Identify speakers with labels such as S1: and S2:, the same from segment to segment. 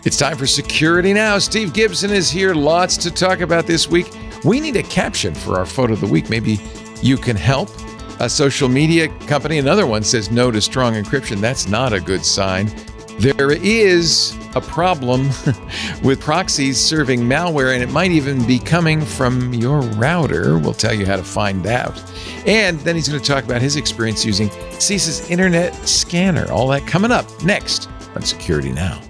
S1: It's time for Security Now. Steve Gibson is here. Lots to talk about this week. We need a caption for our photo of the week. Maybe you can help. A social media company, another one, says no to strong encryption. That's not a good sign. There is a problem with proxies serving malware, and it might even be coming from your router. We'll tell you how to find out. And then he's going to talk about his experience using CISA's Internet scanner. All that coming up next on Security Now.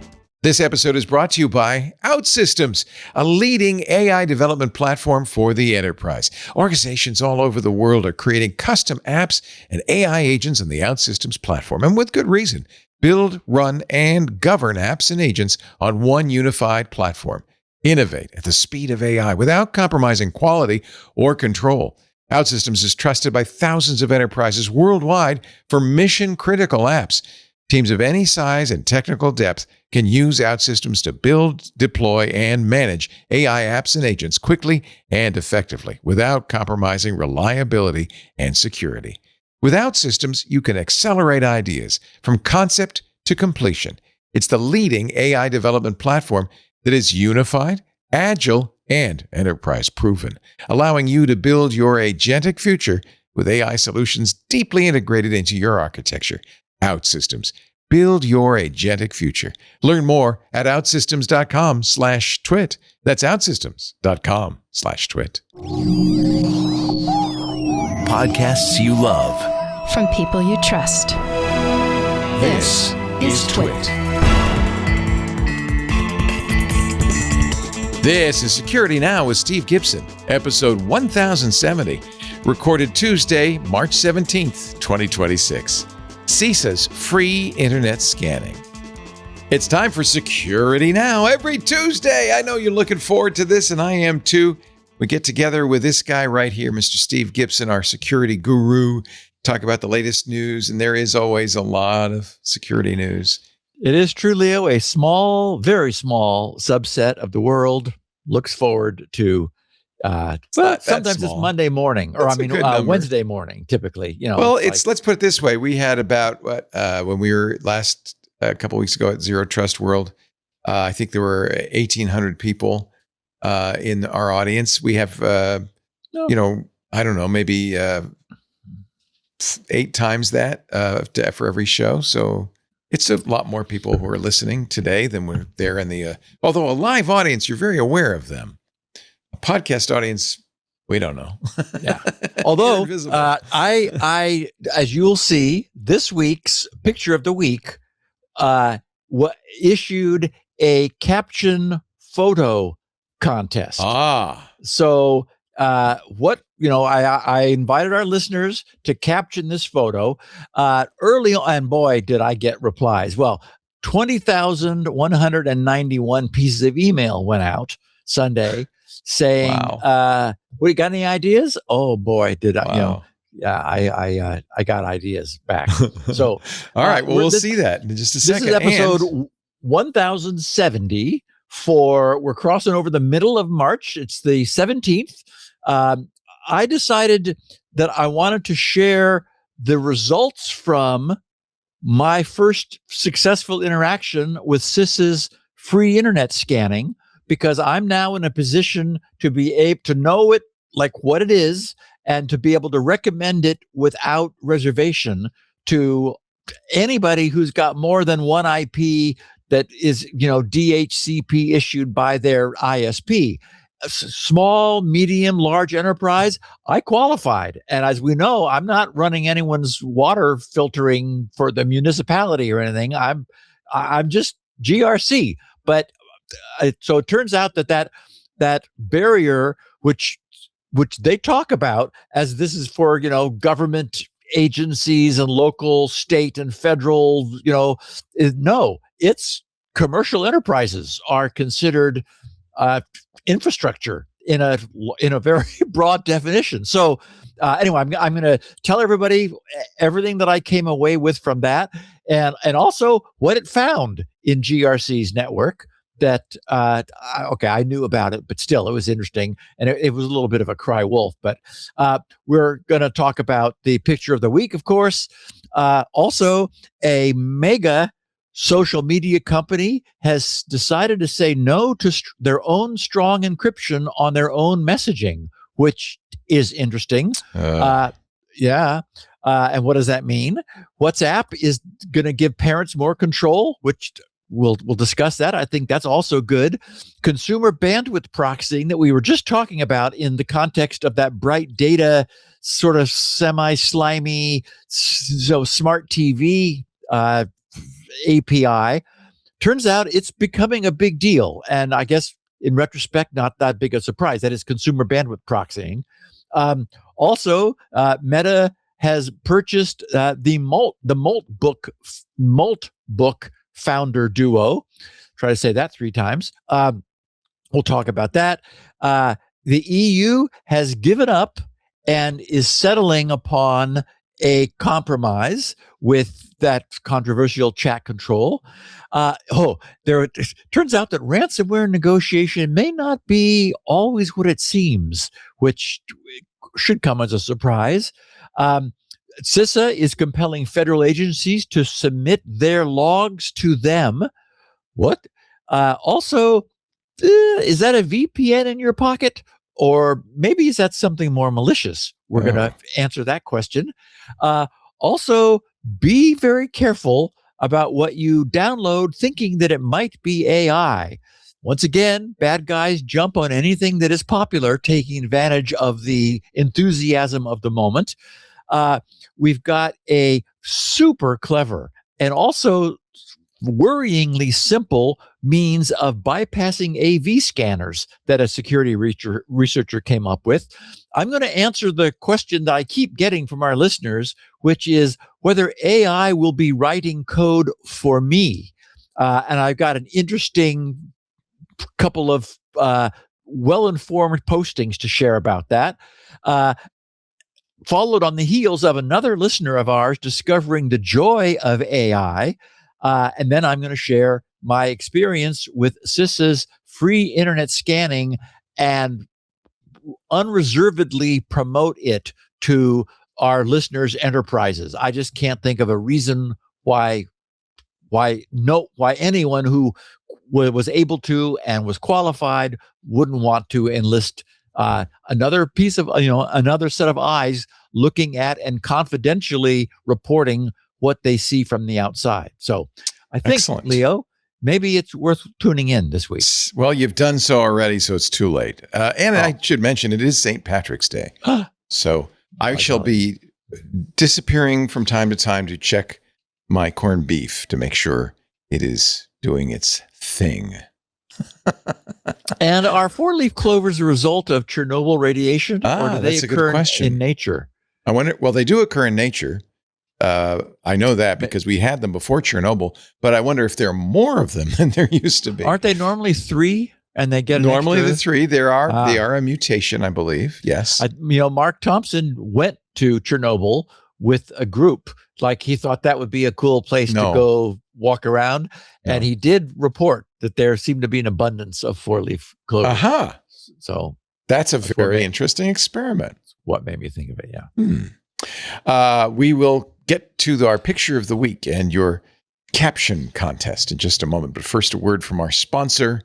S1: This episode is brought to you by Outsystems, a leading AI development platform for the enterprise. Organizations all over the world are creating custom apps and AI agents on the Outsystems platform, and with good reason. Build, run, and govern apps and agents on one unified platform. Innovate at the speed of AI without compromising quality or control. Outsystems is trusted by thousands of enterprises worldwide for mission-critical apps. Teams of any size and technical depth can use Outsystems to build, deploy, and manage AI apps and agents quickly and effectively without compromising reliability and security. With Outsystems, you can accelerate ideas from concept to completion. It's the leading AI development platform that is unified, agile, and enterprise-proven, allowing you to build your agentic future with AI solutions deeply integrated into your architecture. Outsystems. Build your agentic future. Learn more at outsystems.com/twit. That's outsystems.com/twit.
S2: Podcasts you love.
S3: From people you trust.
S2: This is TWiT.
S1: This is Security Now with Steve Gibson, episode 1070, recorded Tuesday, March 17th, 2026. CISA's free internet scanning. It's time for Security Now every Tuesday. I know you're looking forward to this, and I am too. We get together with this guy right here, Mr. Steve Gibson, our security guru, talk about the latest news, and there is always a lot of security news.
S4: It is true, Leo. A small, very small subset of the world looks forward to sometimes it's Monday morning, or Wednesday morning, typically.
S1: Well, let's put it this way: we had about when we were last a couple of weeks ago at Zero Trust World. I think there were 1,800 people in our audience. We have, I don't know, maybe 8 times that for every show. So it's a lot more people who are listening today than were there in the. Although a live audience, you're very aware of them. A podcast audience, we don't know.
S4: Yeah. Although I, as you'll see, this week's picture of the week, issued a Caption photo contest. So I invited our listeners to caption this photo early on, and boy, did I get replies. Well, 20,191 pieces of email went out Sunday saying, wow. We got any ideas? Oh boy, did I, I got ideas back. So,
S1: all right, well, we'll see that in just a second.
S4: This is episode 1070 we're crossing over the middle of March. It's the 17th. I decided that I wanted to share the results from my first successful interaction with CISA's free internet scanning, because I'm now in a position to be able to know it like what it is and to be able to recommend it without reservation to anybody who's got more than one IP that is, DHCP issued by their ISP. Small, medium, large enterprise, I qualified. And as we know, I'm not running anyone's water filtering for the municipality or anything. I'm just GRC. But so it turns out that barrier, which they talk about as this is for, government agencies and local, state and federal, it's commercial enterprises are considered infrastructure in a very broad definition. So anyway, I'm going to tell everybody everything that I came away with from that, and also what it found in GRC's network. That I knew about it, but still, it was interesting, and it was a little bit of a cry wolf. But we're going to talk about the picture of the week, of course. Also, a mega social media company has decided to say no to their own strong encryption on their own messaging, which is interesting. Yeah. And what does that mean? WhatsApp is going to give parents more control, which we'll discuss that. I think that's also good. Consumer bandwidth proxying that we were just talking about in the context of that bright data, sort of semi-slimy, so smart TV API. Turns out it's becoming a big deal. And I guess in retrospect, not that big a surprise. That is consumer bandwidth proxying. Also, Meta has purchased the Moltbook founder duo. Try to say that 3 times. We'll talk about that. The EU has given up and is settling upon a compromise with that controversial chat control. It turns out that ransomware negotiation may not be always what it seems, which should come as a surprise. CISA is compelling federal agencies to submit their logs to them. What? Also, is that a VPN in your pocket? Or maybe is that something more malicious? We're going to answer that question. Also, be very careful about what you download thinking that it might be AI. Once again, bad guys jump on anything that is popular, taking advantage of the enthusiasm of the moment. We've got a super clever and also worryingly simple means of bypassing AV scanners that a security researcher came up with. I'm going to answer the question that I keep getting from our listeners, which is whether AI will be writing code for me. And I've got an interesting couple of well-informed postings to share about that. Followed on the heels of another listener of ours discovering the joy of AI. And then I'm going to share my experience with CISA's free internet scanning and unreservedly promote it to our listeners' enterprises. I just can't think of a reason why anyone who was able to and was qualified wouldn't want to enlist another piece of, another set of eyes looking at and confidentially reporting what they see from the outside. So I think, excellent. Leo, maybe it's worth tuning in this week.
S1: Well, you've done so already, so it's too late. I should mention it is St. Patrick's Day. So I shall be disappearing from time to time to check my corned beef to make sure it is doing its thing.
S4: And are 4-leaf clovers a result of Chernobyl radiation, or do they occur in nature?
S1: I wonder. Well, they do occur in nature. I know that because we had them before Chernobyl, but I wonder if there are more of them than there used to be.
S4: Aren't they normally 3? And they get
S1: normally the 3. They are a mutation, I believe. Yes.
S4: Mark Thompson went to Chernobyl with a group. Like he thought that would be a cool place to go walk around, and he did report that there seemed to be an abundance of 4-leaf clover. So
S1: that's a very interesting experiment.
S4: What made me think of it? Yeah.
S1: We will get to our picture of the week and your caption contest in just a moment. But first, a word from our sponsor,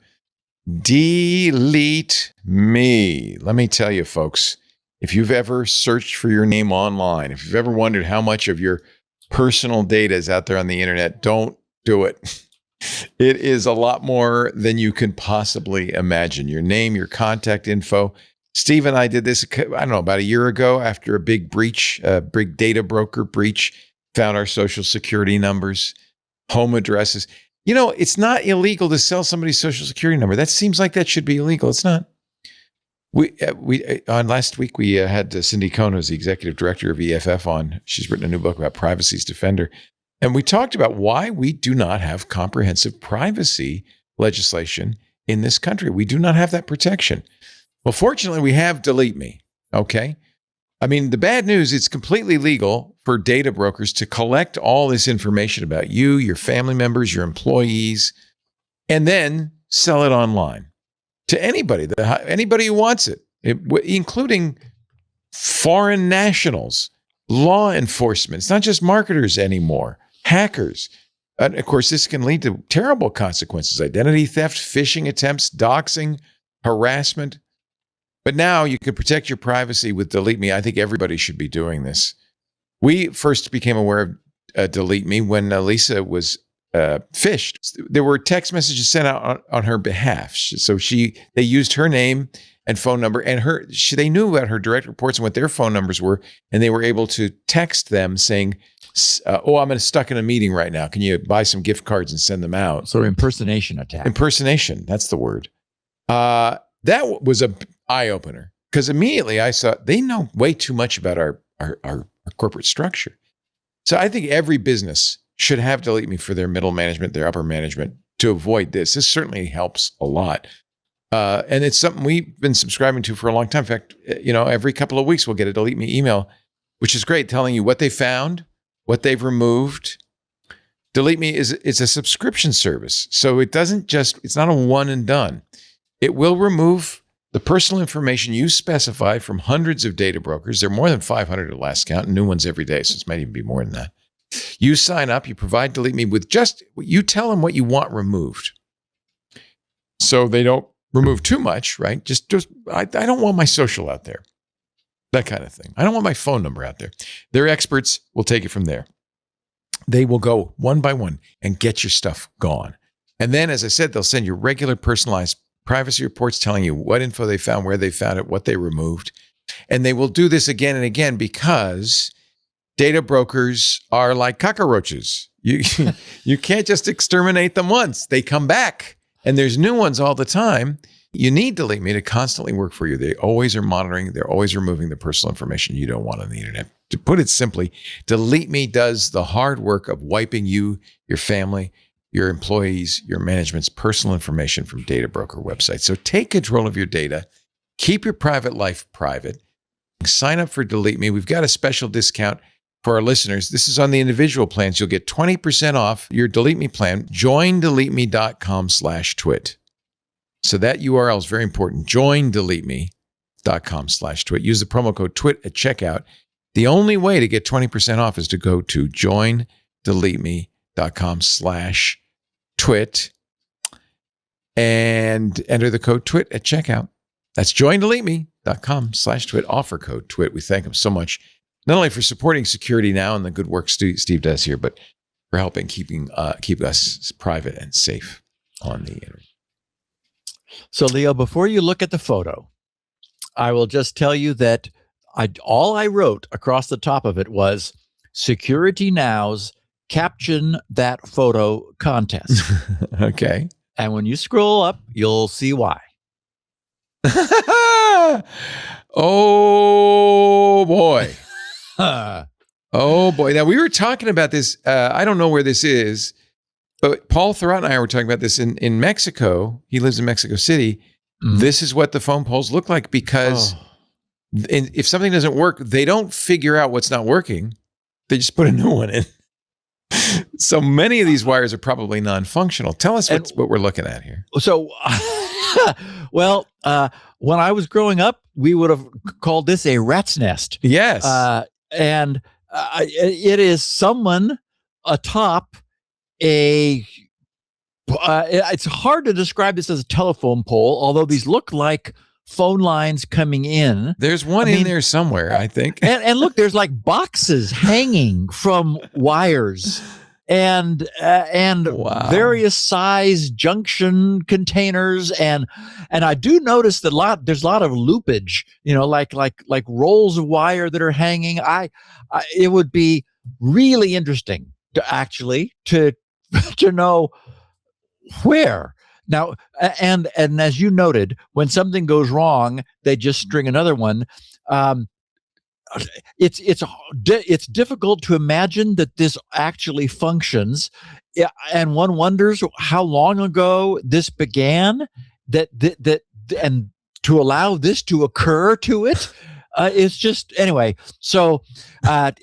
S1: Delete Me. Let me tell you, folks, if you've ever searched for your name online, if you've ever wondered how much of your personal data is out there on the internet, don't do it. It is a lot more than you can possibly imagine. Your name, your contact info. Steve and I did this, I don't know, about a year ago after a big breach, a big data broker breach, found our social security numbers, home addresses. It's not illegal to sell somebody's social security number. That seems like that should be illegal. It's not. On last week, we had Cindy Cohn, who's the executive director of EFF, on. She's written a new book about Privacy's Defender. And we talked about why we do not have comprehensive privacy legislation in this country. We do not have that protection. Well, fortunately, we have Delete Me, okay? I mean, the bad news, it's completely legal for data brokers to collect all this information about you, your family members, your employees, and then sell it online to anybody who wants it, including foreign nationals, law enforcement. It's not just marketers anymore, hackers. And of course, this can lead to terrible consequences: identity theft, phishing attempts, doxing, harassment. But now you can protect your privacy with Delete Me. I think everybody should be doing this. We first became aware of Delete Me when Lisa was phished. There were text messages sent out on her behalf. So they used her name and phone number, and they knew about her direct reports and what their phone numbers were, and they were able to text them saying, I'm stuck in a meeting right now. Can you buy some gift cards and send them out?
S4: So impersonation attack.
S1: Impersonation, that's the word. That was an eye-opener, because immediately I saw they know way too much about our corporate structure. So I think every business should have Delete Me for their middle management, their upper management, to avoid this. This certainly helps a lot. And it's something we've been subscribing to for a long time. In fact, every couple of weeks we'll get a Delete Me email, which is great, telling you what they found, what they've removed. Delete Me it's a subscription service. So it's not a one and done. It will remove the personal information you specify from hundreds of data brokers. There are more than 500 at last count, and new ones every day, so it might even be more than that. You sign up, you provide Delete Me with you tell them what you want removed. So they don't remove too much, right? I don't want my social out there. That kind of thing. I don't want my phone number out there. Their experts will take it from there. They will go one by one and get your stuff gone. And then, as I said, they'll send you regular personalized privacy reports telling you what info they found, where they found it, what they removed. And they will do this again and again because data brokers are like cockroaches. You can't just exterminate them once. They come back, and there's new ones all the time. You need Delete Me to constantly work for you. They always are monitoring. They're always removing the personal information you don't want on the internet. To put it simply, Delete Me does the hard work of wiping you, your family, your employees, your management's personal information from data broker websites. So take control of your data. Keep your private life private. Sign up for Delete Me. We've got a special discount for our listeners. This is on the individual plans. You'll get 20% off your Delete Me plan. JoinDeleteMe.com/twit. So that URL is very important. JoinDeleteMe.com/twit. Use the promo code TWIT at checkout. The only way to get 20% off is to go to JoinDeleteMe.com/twit and enter the code TWIT at checkout. That's JoinDeleteMe.com/twit. Offer code TWIT. We thank them so much, not only for supporting Security Now and the good work Steve does here, but for helping keep us private and safe on the internet.
S4: So, Leo, before you look at the photo, I will just tell you that all I wrote across the top of it was Security Now's Caption That Photo contest.
S1: Okay.
S4: And when you scroll up, you'll see why.
S1: Oh, boy. Oh, boy. Now, we were talking about this. I don't know where this is, but Paul Thurrott and I were talking about this in Mexico. He lives in Mexico City. Mm-hmm. This is what the phone polls look like because if something doesn't work, they don't figure out what's not working. They just put a new one in. So many of these wires are probably non-functional. Tell us what we're looking at here.
S4: So, when I was growing up, we would have called this a rat's nest.
S1: Yes.
S4: And it is someone atop it's hard to describe this as a telephone pole, although these look like phone lines coming in.
S1: There's one in there somewhere, I think.
S4: And look, there's like boxes hanging from wires and
S1: wow.
S4: various size junction containers. And I do notice that there's a lot of loopage, like rolls of wire that are hanging. It would be really interesting to know where. Now, and as you noted, when something goes wrong, they just string another one. It's difficult to imagine that this actually functions, and one wonders how long ago this began. That and to allow this to occur to it. It's just anyway. So,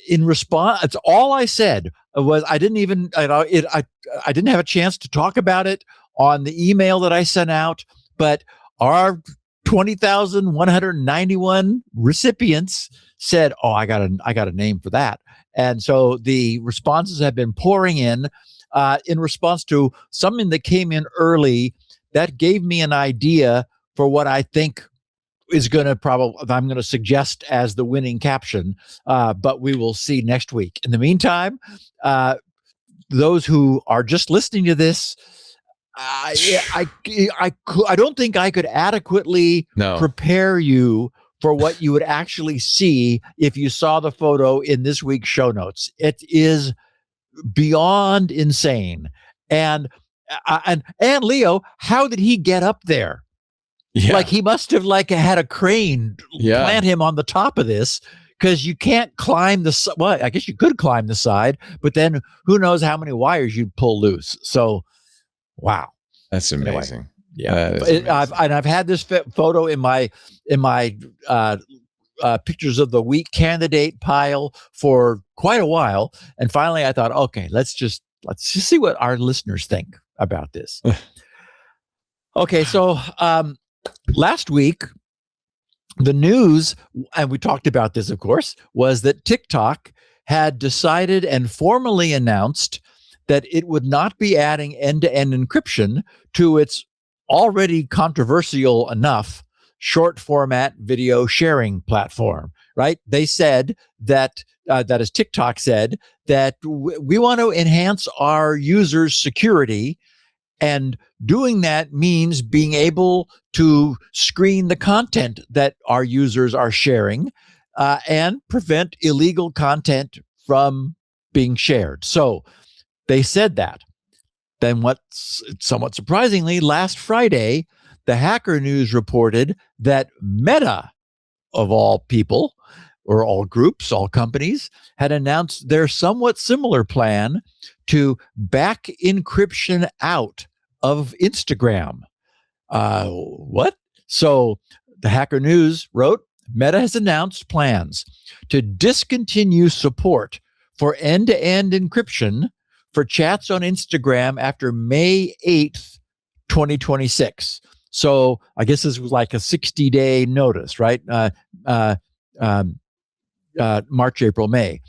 S4: in response, it's all I said was I didn't even I didn't have a chance to talk about it on the email that I sent out, but our 20,191 recipients said, "Oh, I got a name for that." And so the responses have been pouring in. in response to something that came in early that gave me an idea for what I think is going to I'm going to suggest as the winning caption, but we will see next week. In the meantime, those who are just listening to this, I don't think I could adequately prepare you for what you would actually see if you saw the photo in this week's show notes. It is beyond insane. And Leo, how did he get up there?
S1: Yeah.
S4: Like he must have had a crane plant him on the top of this, because you can't climb well, I guess you could climb the side, but then who knows how many wires you'd pull loose. So, wow.
S1: That's amazing.
S4: Anyway, yeah. I've had this photo in my pictures of the week candidate pile for quite a while. And finally I thought, okay, let's just see what our listeners think about this. Okay. So, last week, the news, and we talked about this, of course, was that TikTok had decided and formally announced that it would not be adding end-to-end encryption to its already controversial enough short format video sharing platform, right? They said that, that is, TikTok said that we want to enhance our users' security, and doing that means being able to screen the content that our users are sharing and prevent illegal content from being shared. So they said that. Then what's somewhat surprisingly, last Friday, the Hacker News reported that Meta, of all people, or all groups, all companies, had announced their somewhat similar plan to back encryption out of Instagram. What? So the Hacker News wrote, Meta has announced plans to discontinue support for end-to-end encryption for chats on Instagram after May 8th, 2026. So I guess this was like a 60-day notice, right? March, April, May.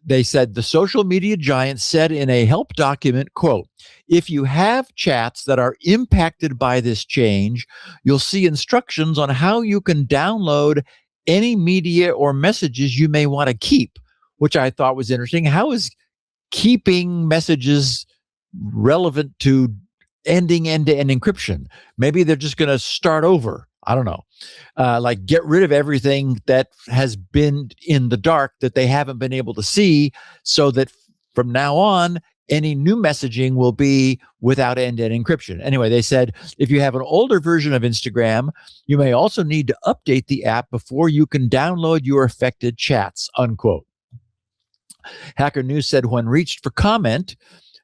S4: They said the social media giant said in a help document, quote, if you have chats that are impacted by this change, you'll see instructions on how you can download any media or messages you may want to keep, which I thought was interesting. How is keeping messages relevant to ending end-to-end encryption? Maybe they're just going to start over. I don't know. Like get rid of everything that has been in the dark that they haven't been able to see, so that from now on, any new messaging will be without end-to-end encryption. Anyway, they said if you have an older version of Instagram, you may also need to update the app before you can download your affected chats, unquote. Hacker News said when reached for comment,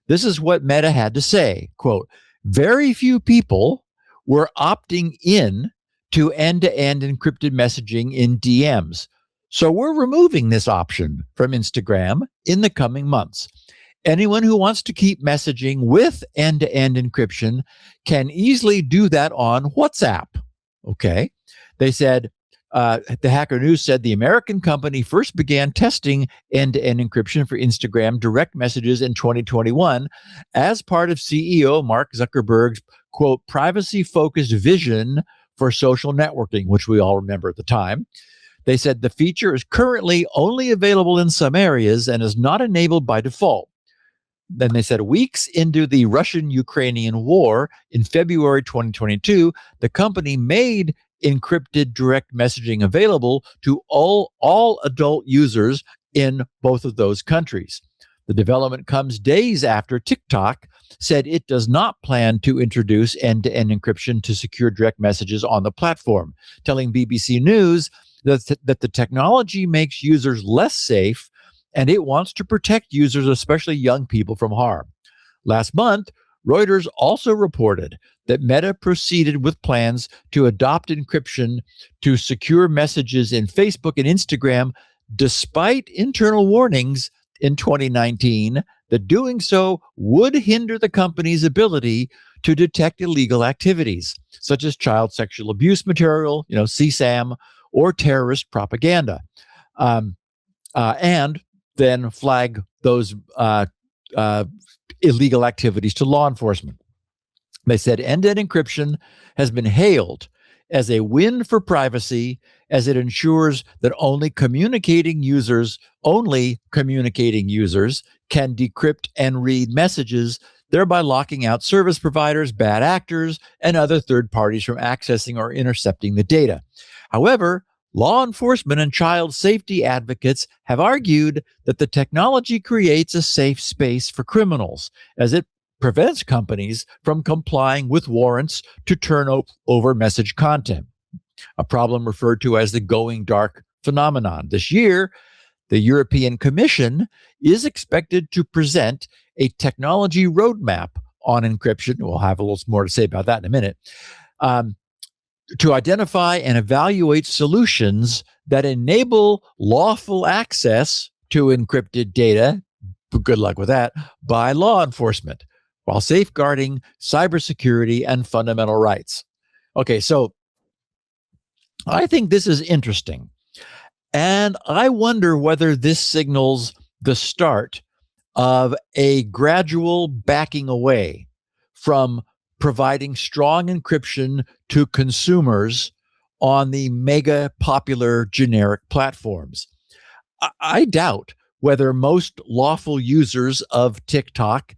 S4: this is what Meta had to say, quote, very few people were opting in to end-to-end encrypted messaging in DMs. So we're removing this option from Instagram in the coming months. Anyone who wants to keep messaging with end-to-end encryption can easily do that on WhatsApp. Okay. They said, the Hacker News said the American company first began testing end-to-end encryption for Instagram direct messages in 2021 as part of CEO Mark Zuckerberg's, quote, privacy-focused vision for social networking, which we all remember at the time. They said the feature is currently only available in some areas and is not enabled by default. Then they said weeks into the Russian-Ukrainian war in February 2022, the company made encrypted direct messaging available to all adult users in both of those countries. The development comes days after TikTok said it does not plan to introduce end-to-end encryption to secure direct messages on the platform, telling BBC News that the technology makes users less safe and it wants to protect users, especially young people, from harm. Last month, Reuters also reported that Meta proceeded with plans to adopt encryption to secure messages in Facebook and Instagram, despite internal warnings in 2019 that doing so would hinder the company's ability to detect illegal activities, such as child sexual abuse material, CSAM, or terrorist propaganda, and then flag those illegal activities to law enforcement. They said end-to-end encryption has been hailed as a win for privacy, as it ensures that only communicating users can decrypt and read messages, thereby locking out service providers, bad actors, and other third parties from accessing or intercepting the data. However, law enforcement and child safety advocates have argued that the technology creates a safe space for criminals, as it prevents companies from complying with warrants to turn over message content, a problem referred to as the going dark phenomenon. This year, the European Commission is expected to present a technology roadmap on encryption. We'll have a little more to say about that in a minute. To identify and evaluate solutions that enable lawful access to encrypted data, good luck with that, by law enforcement, while safeguarding cybersecurity and fundamental rights. Okay, so I think this is interesting. And I wonder whether this signals the start of a gradual backing away from providing strong encryption to consumers on the mega popular generic platforms. I doubt whether most lawful users of TikTok,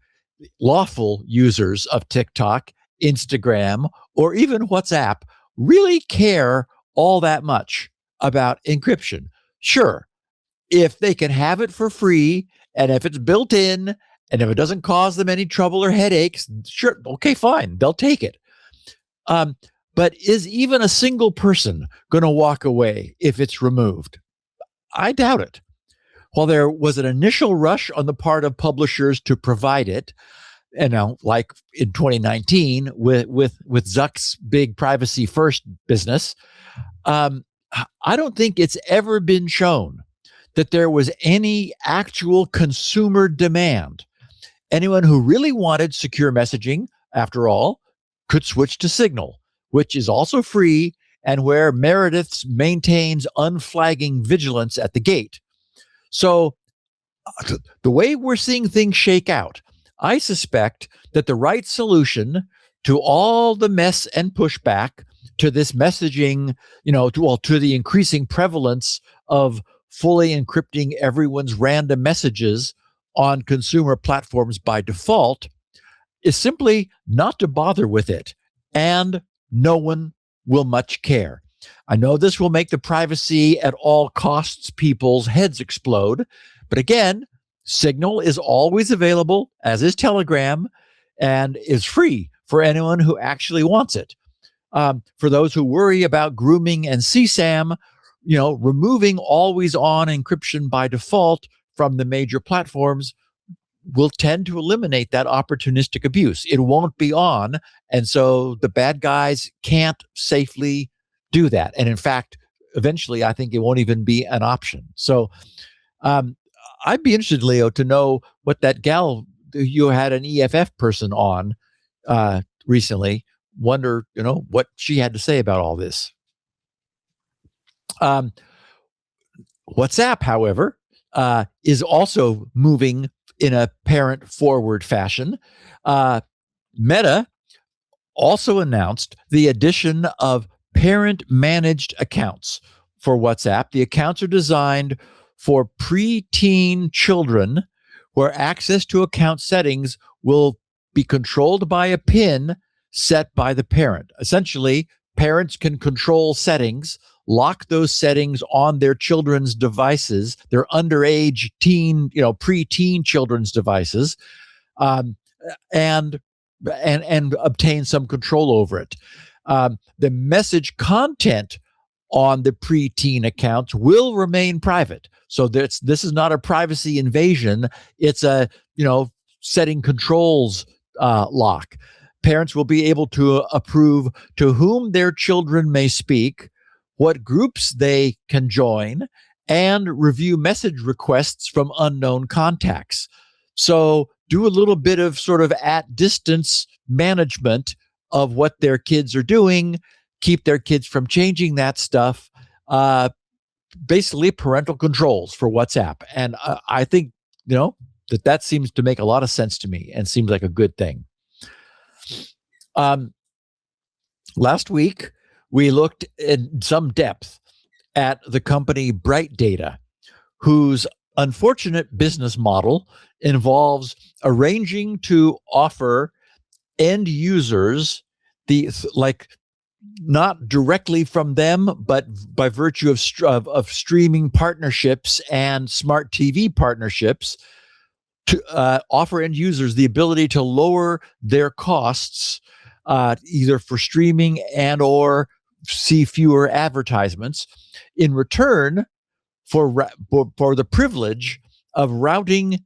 S4: Instagram, or even WhatsApp really care all that much about encryption. Sure, if they can have it for free and if it's built in and if it doesn't cause them any trouble or headaches, sure, okay, fine, they'll take it. But is even a single person going to walk away if it's removed? I doubt it. While there was an initial rush on the part of publishers to provide it, like in 2019 with Zuck's big privacy first business, I don't think it's ever been shown that there was any actual consumer demand. Anyone who really wanted secure messaging, after all, could switch to Signal, which is also free and where Meredith maintains unflagging vigilance at the gate. So the way we're seeing things shake out, I suspect that the right solution to all the mess and pushback to this messaging, to the increasing prevalence of fully encrypting everyone's random messages on consumer platforms by default, is simply not to bother with it, and no one will much care. I know this will make the privacy at all costs people's heads explode, but again, Signal is always available, as is Telegram, and is free for anyone who actually wants it. For those who worry about grooming and CSAM, removing always-on encryption by default from the major platforms will tend to eliminate that opportunistic abuse. It won't be on, and so the bad guys can't safely do that. And in fact, eventually, I think it won't even be an option. So I'd be interested, Leo, to know what that gal, you had an EFF person on recently, wonder, what she had to say about all this. WhatsApp, however, is also moving in a parent-forward fashion. Meta also announced the addition of parent-managed accounts for WhatsApp. The accounts are designed for preteen children, where access to account settings will be controlled by a PIN set by the parent. Essentially, parents can control settings, lock those settings on their children's devices, their underage preteen children's devices, and obtain some control over it. The message content on the preteen accounts will remain private. So this is not a privacy invasion. It's a, setting controls lock. Parents will be able to approve to whom their children may speak, what groups they can join, and review message requests from unknown contacts. So do a little bit of sort of at distance management of what their kids are doing, keep their kids from changing that stuff. Basically parental controls for WhatsApp. And I think, that seems to make a lot of sense to me and seems like a good thing. Last week, we looked in some depth at the company Bright Data, whose unfortunate business model involves arranging to offer end users not directly from them, but by virtue of streaming partnerships and smart TV partnerships, to offer end users the ability to lower their costs, either for streaming and or see fewer advertisements, in return for the privilege of routing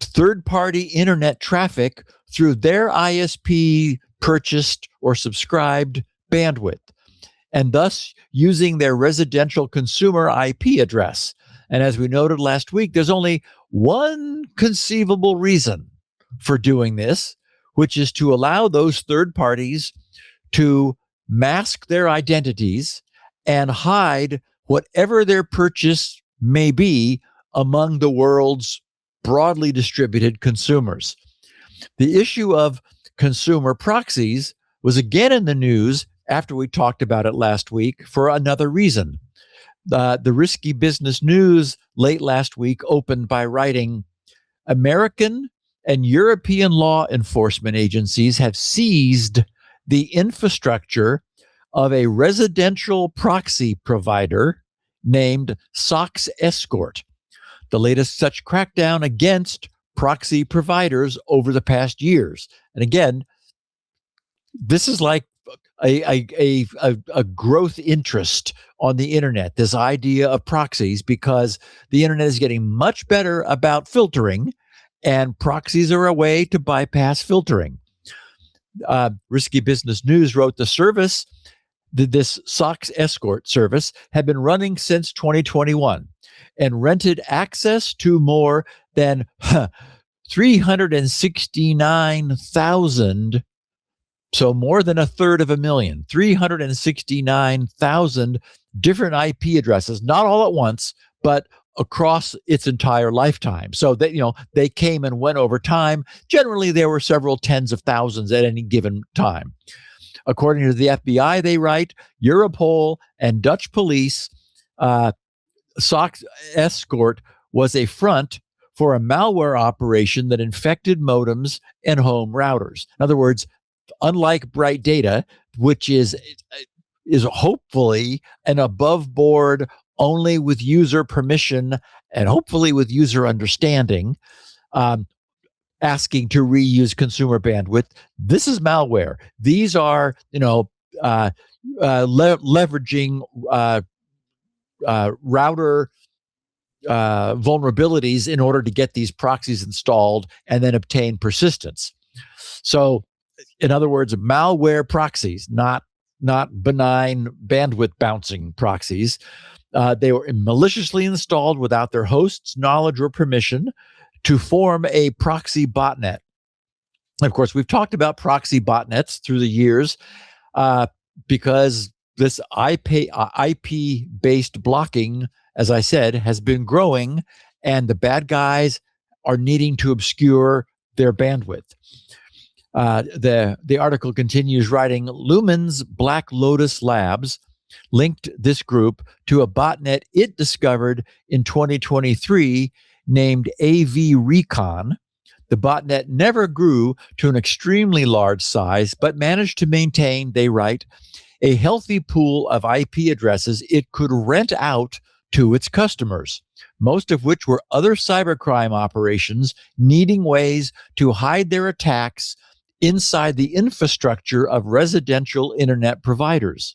S4: third-party internet traffic through their ISP purchased or subscribed bandwidth, and thus using their residential consumer IP address. And as we noted last week, there's only one conceivable reason for doing this, which is to allow those third parties to mask their identities and hide whatever their purchase may be among the world's broadly distributed consumers. The issue of consumer proxies was again in the news after we talked about it last week for another reason. The Risky Business News late last week opened by writing, American and European law enforcement agencies have seized the infrastructure of a residential proxy provider named SOX Escort, the latest such crackdown against proxy providers over the past years. And again, this is like a growth interest on the internet, this idea of proxies, because the internet is getting much better about filtering, and proxies are a way to bypass filtering. Risky Business News wrote the service, this SOX Escort service, had been running since 2021 and rented access to more than 369,000, so more than a third of a million, 369,000 different IP addresses, not all at once, but across its entire lifetime. So that, they came and went over time. Generally, there were several tens of thousands at any given time. According to the FBI, they write, Europol and Dutch police, SOX Escort was a front for a malware operation that infected modems and home routers. In other words, unlike Bright Data, which is hopefully an above board, only with user permission and hopefully with user understanding, asking to reuse consumer bandwidth. This is malware. These are, leveraging router vulnerabilities in order to get these proxies installed and then obtain persistence. So, in other words, malware proxies, not benign bandwidth bouncing proxies. They were maliciously installed without their host's knowledge or permission to form a proxy botnet. Of course, we've talked about proxy botnets through the years because this IP-based blocking, as I said, has been growing, and the bad guys are needing to obscure their bandwidth. The article continues writing, Lumen's Black Lotus Labs linked this group to a botnet it discovered in 2023 named AV Recon. The botnet never grew to an extremely large size, but managed to maintain, they write, a healthy pool of IP addresses it could rent out to its customers, most of which were other cybercrime operations needing ways to hide their attacks inside the infrastructure of residential internet providers.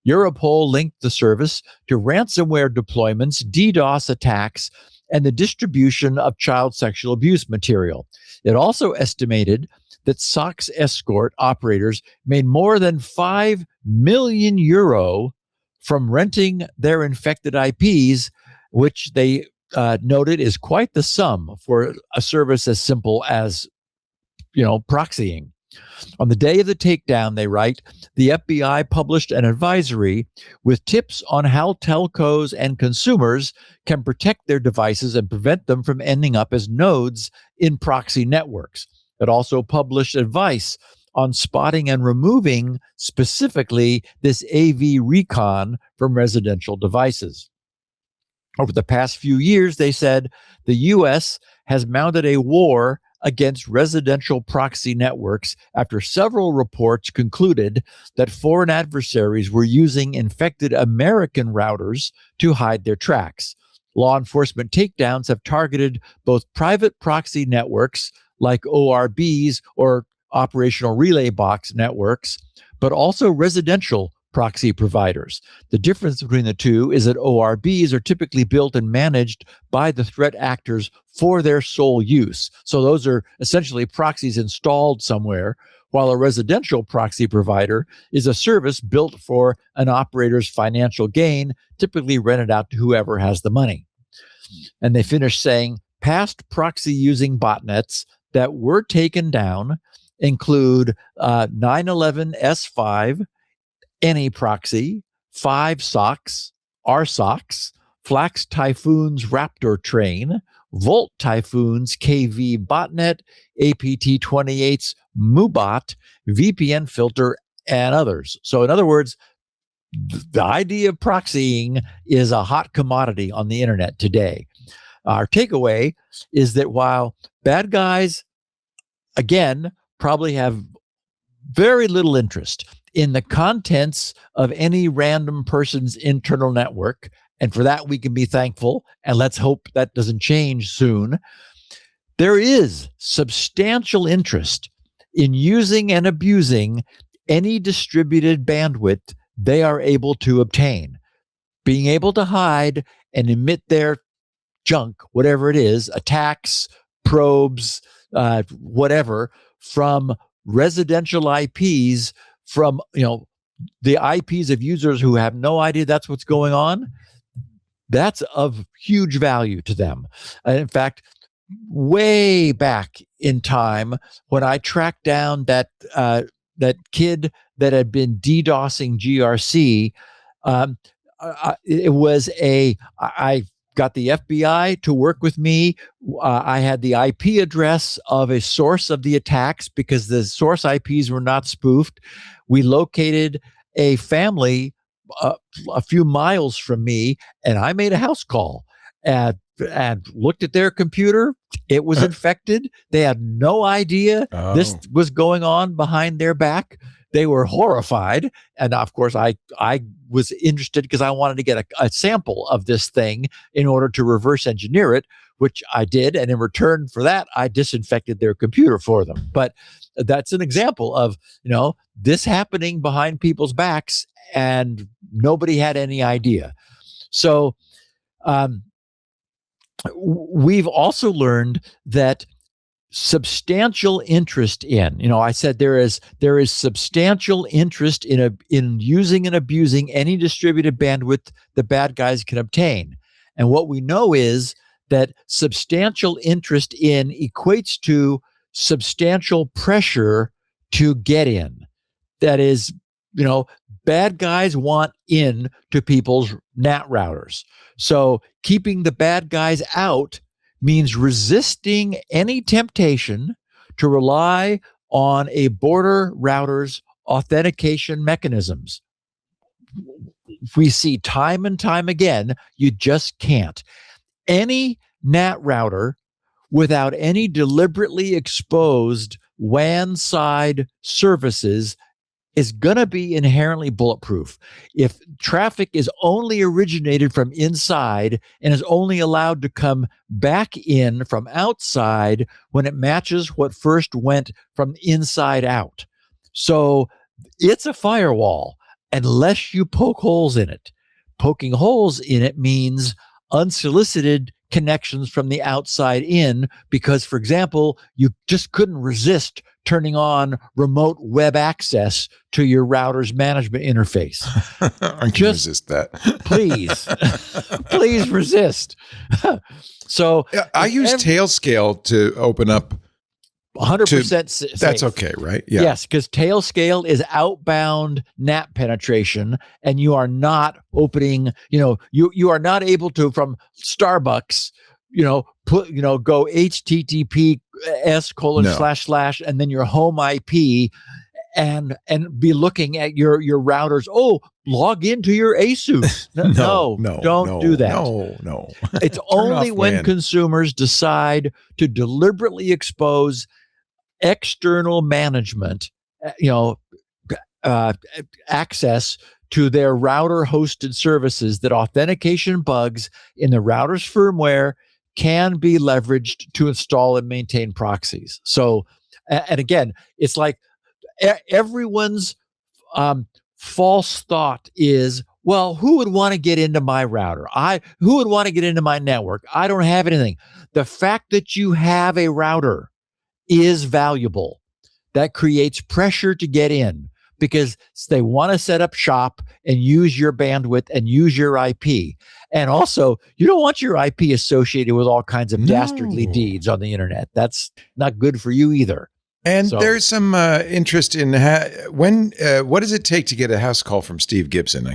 S4: Europol linked the service to ransomware deployments, DDoS attacks, and the distribution of child sexual abuse material. It also estimated that SOX Escort operators made more than 5 million euro from renting their infected IPs, which they noted is quite the sum for a service as simple as, proxying. On the day of the takedown, they write, the FBI published an advisory with tips on how telcos and consumers can protect their devices and prevent them from ending up as nodes in proxy networks. It also published advice on spotting and removing specifically this AV recon from residential devices. Over the past few years, they said, the U.S. has mounted a war against residential proxy networks after several reports concluded that foreign adversaries were using infected American routers to hide their tracks. Law enforcement takedowns have targeted both private proxy networks like ORBs or operational relay box networks, but also residential proxy providers. The difference between the two is that ORBs are typically built and managed by the threat actors for their sole use. So those are essentially proxies installed somewhere, while a residential proxy provider is a service built for an operator's financial gain, typically rented out to whoever has the money. And they finish saying, past proxy using botnets that were taken down include 911S5, AnyProxy, 5SOX, RSOX, Flax Typhoon's Raptor Train, Volt Typhoon's KV Botnet, APT28's MooBot, VPN Filter, and others. So in other words, the idea of proxying is a hot commodity on the internet today. Our takeaway is that while bad guys, again, probably have very little interest in the contents of any random person's internal network, and for that we can be thankful, and let's hope that doesn't change soon, there is substantial interest in using and abusing any distributed bandwidth they are able to obtain. Being able to hide and emit their junk, whatever it is, attacks, probes, whatever, from residential IPs, from the IPs of users who have no idea that's what's going on, that's of huge value to them. And in fact, way back in time, when I tracked down that kid that had been DDoSing GRC, I got the FBI to work with me. I had the IP address of a source of the attacks because the source IPs were not spoofed. We located a family a few miles from me, and I made a house call and looked at their computer. It was infected. They had no idea this was going on behind their back. They were horrified. And of course, I was interested because I wanted to get a sample of this thing in order to reverse engineer it, which I did. And in return for that, I disinfected their computer for them. But that's an example of, this happening behind people's backs and nobody had any idea. So we've also learned that substantial interest in, I said there is substantial interest in using and abusing any distributed bandwidth the bad guys can obtain. And what we know is that substantial interest in equates to substantial pressure to get in. That is, bad guys want in to people's NAT routers. So keeping the bad guys out means resisting any temptation to rely on a border router's authentication mechanisms. We see time and time again, you just can't. Any NAT router without any deliberately exposed WAN side services is going to be inherently bulletproof. If traffic is only originated from inside and is only allowed to come back in from outside when it matches what first went from inside out. So it's a firewall unless you poke holes in it. Poking holes in it means unsolicited connections from the outside in, because, for example, you just couldn't resist turning on remote web access to your router's management interface.
S1: I can resist that.
S4: Please resist. So
S1: I use Tailscale to open up
S4: 100% safe.
S1: That's okay, right? Yeah.
S4: Yes, because Tailscale is outbound NAT penetration, and you are not opening, you are not able to, from Starbucks, go HTTPS:// and then your home IP and be looking at your routers. Oh, log into your ASUS. No, don't do that.
S1: No.
S4: It's only when consumers decide to deliberately expose external management, access to their router hosted services that authentication bugs in the router's firmware can be leveraged to install and maintain proxies. So, and again, it's like everyone's false thought is, well, who would want to get into my router? Who would want to get into my network? I don't have anything. The fact that you have a router is valuable. That creates pressure to get in because they want to set up shop and use your bandwidth and use your IP. And also, you don't want your IP associated with all kinds of dastardly deeds on the internet. That's not good for you either.
S1: And there's some interest in what does it take to get a house call from Steve Gibson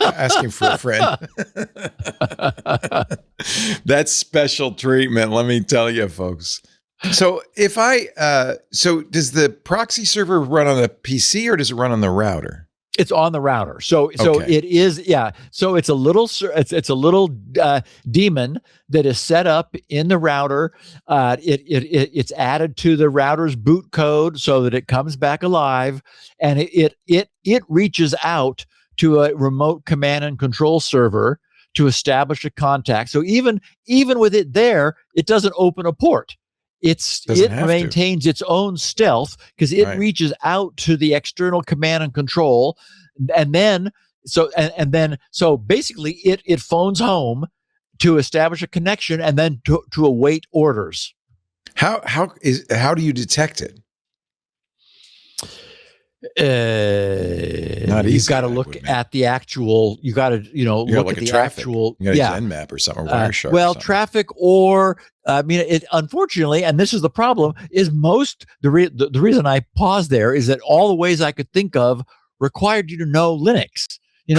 S1: asking for a friend? That's special treatment, let me tell you, folks. So if so does the proxy server run on the PC or does it run on the router?
S4: It's on the router. So it is, yeah. So it's a little daemon that is set up in the router. It's added to the router's boot code so that it comes back alive, and it reaches out to a remote command and control server to establish a contact. So even with it there, it doesn't open a port. It maintains its own stealth because it reaches out to the external command and control, and then so basically it phones home to establish a connection and then to await orders.
S1: How do you detect it? Not easy.
S4: You've got to look at the actual. You got to look at the
S1: traffic.
S4: actual.
S1: You got a Nmap or something. Wireshark.
S4: Well, traffic or it unfortunately, and this is the problem, is the reason I paused there is that all the ways I could think of required you to know Linux. You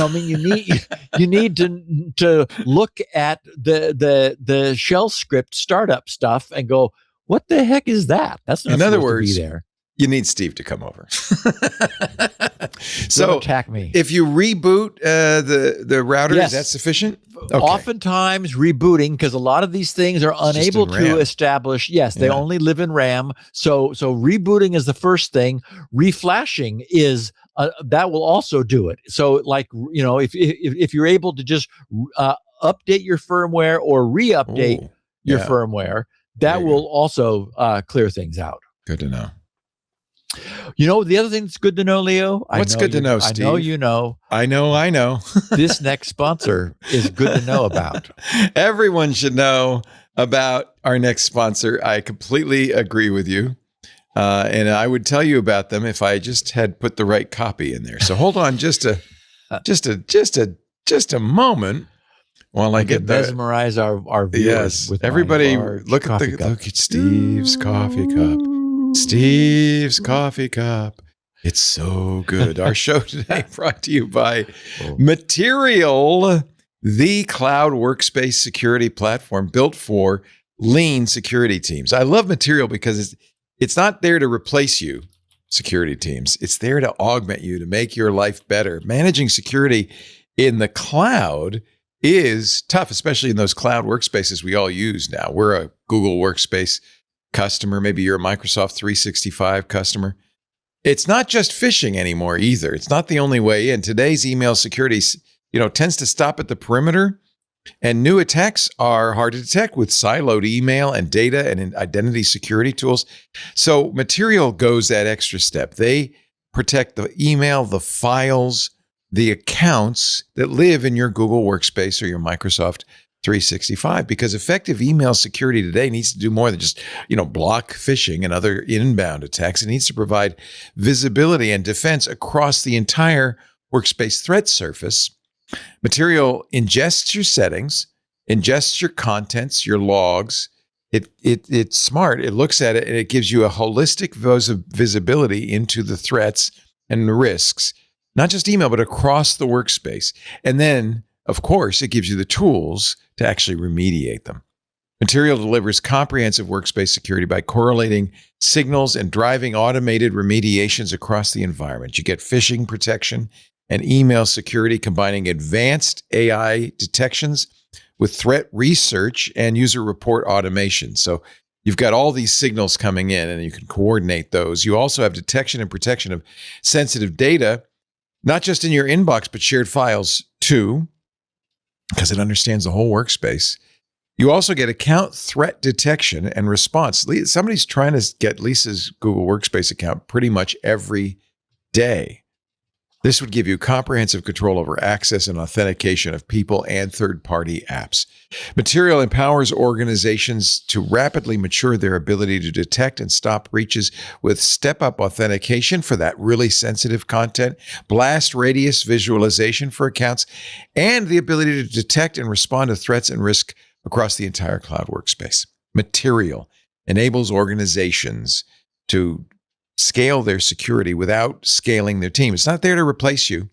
S4: need to look at the shell script startup stuff and go, what the heck is that? That's not supposed to be there.
S1: You need Steve to come over.
S4: So attack me.
S1: If you reboot the router, is that sufficient? Okay.
S4: Oftentimes rebooting, because a lot of these things are unable to establish. Yes, they only live in RAM. So rebooting is the first thing. Reflashing is that will also do it. So if you're able to just update your firmware or re-update your firmware, that will also clear things out.
S1: Good to know.
S4: The other thing that's good to know, Leo.
S1: What's good to know, Steve?
S4: I know you know.
S1: I know.
S4: This next sponsor is good to know about.
S1: Everyone should know about our next sponsor. I completely agree with you. And I would tell you about them if I just had put the right copy in there. So hold on just a moment while I get
S4: mesmerize our viewers.
S1: Yes,
S4: with
S1: everybody look at Steve's coffee cup. Steve's coffee cup. It's so good. Our show today brought to you by Material, the cloud workspace security platform built for lean security teams. I love Material because it's not there to replace you, security teams. It's there to augment you, to make your life better. Managing security in the cloud is tough, especially in those cloud workspaces we all use now. We're a Google Workspace customer. Maybe you're a Microsoft 365 customer. It's not just phishing anymore either. It's not the only way in. Today's email security, tends to stop at the perimeter, and new attacks are hard to detect with siloed email and data and identity security tools. So Material goes that extra step. They protect the email, the files, the accounts that live in your Google Workspace or your Microsoft 365, because effective email security today needs to do more than just, block phishing and other inbound attacks. It needs to provide visibility and defense across the entire workspace threat surface. Material ingests your settings, ingests your contents, your logs, It's smart. It looks at it and it gives you a holistic visibility into the threats and the risks, not just email, but across the workspace. And then, of course, it gives you the tools to actually remediate them. Material delivers comprehensive workspace security by correlating signals and driving automated remediations across the environment. You get phishing protection and email security, combining advanced AI detections with threat research and user report automation. So you've got all these signals coming in and you can coordinate those. You also have detection and protection of sensitive data, not just in your inbox, but shared files too, because it understands the whole workspace. You also get account threat detection and response. Somebody's trying to get Lisa's Google Workspace account pretty much every day. This would give you comprehensive control over access and authentication of people and third-party apps. Material empowers organizations to rapidly mature their ability to detect and stop breaches with step-up authentication for that really sensitive content, blast radius visualization for accounts, and the ability to detect and respond to threats and risk across the entire cloud workspace. Material enables organizations to scale their security without scaling their team. It's not there to replace you.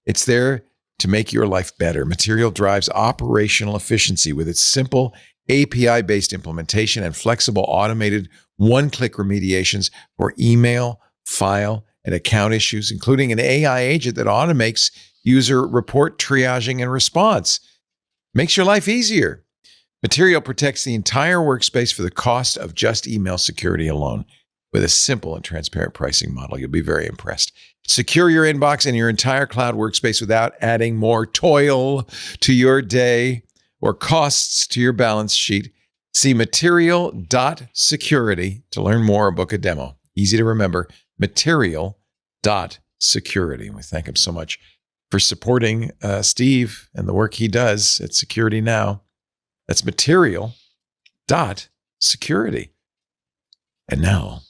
S1: It's there to make your life better. Material drives operational efficiency with its simple API-based implementation and flexible automated one-click remediations for email, file, and account issues, including an AI agent that automates user report triaging and response. Makes your life easier. Material protects the entire workspace for the cost of just email security alone. With a simple and transparent pricing model, you'll be very impressed. Secure your inbox and your entire cloud workspace without adding more toil to your day or costs to your balance sheet. See material.security to learn more or book a demo. Easy to remember, material.security. And we thank him so much for supporting Steve and the work he does at Security Now. That's material.security. And now,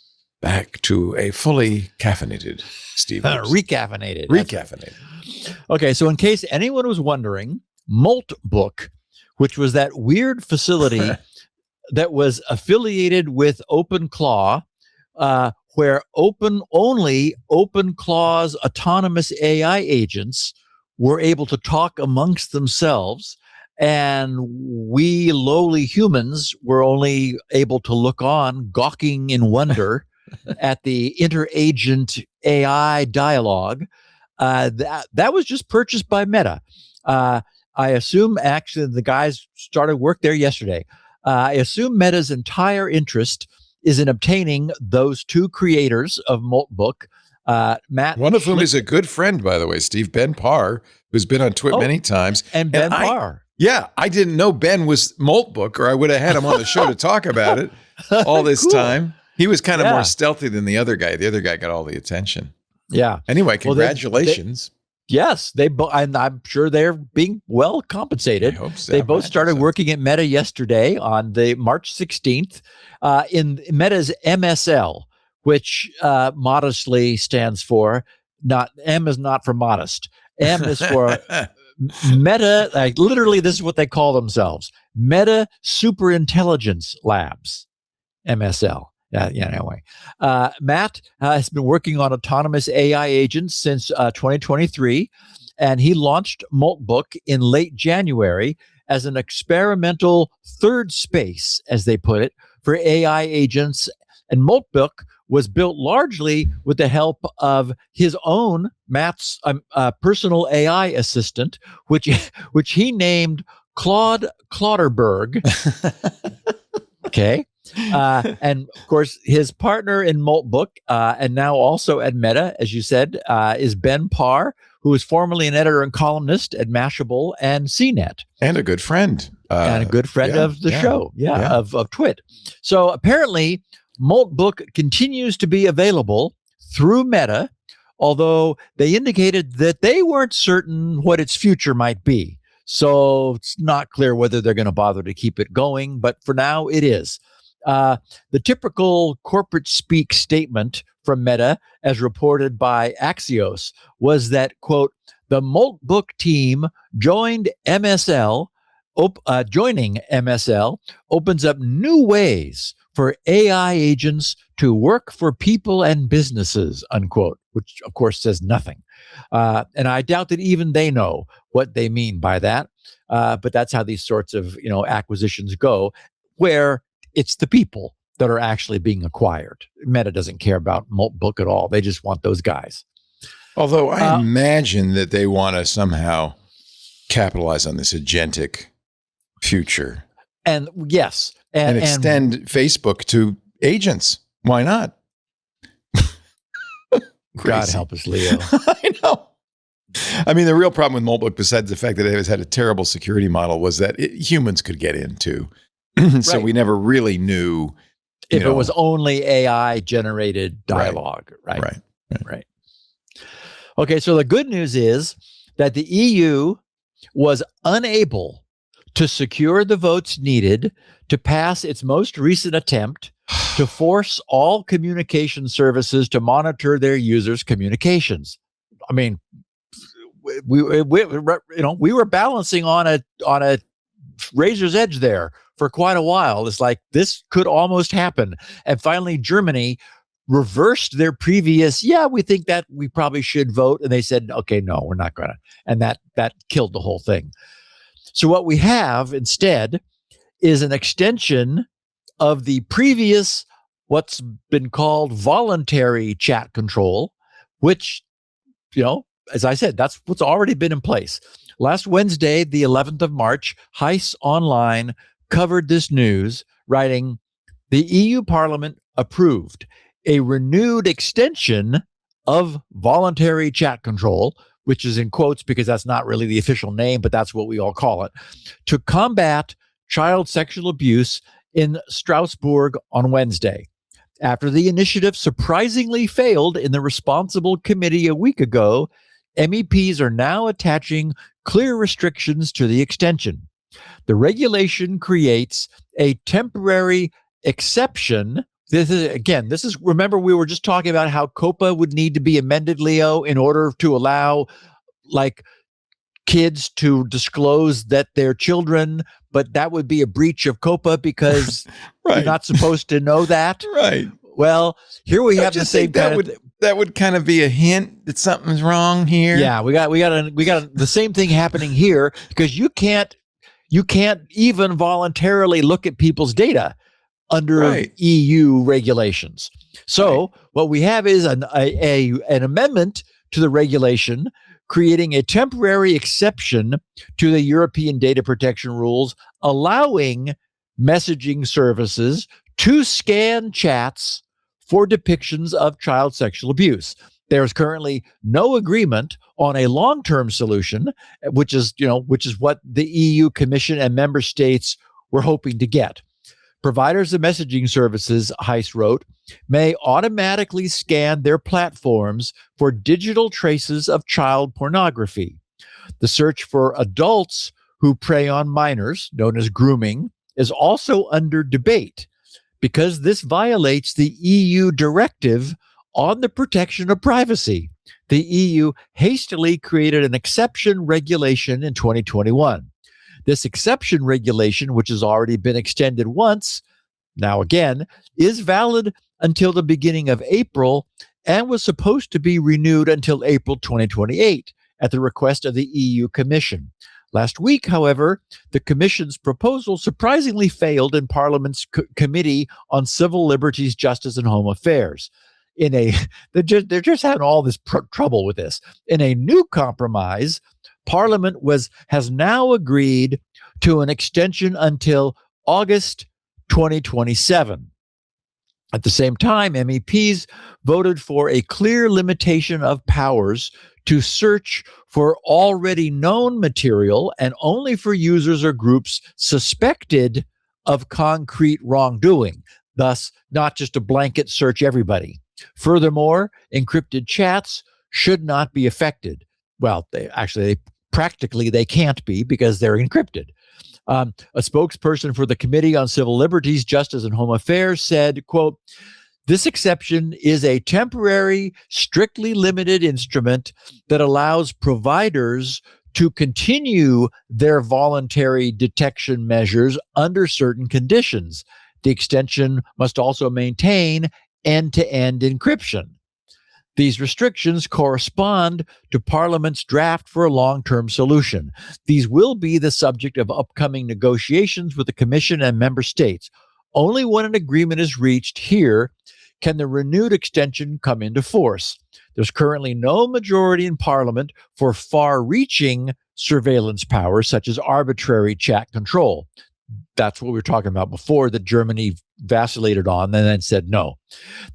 S1: back to a fully caffeinated Steve.
S4: Recaffeinated.
S1: Recaffeinated.
S4: Okay, so in case anyone was wondering, Moltbook, which was that weird facility that was affiliated with OpenClaw, where OpenClaw's autonomous AI agents were able to talk amongst themselves, and we lowly humans were only able to look on, gawking in wonder at the inter-agent AI dialogue. That was just purchased by Meta. I assume actually the guys started work there yesterday. I assume Meta's entire interest is in obtaining those two creators of Moltbook, Matt.
S1: One of whom is a good friend, by the way, Steve, Ben Parr, who's been on TWiT many times.
S4: And Ben Parr.
S1: Yeah, I didn't know Ben was Moltbook, or I would have had him on the show to talk about it all this time. He was kind of more stealthy than the other guy. The other guy got all the attention.
S4: Yeah.
S1: Anyway, congratulations.
S4: Yes, and I'm sure they're being well compensated.
S1: I hope so.
S4: They both started working at Meta yesterday on the March 16th in Meta's MSL, which modestly stands for M is not for modest. M is for Meta. Like literally, this is what they call themselves: Meta Superintelligence Labs, MSL. Anyway, Matt has been working on autonomous AI agents since 2023, and he launched Moltbook in late January as an experimental third space, as they put it, for AI agents. And Moltbook was built largely with the help of his own, Matt's personal AI assistant, which he named Claude Clauderberg. Okay. And of course, his partner in Moltbook, and now also at Meta, as you said, is Ben Parr, who was formerly an editor and columnist at Mashable and CNET.
S1: And a good friend.
S4: And a good friend of the show, of TWiT. So apparently, Moltbook continues to be available through Meta, although they indicated that they weren't certain what its future might be. So it's not clear whether they're going to bother to keep it going, but for now it is. The typical corporate speak statement from Meta, as reported by Axios, was that, quote, the Moltbook team joined MSL joining MSL opens up new ways for AI agents to work for people and businesses, unquote, which of course says nothing. And I doubt that even they know what they mean by that. But that's how these sorts of acquisitions go, where it's the people that are actually being acquired. Meta doesn't care about Moltbook at all. They just want those guys.
S1: Although I imagine that they want to somehow capitalize on this agentic future.
S4: And yes.
S1: And extend Facebook to agents. Why not?
S4: God help us, Leo.
S1: I know. I mean, the real problem with Moltbook, besides the fact that it has had a terrible security model, was that humans could get in too. So we never really knew.
S4: If it was only AI-generated dialogue, right? Right. Okay, so the good news is that the EU was unable to secure the votes needed to pass its most recent attempt to force all communication services to monitor their users' communications. I mean, we were balancing on a razor's edge there for quite a while. It's like this could almost happen, and finally, Germany reversed their previous. Yeah, we think that we probably should vote, and they said, "Okay, no, we're not going to," and that killed the whole thing. So what we have instead is an extension of the previous, what's been called voluntary chat control, which, as I said, that's what's already been in place. Last Wednesday, the 11th of March, Heise Online covered this news, writing, the EU Parliament approved a renewed extension of voluntary chat control, which is in quotes because that's not really the official name, but that's what we all call it, to combat child sexual abuse in Strasbourg on Wednesday. After the initiative surprisingly failed in the responsible committee a week ago, MEPs are now attaching clear restrictions to the extension. The regulation creates a temporary exception. This is, remember, we were just talking about how COPA would need to be amended, Leo, in order to allow kids to disclose that they're children, but that would be a breach of COPA because you're not supposed to know that.
S1: Right.
S4: Well, here we have the same
S1: that would kind of be a hint that something's wrong here.
S4: Yeah, we got the same thing happening here, because you can't even voluntarily look at people's data under EU regulations. So what we have is an amendment to the regulation creating a temporary exception to the European data protection rules, allowing messaging services to scan chats for depictions of child sexual abuse. There's currently no agreement on a long-term solution, which is what the EU Commission and member states were hoping to get. Providers of messaging services, Heise wrote, may automatically scan their platforms for digital traces of child pornography. The search for adults who prey on minors, known as grooming, is also under debate because this violates the EU directive on the protection of privacy. The EU hastily created an exception regulation in 2021. This exception regulation, which has already been extended once, now again, is valid until the beginning of April and was supposed to be renewed until April 2028 at the request of the EU Commission. Last week, however, the Commission's proposal surprisingly failed in Parliament's Committee on Civil Liberties, Justice and Home Affairs. They're just having all this trouble with this. In a new compromise, Parliament has now agreed to an extension until August 2027. At the same time, MEPs voted for a clear limitation of powers to search for already known material and only for users or groups suspected of concrete wrongdoing, thus not just a blanket search everybody. Furthermore, encrypted chats should not be affected. Well, practically they can't be because they're encrypted. A spokesperson for the Committee on Civil Liberties, Justice and Home Affairs said, quote, this exception is a temporary, strictly limited instrument that allows providers to continue their voluntary detection measures under certain conditions. The extension must also maintain end-to-end encryption. These restrictions correspond to Parliament's draft for a long-term solution. These will be the subject of upcoming negotiations with the Commission and member states. Only when an agreement is reached here can the renewed extension come into force. There's currently no majority in Parliament for far-reaching surveillance powers, such as arbitrary chat control. That's what we were talking about before, that Germany vacillated on and then said no.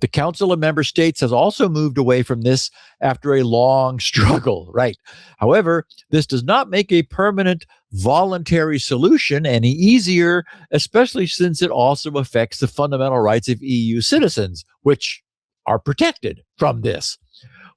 S4: The Council of Member States has also moved away from this after a long struggle, right? However, this does not make a permanent voluntary solution any easier, especially since it also affects the fundamental rights of EU citizens, which are protected from this.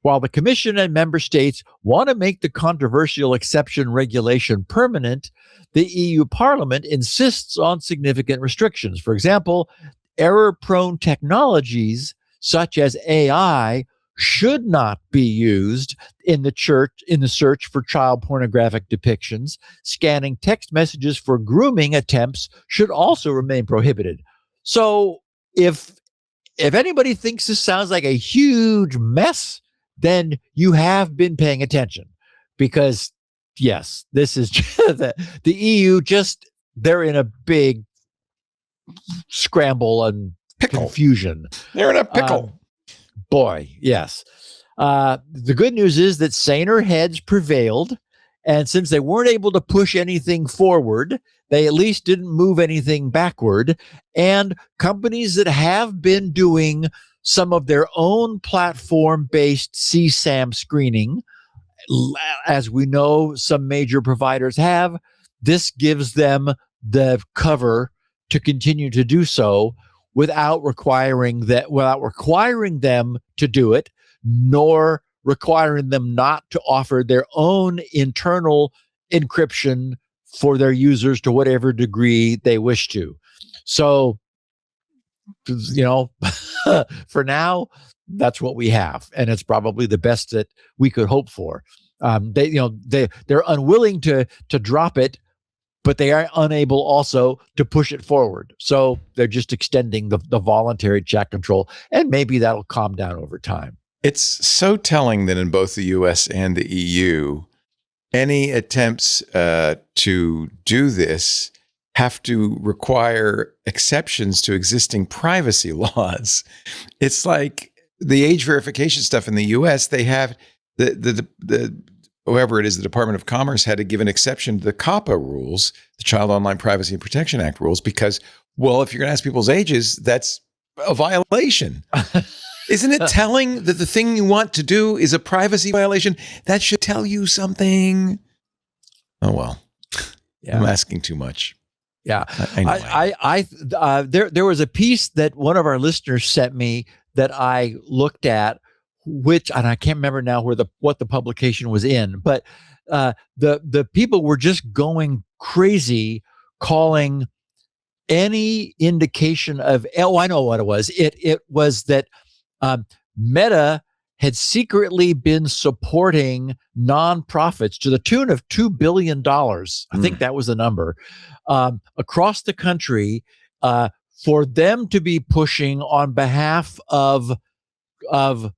S4: While the Commission and member states want to make the controversial exception regulation permanent, the EU Parliament insists on significant restrictions. For example, error-prone technologies such as AI should not be used in the search for child pornographic depictions. Scanning text messages for grooming attempts should also remain prohibited. So if anybody thinks this sounds like a huge mess, then you have been paying attention, because yes, this is the EU they're in a big scramble and confusion.
S1: They're in a pickle.
S4: Boy, yes. The good news is that saner heads prevailed, and since they weren't able to push anything forward, they at least didn't move anything backward. And companies that have been doing some of their own platform-based CSAM screening, as we know some major providers have, this gives them the cover to continue to do so without requiring them to do it, nor requiring them not to offer their own internal encryption for their users to whatever degree they wish to. So, for now, that's what we have, and it's probably the best that we could hope for. They're unwilling to drop it, but they are unable also to push it forward. So they're just extending the voluntary chat control, and maybe that'll calm down over time.
S1: It's so telling that in both the US and the EU, any attempts to do this have to require exceptions to existing privacy laws. It's like the age verification stuff in the US, they have the whoever it is, the Department of Commerce had to give an exception to the COPPA rules, the Child Online Privacy and Protection Act rules, because, well, if you're going to ask people's ages, that's a violation. Isn't it telling that the thing you want to do is a privacy violation? That should tell you something. Oh, well, yeah. I'm asking too much.
S4: Yeah.
S1: Anyway.
S4: There was a piece that one of our listeners sent me that I looked at, and I can't remember now what the publication was in, but the people were just going crazy, calling any indication of, I know what it was. It was that Meta had secretly been supporting nonprofits to the tune of $2 billion. I think that was the number, across the country, for them to be pushing on behalf of the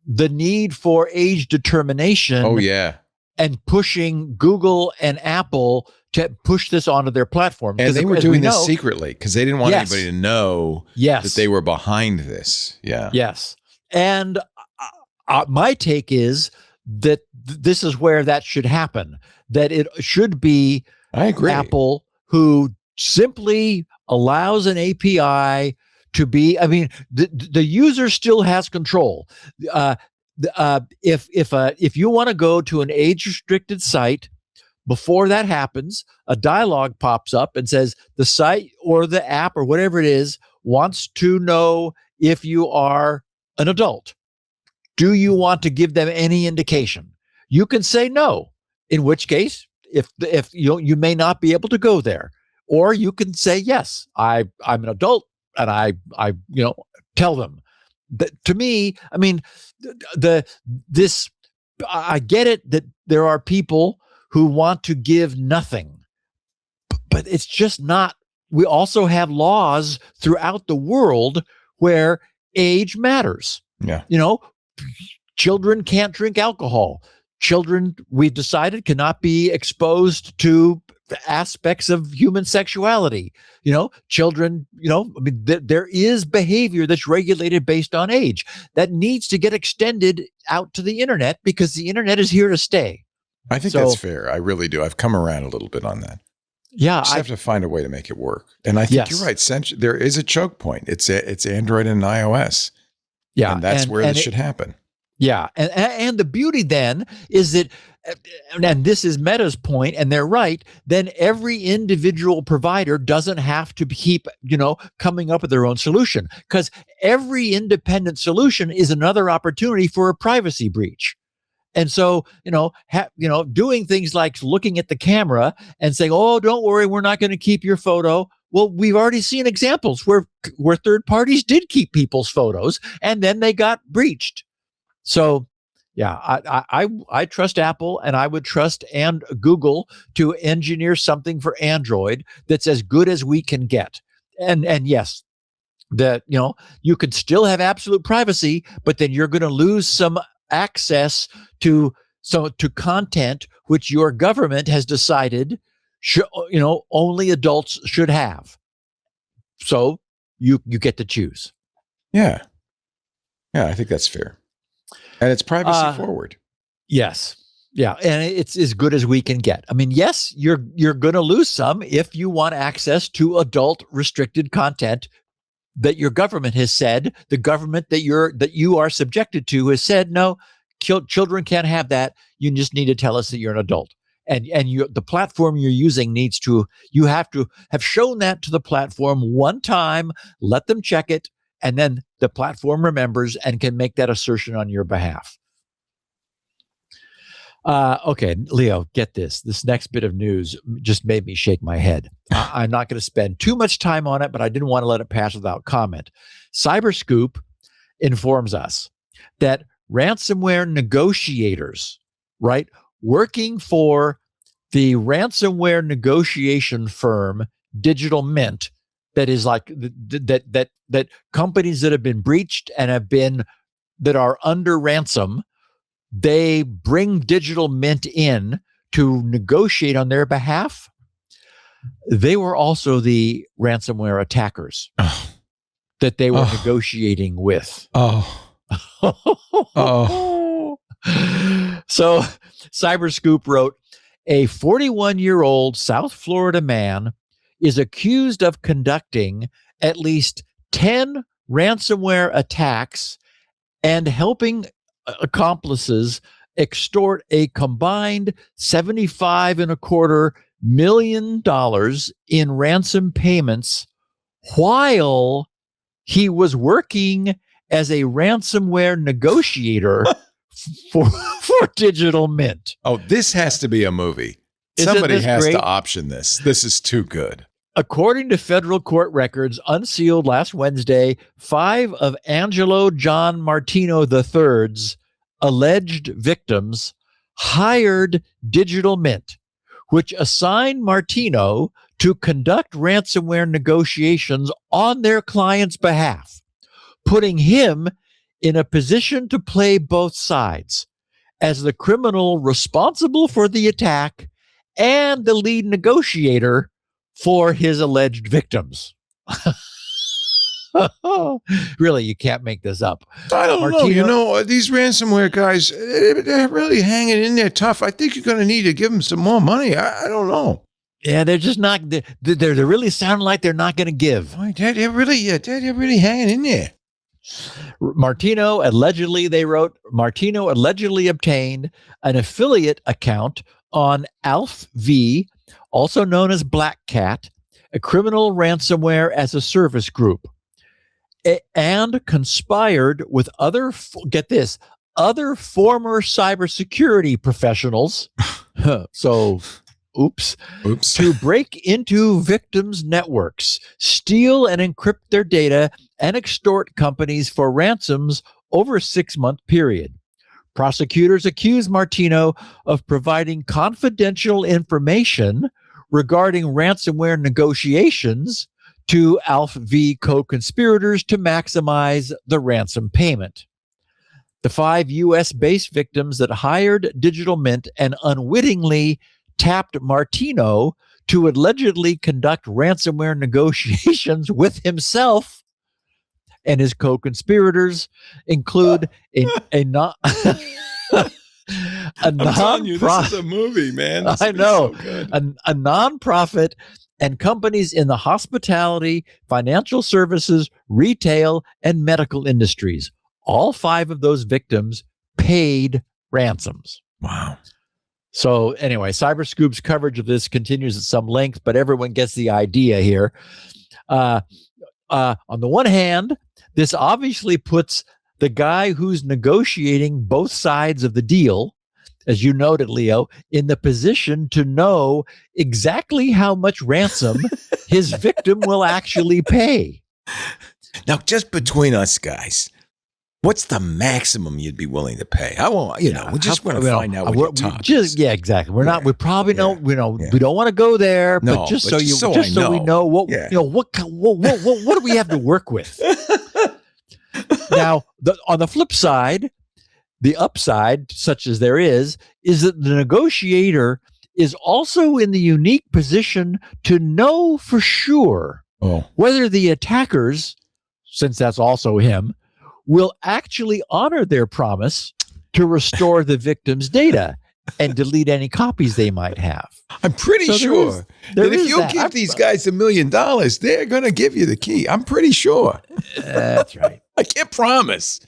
S4: need for age determination.
S1: Oh, yeah.
S4: And pushing Google and Apple to push this onto their platform.
S1: And they were doing this secretly because they didn't want anybody to know that they were behind this. Yeah.
S4: Yes. And my take is that this is where that should happen, that it should be Apple who simply allows an API to be, the user still has control. If you want to go to an age-restricted site, before that happens, a dialog pops up and says the site or the app or whatever it is wants to know if you are an adult. Do you want to give them any indication? You can say no, in which case, if you may not be able to go there, or you can say yes, I'm an adult, and I tell them. To me, this I get it that there are people who want to give nothing, but it's just not. We also have laws throughout the world where age matters.
S1: Yeah.
S4: Children can't drink alcohol. Children, we've decided, cannot be exposed to aspects of human sexuality. Children, there is behavior that's regulated based on age that needs to get extended out to the internet because the internet is here to stay.
S1: I think that's fair. I really do. I've come around a little bit on that.
S4: Yeah.
S1: Just have to find a way to make it work. And I think you're right. There is a choke point. It's Android and iOS.
S4: Yeah.
S1: And that's where this should happen.
S4: Yeah. And the beauty then is that, and this is Meta's point, and they're right, then every individual provider doesn't have to keep, coming up with their own solution, because every independent solution is another opportunity for a privacy breach. And so, doing things like looking at the camera and saying, "Oh, don't worry, we're not going to keep your photo." Well, we've already seen examples where third parties did keep people's photos and then they got breached. So, yeah, I trust Apple, and I would trust and Google to engineer something for Android that's as good as we can get. And yes, that you could still have absolute privacy, but then you're going to lose some access to content which your government has decided only adults should have. So you get to choose.
S1: Yeah, I think that's fair. And it's privacy forward.
S4: Yes. Yeah. And it's as good as we can get. I mean, yes, you're going to lose some if you want access to adult restricted content that your government has said, the government that you are subjected to has said, no, children can't have that. You just need to tell us that you're an adult. And the platform you're using you have to have shown that to the platform one time, let them check it, and then the platform remembers and can make that assertion on your behalf. Okay, Leo, get this. This next bit of news just made me shake my head. I'm not going to spend too much time on it, but I didn't want to let it pass without comment. Cyberscoop informs us that ransomware negotiators, right, working for the ransomware negotiation firm Digital Mint, that is like that companies that have been breached and that are under ransom, they bring Digital Mint in to negotiate on their behalf. They were also the ransomware attackers that they were negotiating with. So Cyberscoop wrote, a 41-year-old South Florida man is accused of conducting at least 10 ransomware attacks and helping accomplices extort a combined $75.25 million in ransom payments while he was working as a ransomware negotiator for Digital Mint.
S1: Oh, this has to be a movie. Somebody has to option this. This is too good.
S4: According to federal court records unsealed last Wednesday, 5 of Angelo John Martino III's alleged victims hired Digital Mint, which assigned Martino to conduct ransomware negotiations on their client's behalf, putting him in a position to play both sides as the criminal responsible for the attack and the lead negotiator for his alleged victims. Really, you can't make this up.
S1: I don't know. These ransomware guys, they're really hanging in there tough. I think you're going to need to give them some more money. I don't know.
S4: Yeah, they're just not. They're really sounding like they're not going to give.
S1: They're really hanging in there.
S4: Martino allegedly obtained an affiliate account on Alph V, also known as Black Cat, a criminal ransomware as a service group, and conspired with other former cybersecurity professionals. Oops. To break into victims' networks, steal and encrypt their data, and extort companies for ransoms over a 6-month period. Prosecutors accuse Martino of providing confidential information regarding ransomware negotiations to Alpha V co-conspirators to maximize the ransom payment. The 5 U.S.-based victims that hired Digital Mint and unwittingly tapped Martino to allegedly conduct ransomware negotiations with himself and his co-conspirators include a non
S1: I'm telling you, this is a movie, man. This
S4: I know.
S1: So good.
S4: A nonprofit and companies in the hospitality, financial services, retail, and medical industries. All 5 of those victims paid ransoms.
S1: Wow.
S4: So anyway, CyberScoop's coverage of this continues at some length, but everyone gets the idea here. On the one hand, this obviously puts the guy who's negotiating both sides of the deal, as you noted, Leo, in the position to know exactly how much ransom his victim will actually pay.
S1: Now, just between us guys, what's the maximum you'd be willing to pay? I won't, we just want to find out what you're talking.
S4: Yeah, exactly. We're not. We probably don't. We don't want to go there.
S1: No,
S4: but just
S1: but
S4: so we know what what do we have to work with. Now, on the flip side, the upside, such as there is that the negotiator is also in the unique position to know for sure whether the attackers, since that's also him, will actually honor their promise to restore the victim's data and delete any copies they might have.
S1: I'm pretty sure that if you give these guys $1 million, they're going to give you the key. I'm pretty sure.
S4: That's right.
S1: I can't promise,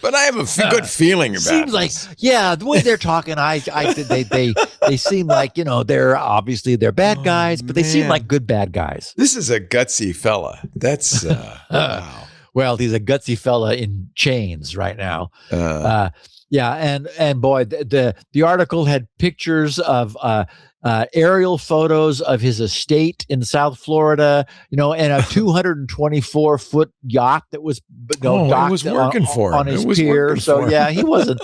S1: but I have a good feeling about it.
S4: Seems like, the way they're talking, they seem like, they're bad guys, but they seem like good bad guys.
S1: This is a gutsy fella. That's, wow.
S4: Well, he's a gutsy fella in chains right now. And boy, the article had pictures of aerial photos of his estate in South Florida, and a 224-foot yacht that was docked
S1: was working for him.
S4: on his pier. So he wasn't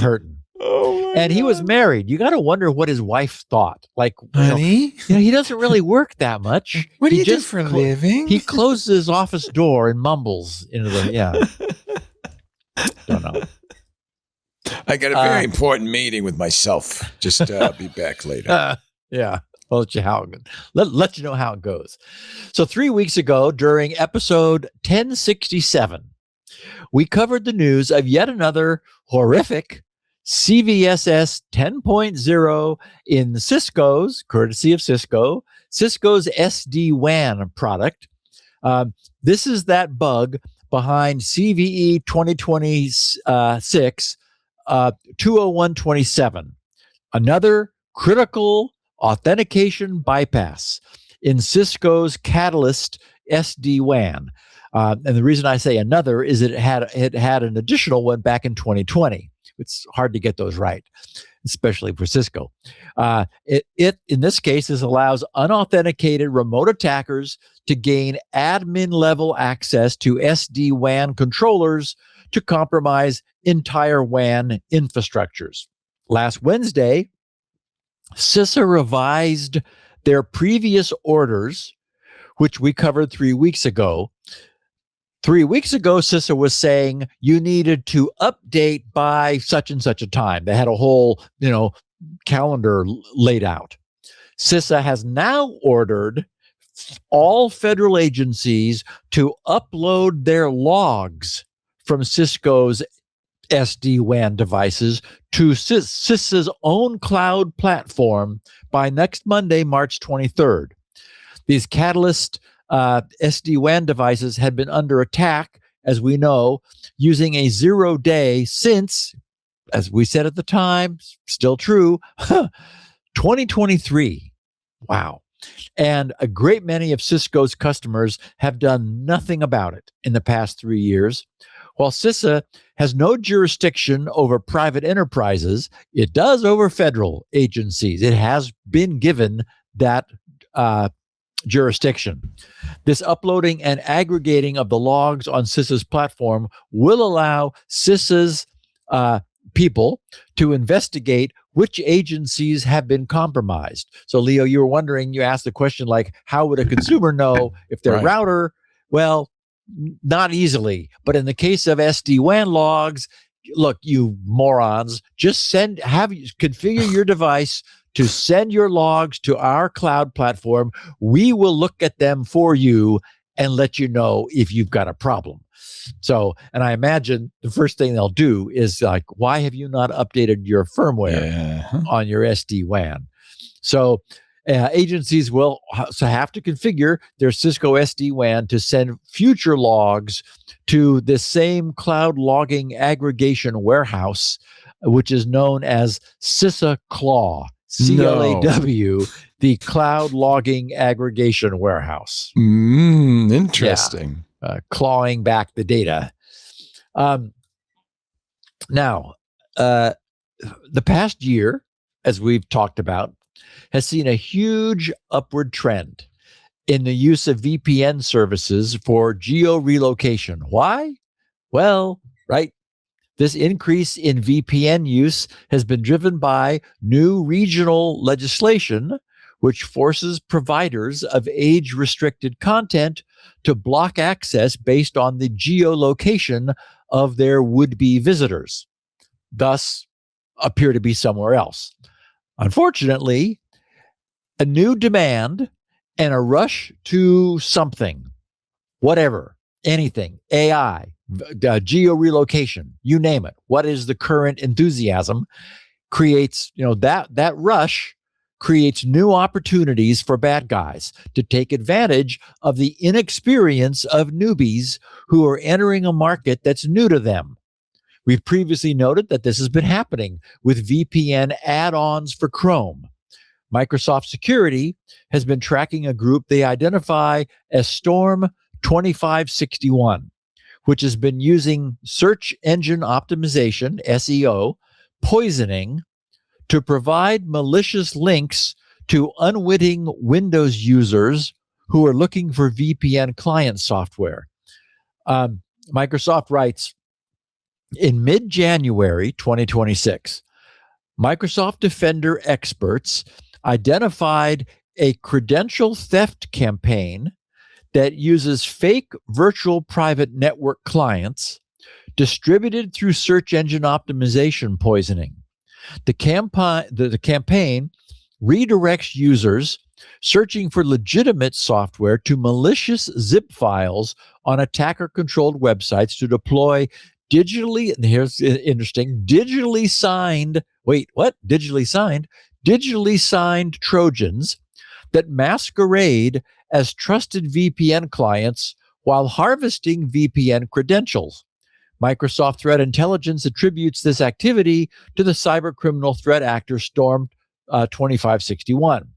S4: hurting. And he was married. You got to wonder what his wife thought. Like,
S1: honey,
S4: he doesn't really work that much.
S1: What do you do for a living?
S4: He closes his office door and mumbles into the Don't know.
S1: I got a very important meeting with myself. Just I'll be back later.
S4: I'll let you know how it goes. So 3 weeks ago, during episode 1067, we covered the news of yet another horrific CVSS 10.0 in Cisco's, courtesy of Cisco's SD-WAN product. This is that bug behind CVE 2026 20127, another critical authentication bypass in Cisco's Catalyst SD-WAN. And the reason I say another is it had an additional one back in 2020. It's hard to get those right, especially for Cisco. It in this case allows unauthenticated remote attackers to gain admin level access to SD-WAN controllers to compromise entire WAN infrastructures. Last Wednesday, CISA revised their previous orders, which we covered 3 weeks ago. 3 weeks ago, CISA was saying you needed to update by such and such a time. They had a whole, calendar laid out. CISA has now ordered all federal agencies to upload their logs from Cisco's SD-WAN devices to CISA's own cloud platform by next Monday, March 23rd. These Catalyst SD-WAN devices had been under attack, as we know, using a 0-day since, as we said at the time, still true, 2023. Wow. And a great many of Cisco's customers have done nothing about it in the past 3 years. While CISA has no jurisdiction over private enterprises, it does over federal agencies. It has been given that jurisdiction. This uploading and aggregating of the logs on CISA's platform will allow CISA's people to investigate which agencies have been compromised. So, Leo, you were wondering, you asked the question like, how would a consumer know if their
S1: Right.
S4: router? Well, not easily. But in the case of SD-WAN logs, look, you morons, just configure your device to send your logs to our cloud platform. We will look at them for you and let you know if you've got a problem. So, and I imagine the first thing they'll do is like, why have you not updated your firmware on your SD-WAN? So agencies will have to configure their Cisco SD-WAN to send future logs to the same cloud logging aggregation warehouse, which is known as CISA CLAW, CLAW, the cloud logging aggregation warehouse.
S1: Interesting.
S4: Clawing back the data. Now, the past year, as we've talked about, has seen a huge upward trend in the use of VPN services for geo-relocation. Why? Well, right. This increase in VPN use has been driven by new regional legislation, which forces providers of age-restricted content to block access based on the geolocation of their would-be visitors, thus appear to be somewhere else. Unfortunately, a new demand and a rush to something, whatever, anything, AI, geo-relocation, you name it. What is the current enthusiasm? Creates, that rush creates new opportunities for bad guys to take advantage of the inexperience of newbies who are entering a market that's new to them. We've previously noted that this has been happening with VPN add-ons for Chrome. Microsoft Security has been tracking a group they identify as Storm 2561, which has been using search engine optimization, SEO, poisoning to provide malicious links to unwitting Windows users who are looking for VPN client software. Microsoft writes, in mid-January 2026, Microsoft Defender experts identified a credential theft campaign that uses fake virtual private network clients distributed through search engine optimization poisoning. The campaign redirects users searching for legitimate software to malicious zip files on attacker-controlled websites to deploy digitally, and here's interesting, digitally signed Trojans that masquerade as trusted VPN clients while harvesting VPN credentials. Microsoft Threat Intelligence attributes this activity to the cybercriminal threat actor Storm 2561.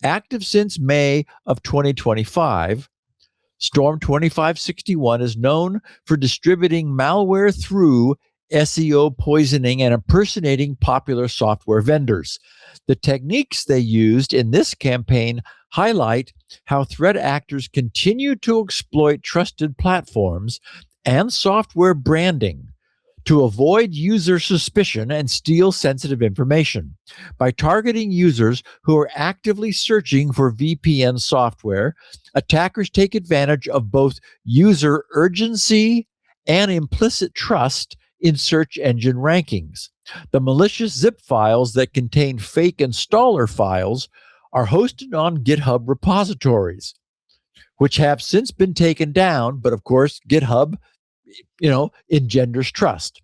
S4: Active since May of 2025, Storm 2561 is known for distributing malware through SEO poisoning and impersonating popular software vendors. The techniques they used in this campaign highlight how threat actors continue to exploit trusted platforms and software branding to avoid user suspicion and steal sensitive information. By targeting users who are actively searching for VPN software, attackers take advantage of both user urgency and implicit trust in search engine rankings. The malicious zip files that contain fake installer files are hosted on GitHub repositories, which have since been taken down, but of course, GitHub engenders trust.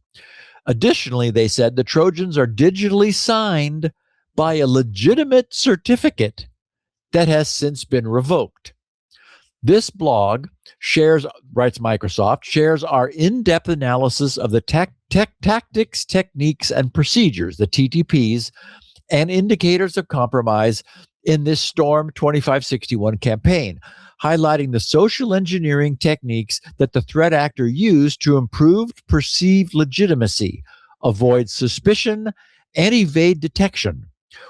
S4: Additionally, they said the Trojans are digitally signed by a legitimate certificate that has since been revoked. This blog writes Microsoft, shares our in-depth analysis of the tactics, techniques, and procedures, the TTPs, and indicators of compromise in this Storm 2561 campaign, highlighting the social engineering techniques that the threat actor used to improve perceived legitimacy, avoid suspicion, and evade detection.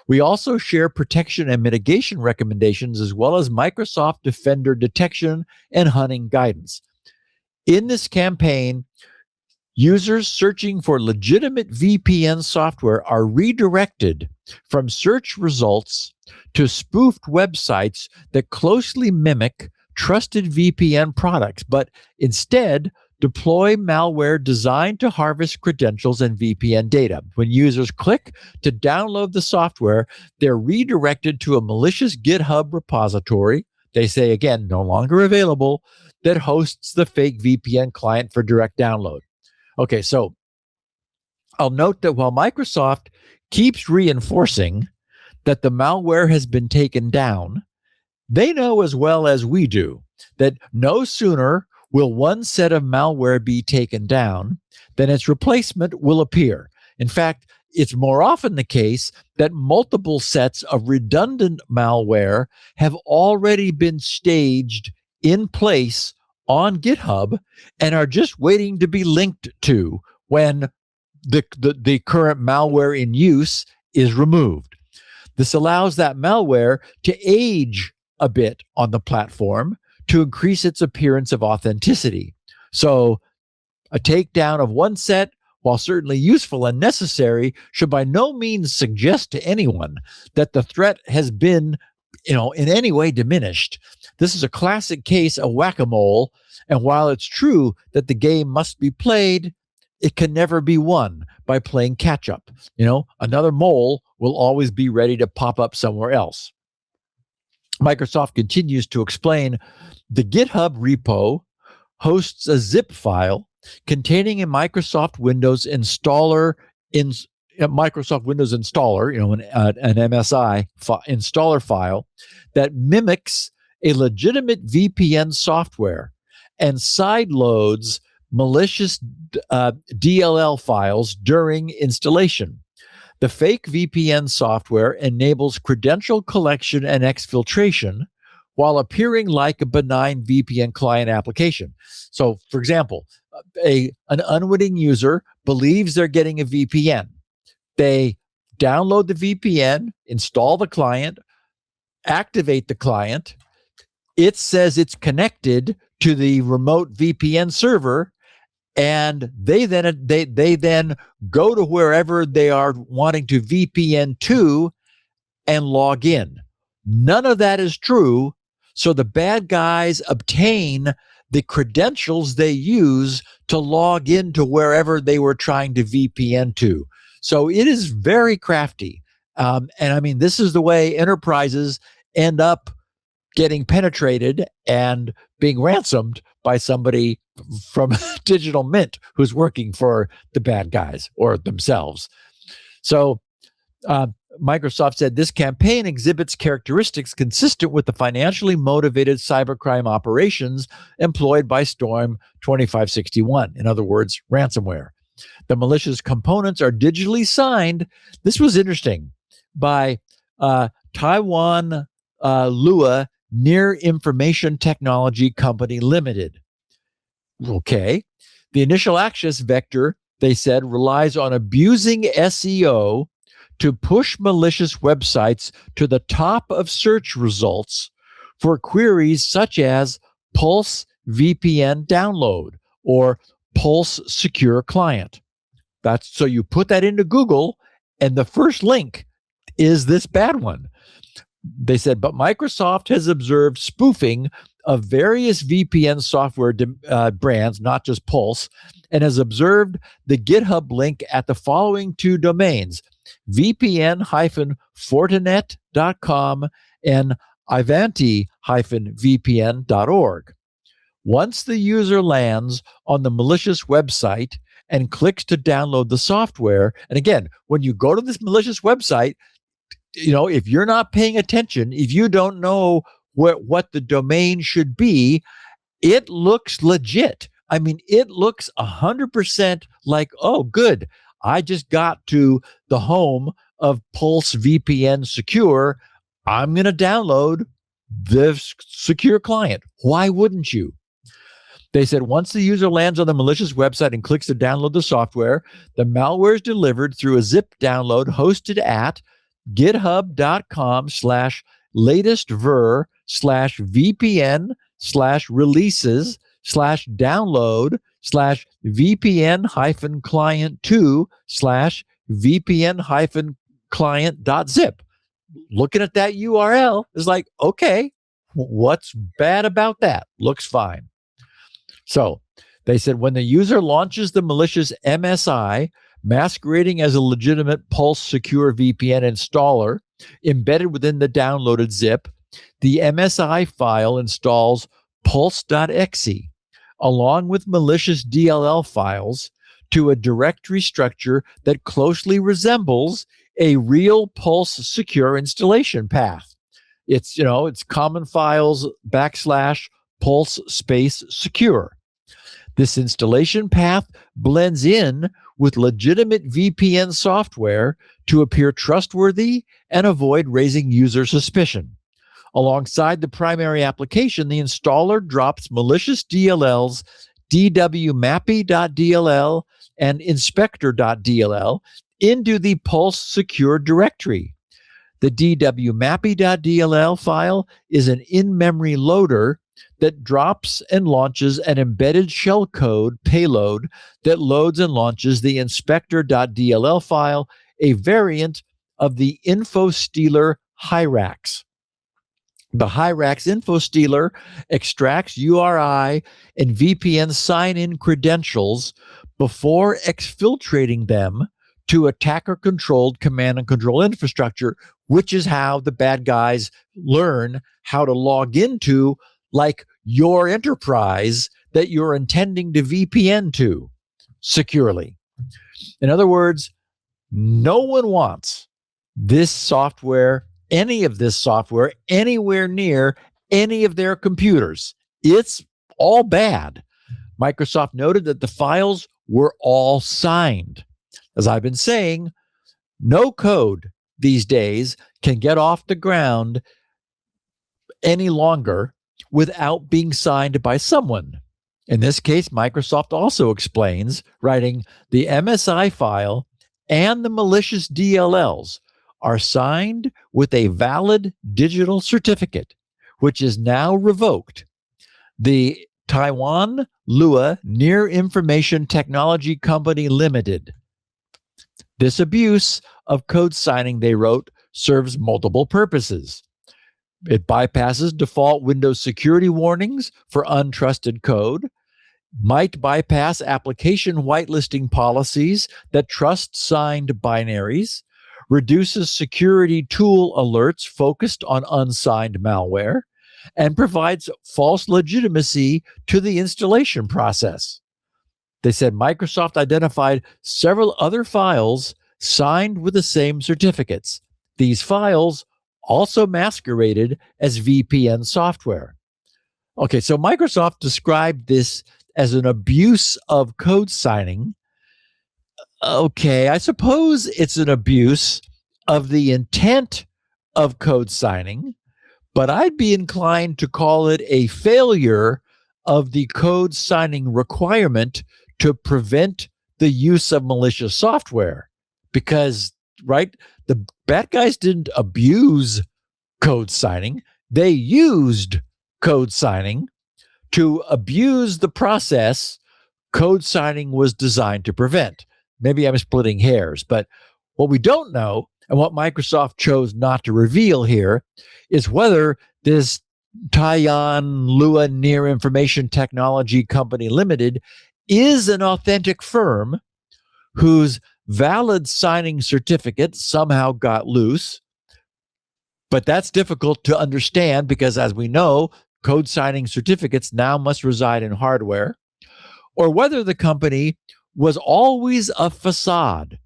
S4: We also share protection and mitigation recommendations as well as Microsoft Defender detection and hunting guidance. In this campaign, Users searching for legitimate VPN software are redirected from search results to spoofed websites that closely mimic trusted VPN products, but instead deploy malware designed to harvest credentials and VPN data. When users click to download the software, they're redirected to a malicious GitHub repository. They say, again, no longer available, that hosts the fake VPN client for direct download. Okay, so I'll note that while Microsoft keeps reinforcing that the malware has been taken down, they know as well as we do that no sooner will one set of malware be taken down than its replacement will appear. In fact, it's more often the case that multiple sets of redundant malware have already been staged in place on GitHub and are just waiting to be linked to when the current malware in use is removed. This allows that malware to age a bit on the platform to increase its appearance of authenticity. So a takedown of one set, while certainly useful and necessary, should by no means suggest to anyone that the threat has been, in any way diminished. This is a classic case of whack-a-mole, and while it's true that the game must be played, it can never be won by playing catch-up. Another mole will always be ready to pop up somewhere else. Microsoft continues to explain the GitHub repo hosts a zip file containing a Microsoft Windows installer an MSI installer file that mimics a legitimate VPN software and sideloads malicious DLL files during installation. The fake VPN software enables credential collection and exfiltration while appearing like a benign VPN client application. So, for example, an unwitting user believes they're getting a VPN. They download the VPN, install the client, activate the client. It says it's connected to the remote VPN server, and they then go to wherever they are wanting to VPN to and log in. None of that is true. So the bad guys obtain the credentials they use to log into wherever they were trying to VPN to. So it is very crafty. This is the way enterprises end up getting penetrated and being ransomed by somebody from Digital Mint who's working for the bad guys or themselves. So Microsoft said this campaign exhibits characteristics consistent with the financially motivated cybercrime operations employed by Storm 2561. In other words, ransomware. The malicious components are digitally signed. This was interesting, by Taiwan Lua Near Information Technology Company Limited. Okay. The initial access vector, they said, relies on abusing SEO to push malicious websites to the top of search results for queries such as Pulse VPN download or Pulse secure client. So you put that into Google, and the first link is this bad one. They said, but Microsoft has observed spoofing of various VPN software brands, not just Pulse, and has observed the GitHub link at the following two domains, vpn-fortinet.com and ivanti-vpn.org. Once the user lands on the malicious website and clicks to download the software, and again, when you go to this malicious website, if you're not paying attention, if you don't know what the domain should be, it looks legit. It looks 100% like, oh, good, I just got to the home of Pulse VPN Secure. I'm going to download the secure client. Why wouldn't you? They said once the user lands on the malicious website and clicks to download the software, the malware is delivered through a zip download hosted at github.com/latestver/VPN/releases/download VPN-client2/VPN-client.zip. Looking at that URL is like, okay, what's bad about that? Looks fine. So they said when the user launches the malicious MSI, masquerading as a legitimate Pulse secure VPN installer embedded within the downloaded zip, the MSI file installs pulse.exe along with malicious DLL files to a directory structure that closely resembles a real Pulse secure installation path. It's common files /pulse space secure. This installation path blends in with legitimate VPN software to appear trustworthy and avoid raising user suspicion. Alongside the primary application, the installer drops malicious DLLs dwmappy.dll and inspector.dll into the Pulse secure directory. The dwmappy.dll file is an in-memory loader that drops and launches an embedded shellcode payload that loads and launches the inspector.dll file, a variant of the InfoStealer Hyrax. The Hyrax InfoStealer extracts URI and VPN sign-in credentials before exfiltrating them to attacker-controlled command and control infrastructure, which is how the bad guys learn how to log into, like, your enterprise that you're intending to VPN to securely. In other words, no one wants this software, any of this software, anywhere near any of their computers. It's all bad. Microsoft noted that the files were all signed. As I've been saying, no code these days can get off the ground any longer without being signed by someone. In this case, Microsoft also explains, writing, the MSI file and the malicious DLLs are signed with a valid digital certificate, which is now revoked. The Taiwan Lua Near Information Technology Company Limited. This abuse of code signing, they wrote, serves multiple purposes. It bypasses default Windows security warnings for untrusted code, might bypass application whitelisting policies that trust signed binaries, reduces security tool alerts focused on unsigned malware, and provides false legitimacy to the installation process. They said Microsoft identified several other files signed with the same certificates. These files also masqueraded as VPN software. Okay, so Microsoft described this as an abuse of code signing. Okay, I suppose it's an abuse of the intent of code signing, but I'd be inclined to call it a failure of the code signing requirement to prevent the use of malicious software. Because, right, the bad guys didn't abuse code signing. They used code signing to abuse the process code signing was designed to prevent. Maybe I'm splitting hairs, but what we don't know, and what Microsoft chose not to reveal here, is whether this Taiwan Lua Near Information Technology Company Limited is an authentic firm whose valid signing certificate somehow got loose. But that's difficult to understand because, as we know, code signing certificates now must reside in hardware, or whether the company was always a facade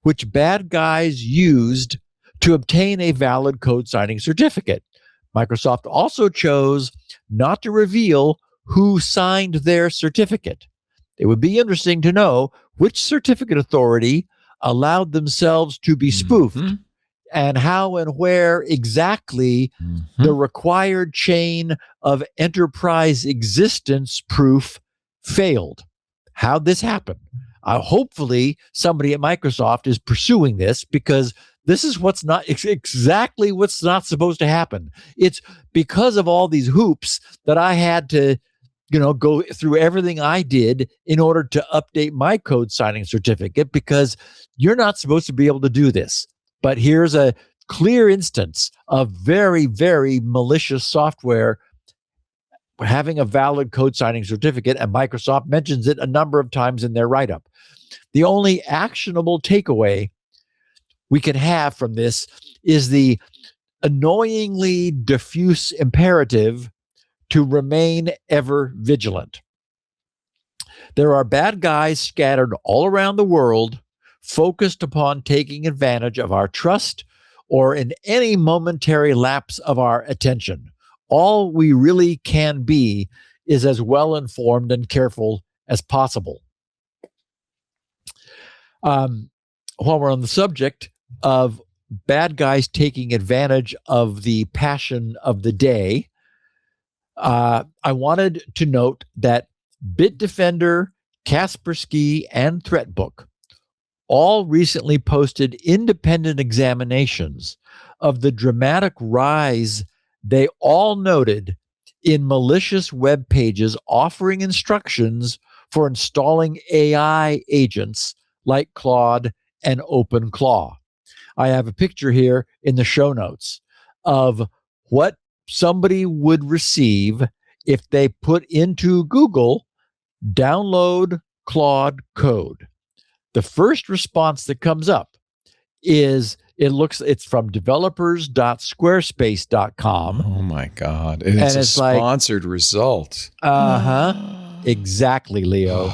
S4: which bad guys used to obtain a valid code signing certificate. Microsoft also chose not to reveal who signed their certificate. It would be interesting to know which certificate authority allowed themselves to be spoofed and how and where exactly the required chain of enterprise existence proof failed. How'd this happen? Hopefully somebody at Microsoft is pursuing this, because this is exactly what's not supposed to happen. It's because of all these hoops that I had to go through everything I did in order to update my code signing certificate, because you're not supposed to be able to do this. But here's a clear instance of very, very malicious software having a valid code signing certificate, and Microsoft mentions it a number of times in their write-up. The only actionable takeaway we can have from this is the annoyingly diffuse imperative to remain ever vigilant. There are bad guys scattered all around the world, focused upon taking advantage of our trust or in any momentary lapse of our attention. All we really can be is as well informed and careful as possible. While we're on the subject of bad guys taking advantage of the passion of the day, I wanted to note that Bitdefender, Kaspersky, and Threatbook all recently posted independent examinations of the dramatic rise they all noted in malicious web pages offering instructions for installing AI agents like Claude and OpenClaw. I have a picture here in the show notes of what somebody would receive if they put into Google, download Claude code. The first response that comes up is it's from developers.squarespace.com.
S1: Oh my God. And it's a sponsored result.
S4: Exactly, Leo.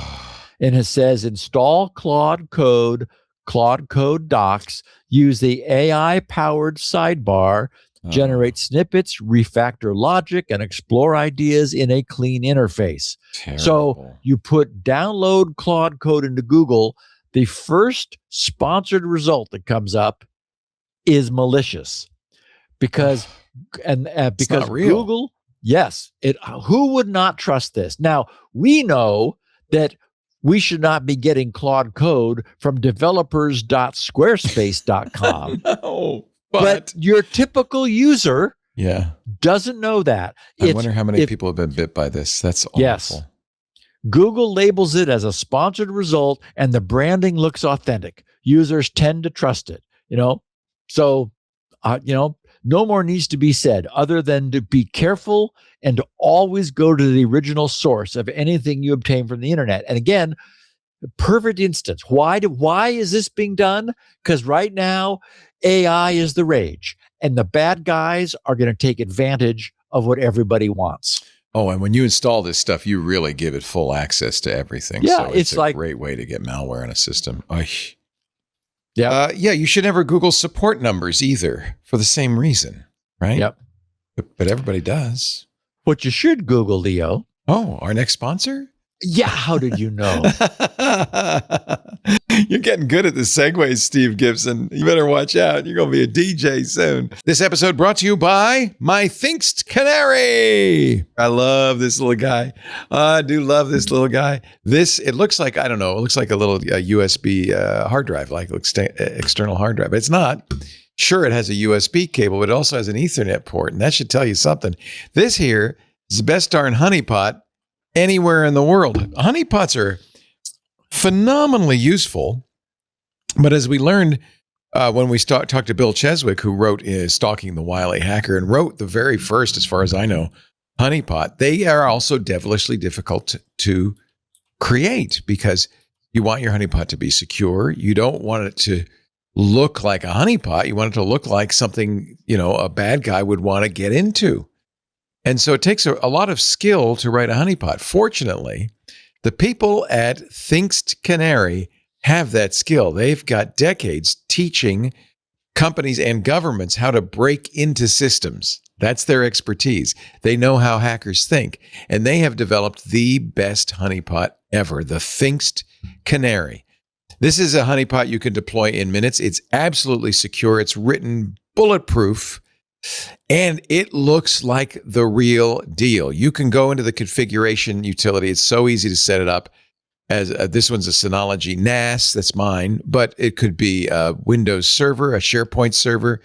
S4: And it says install Claude Code docs, use the AI-powered sidebar, generate snippets, refactor logic, and explore ideas in a clean interface.
S1: Terrible.
S4: So you put download Claude Code into Google, the first sponsored result that comes up is malicious. Because Google, yes, who would not trust this? Now, we know that we should not be getting Claude code from developers.squarespace.com.
S1: No,
S4: but your typical user doesn't know that.
S1: I wonder how many people have been bit by this. That's awful.
S4: Yes. Google labels it as a sponsored result, and the branding looks authentic. Users tend to trust it, So, no more needs to be said other than to be careful and to always go to the original source of anything you obtain from the internet. And again, perfect instance. Why is this being done? Because right now, AI is the rage, and the bad guys are going to take advantage of what everybody wants.
S1: Oh, and when you install this stuff, you really give it full access to everything.
S4: Yeah,
S1: so it's a great way to get malware in a system.
S4: Yeah.
S1: You should never Google support numbers either for the same reason, right?
S4: Yep.
S1: But everybody does.
S4: What you should Google, Leo.
S1: Oh, our next sponsor?
S4: Yeah, how did you know?
S1: You're getting good at the segues, Steve Gibson. You better watch out. You're going to be a DJ soon. This episode brought to you by my Thinkst Canary. I love this little guy. I do love this little guy. It looks like, it looks like a little USB hard drive, like external hard drive. But it's not. Sure, it has a USB cable, but it also has an Ethernet port, and that should tell you something. This here is the best darn honeypot anywhere in the world. Honeypots are phenomenally useful, but as we learned when we talked to Bill Cheswick, who wrote Stalking the Wily Hacker and wrote the very first, as far as I know, honeypot, they are also devilishly difficult to create because you want your honeypot to be secure. You don't want it to look like a honeypot. You want it to look like something, a bad guy would want to get into. And so it takes a lot of skill to write a honeypot. Fortunately, the people at Thinkst Canary have that skill. They've got decades teaching companies and governments how to break into systems. That's their expertise. They know how hackers think, and they have developed the best honeypot ever, the Thinkst Canary. This is a honeypot you can deploy in minutes. It's absolutely secure. It's written bulletproof. And it looks like the real deal. You can go into the configuration utility. It's so easy to set it up. As this one's a Synology NAS, that's mine, but it could be a Windows server, a SharePoint server.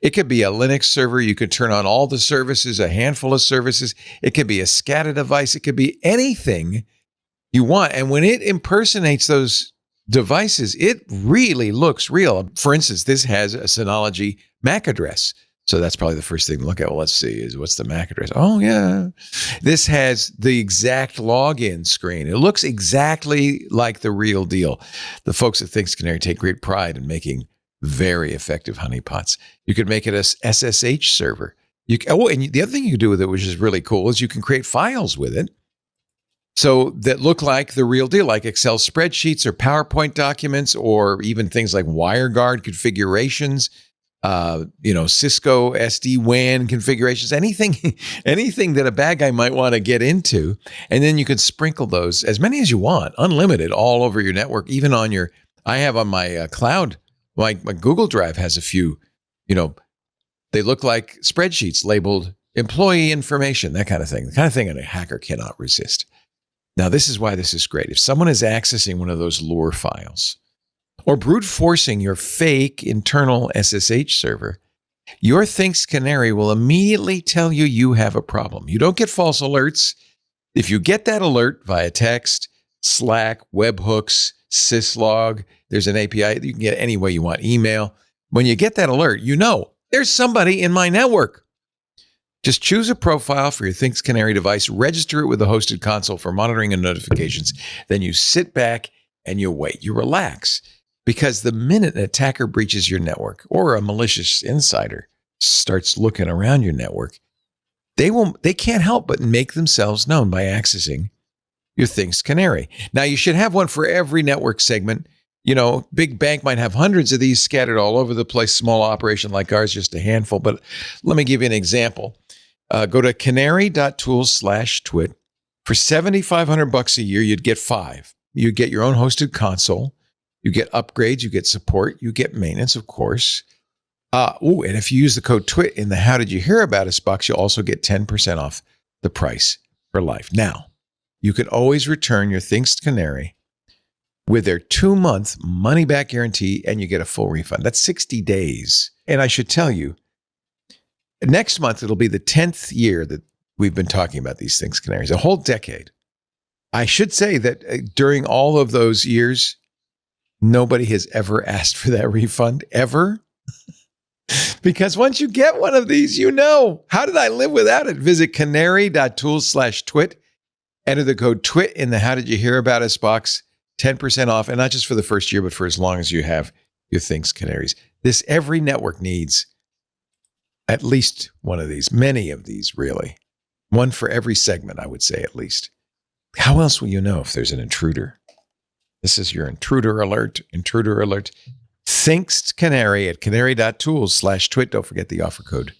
S1: It could be a Linux server. You could turn on all the services, a handful of services. It could be a SCADA device. It could be anything you want. And when it impersonates those devices, it really looks real. For instance, this has a Synology MAC address. So that's probably the first thing to look at. Well, let's see, is what's the MAC address? Oh, yeah. This has the exact login screen. It looks exactly like the real deal. The folks at Thinkst Canary take great pride in making very effective honeypots. You could make it a SSH server. And the other thing you can do with it, which is really cool, is you can create files with it. So that look like the real deal, like Excel spreadsheets or PowerPoint documents, or even things like WireGuard configurations, Cisco SD-WAN configurations, anything that a bad guy might want to get into. And then you can sprinkle those, as many as you want, unlimited, all over your network, even on I have on my cloud, my Google Drive has a few, they look like spreadsheets labeled employee information, that kind of thing, the kind of thing a hacker cannot resist. Now, this is why this is great. If someone is accessing one of those lure files or brute forcing your fake internal SSH server, your Thinkst Canary will immediately tell you you have a problem. You don't get false alerts. If you get that alert via text, Slack, webhooks, syslog, there's an API. You can get any way you want, email. When you get that alert, there's somebody in my network. Just choose a profile for your Thinkst Canary device, register it with the hosted console for monitoring and notifications. Then you sit back and you wait. You relax, because the minute an attacker breaches your network or a malicious insider starts looking around your network, they can't help but make themselves known by accessing your Thinkst Canary. Now, you should have one for every network segment. Big bank might have hundreds of these scattered all over the place. Small operation like ours, just a handful. But let me give you an example. Go to canary.tools/twit. For $7,500 a year, you'd get 5. You get your own hosted console. You get upgrades. You get support. You get maintenance, of course. And if you use the code TWIT in the How Did You Hear About Us box, you'll also get 10% off the price for life. Now, you can always return your Thinkst Canary with their 2-month money-back guarantee, and you get a full refund. That's 60 days. And I should tell you, next month, it'll be the 10th year that we've been talking about these Thinkst Canaries, a whole decade. I should say that during all of those years, nobody has ever asked for that refund, ever. Because once you get one of these, how did I live without it? Visit canary.tools/twit. Enter the code TWIT in the How Did You Hear About Us box. 10% off, and not just for the first year, but for as long as you have your Thinkst Canaries. Every network needs at least one of these, many of these, really. One for every segment, I would say, at least. How else will you know if there's an intruder? This is your intruder alert. Thinkst Canary at canary.tools/twit. Don't forget the offer code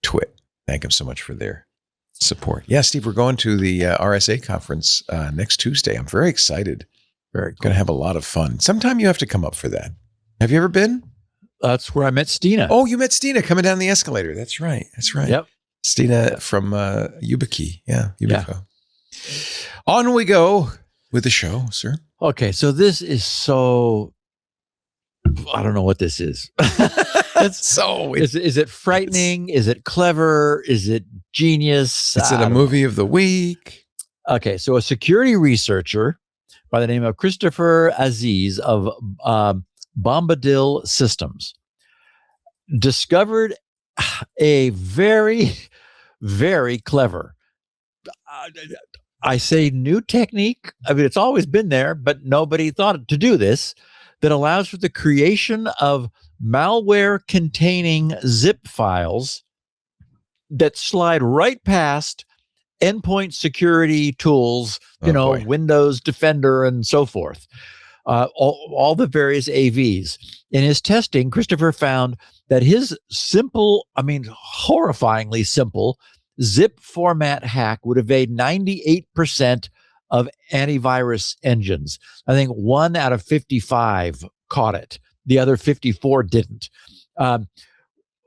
S1: TWIT. Thank them so much for their support. Yeah, Steve, we're going to the RSA conference next Tuesday. I'm very excited.
S4: Very cool.
S1: Going to have a lot of fun. Sometime you have to come up for that. Have you ever been?
S4: That's where I met Stina.
S1: Oh, you met Stina coming down the escalator. That's right.
S4: Yep.
S1: Stina from YubiKey. Yeah, Yubico. Yeah. On we go with the show, sir.
S4: Okay, so this is so... I don't know what this is. Is it frightening? Is it clever? Is it genius?
S1: It's in a movie of the week.
S4: Okay, so a security researcher by the name of Christopher Aziz of Bombadil Systems discovered a very, very clever, I say new technique. I mean, it's always been there, but nobody thought to do this, that allows for the creation of malware containing zip files that slide right past endpoint security tools, Windows Defender and so forth, all the various AVs. In his testing, Christopher found that his horrifyingly simple zip format hack would evade 98% of antivirus engines. I think 1 out of 55 caught it. The other 54 didn't.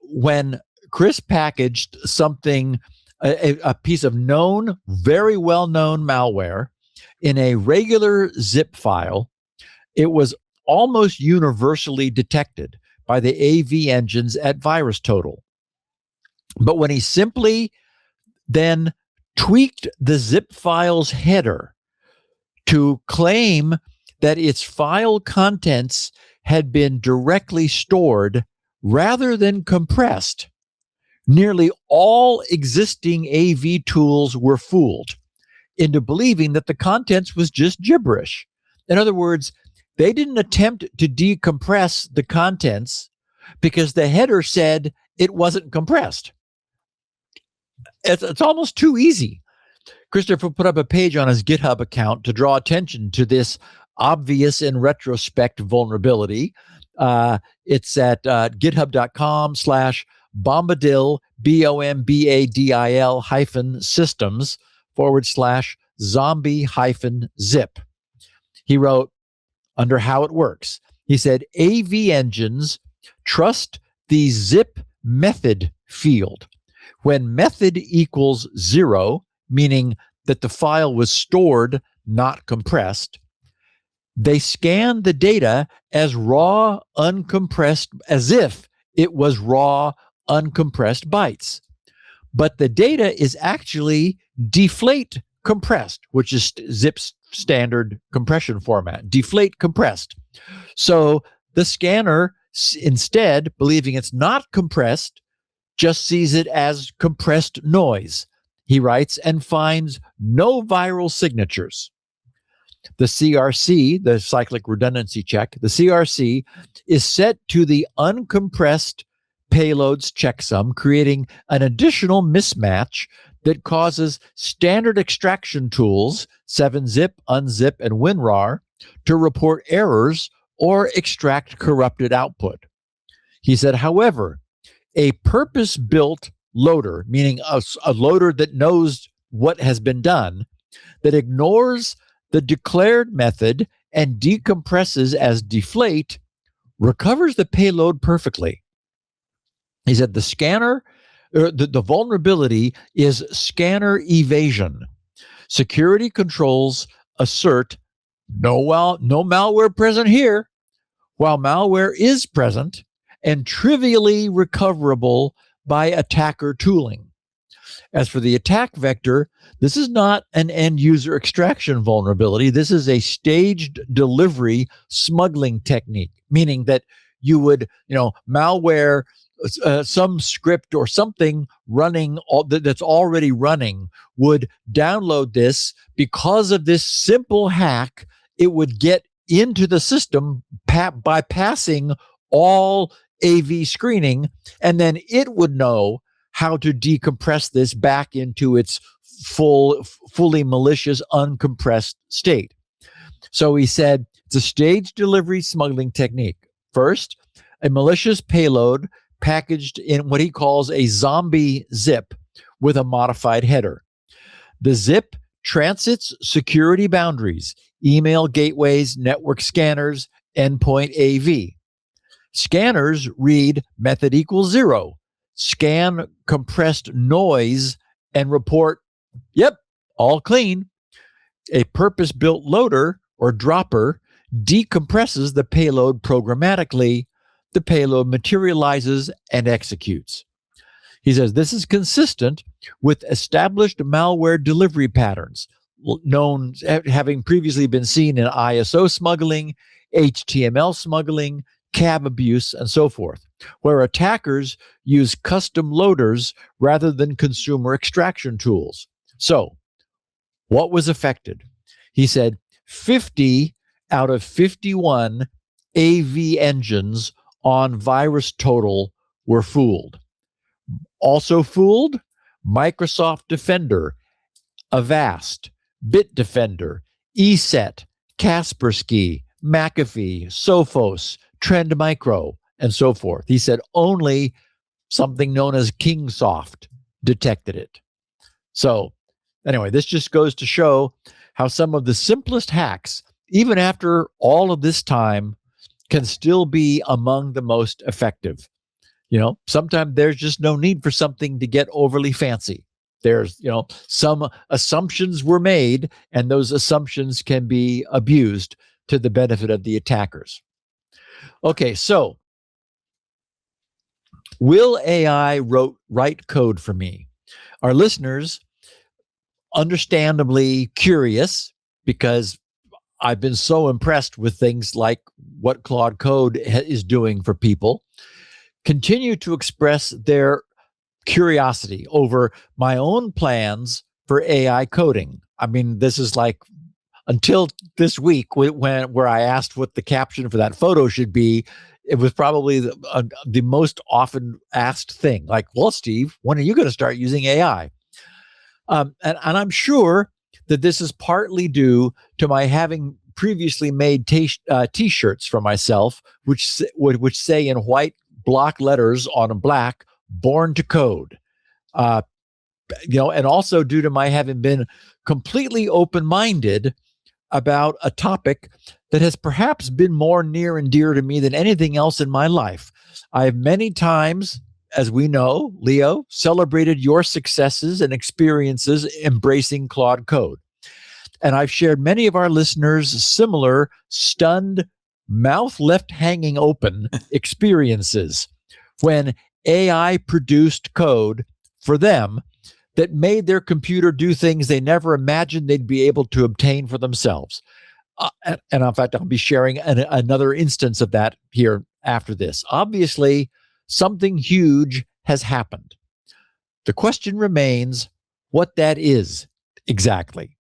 S4: When Chris packaged something, a piece of very well-known malware in a regular zip file, it was almost universally detected by the AV engines at VirusTotal. But when he simply then tweaked the zip file's header to claim that its file contents had been directly stored rather than compressed, nearly all existing AV tools were fooled into believing that the contents was just gibberish. In other words, they didn't attempt to decompress the contents because the header said it wasn't compressed. It's almost too easy. Christopher put up a page on his GitHub account to draw attention to this obvious in retrospect vulnerability. It's at github.com/bombadil, BOMBADIL -systems/zombie-zip. He wrote under how it works. He said, AV engines trust the zip method field. When method equals 0, meaning that the file was stored, not compressed, they scan the data as raw, uncompressed, as if it was raw, uncompressed bytes. But the data is actually deflate compressed, which is zip's standard compression format, deflate compressed. So the scanner, instead, believing it's not compressed, just sees it as compressed noise, he writes, and finds no viral signatures. The CRC, the cyclic redundancy check, the CRC is set to the uncompressed payloads checksum, creating an additional mismatch that causes standard extraction tools, 7-zip, unzip, and WinRAR, to report errors or extract corrupted output. He said, however, a purpose-built loader, meaning a loader that knows what has been done, that ignores the declared method and decompresses as deflate, recovers the payload perfectly. He said the scanner, the vulnerability is scanner evasion. Security controls assert no malware present here, while malware is present and trivially recoverable by attacker tooling. As for the attack vector, this is not an end-user extraction vulnerability. This is a staged delivery smuggling technique, meaning that you would, malware, some script or something running that's already running would download this. Because of this simple hack, it would get into the system bypassing all AV screening, and then it would know how to decompress this back into its fully malicious, uncompressed state. So he said it's a staged delivery smuggling technique. First, a malicious payload packaged in what he calls a zombie zip with a modified header. The zip transits security boundaries, email gateways, network scanners, endpoint AV. Scanners read method equals 0, scan compressed noise, and report, yep, all clean. A purpose-built loader or dropper decompresses the payload programmatically. The payload materializes and executes. He says this is consistent with established malware delivery patterns, known having previously been seen in ISO smuggling, HTML smuggling, cab abuse, and so forth, where attackers use custom loaders rather than consumer extraction tools. So, what was affected? He said 50 out of 51 AV engines on VirusTotal were fooled. Also fooled, Microsoft Defender, Avast, Bitdefender, ESET, Kaspersky, McAfee, Sophos, Trend Micro, and so forth. He said only something known as Kingsoft detected it. So anyway, this just goes to show how some of the simplest hacks, even after all of this time, can still be among the most effective. Sometimes there's just no need for something to get overly fancy. There's, some assumptions were made, and those assumptions can be abused to the benefit of the attackers. Okay, so Will AI write code for me? Our listeners, understandably curious, because I've been so impressed with things like what Claude Code is doing for people, continue to express their curiosity over my own plans for AI coding. I mean, this is like until this week where I asked what the caption for that photo should be, it was probably the most often asked thing. Like, well, Steve, when are you going to start using AI? And I'm sure that this is partly due to my having previously made T-shirts for myself, which say in white block letters on black, "Born to Code." And also due to my having been completely open-minded about a topic that has perhaps been more near and dear to me than anything else in my life. I have many times, as we know, Leo, celebrated your successes and experiences embracing Claude Code. And I've shared many of our listeners' similar stunned, mouth left hanging open experiences when AI produced code for them that made their computer do things they never imagined they'd be able to obtain for themselves. And in fact, I'll be sharing another instance of that here after this. Obviously, something huge has happened. The question remains what that is exactly.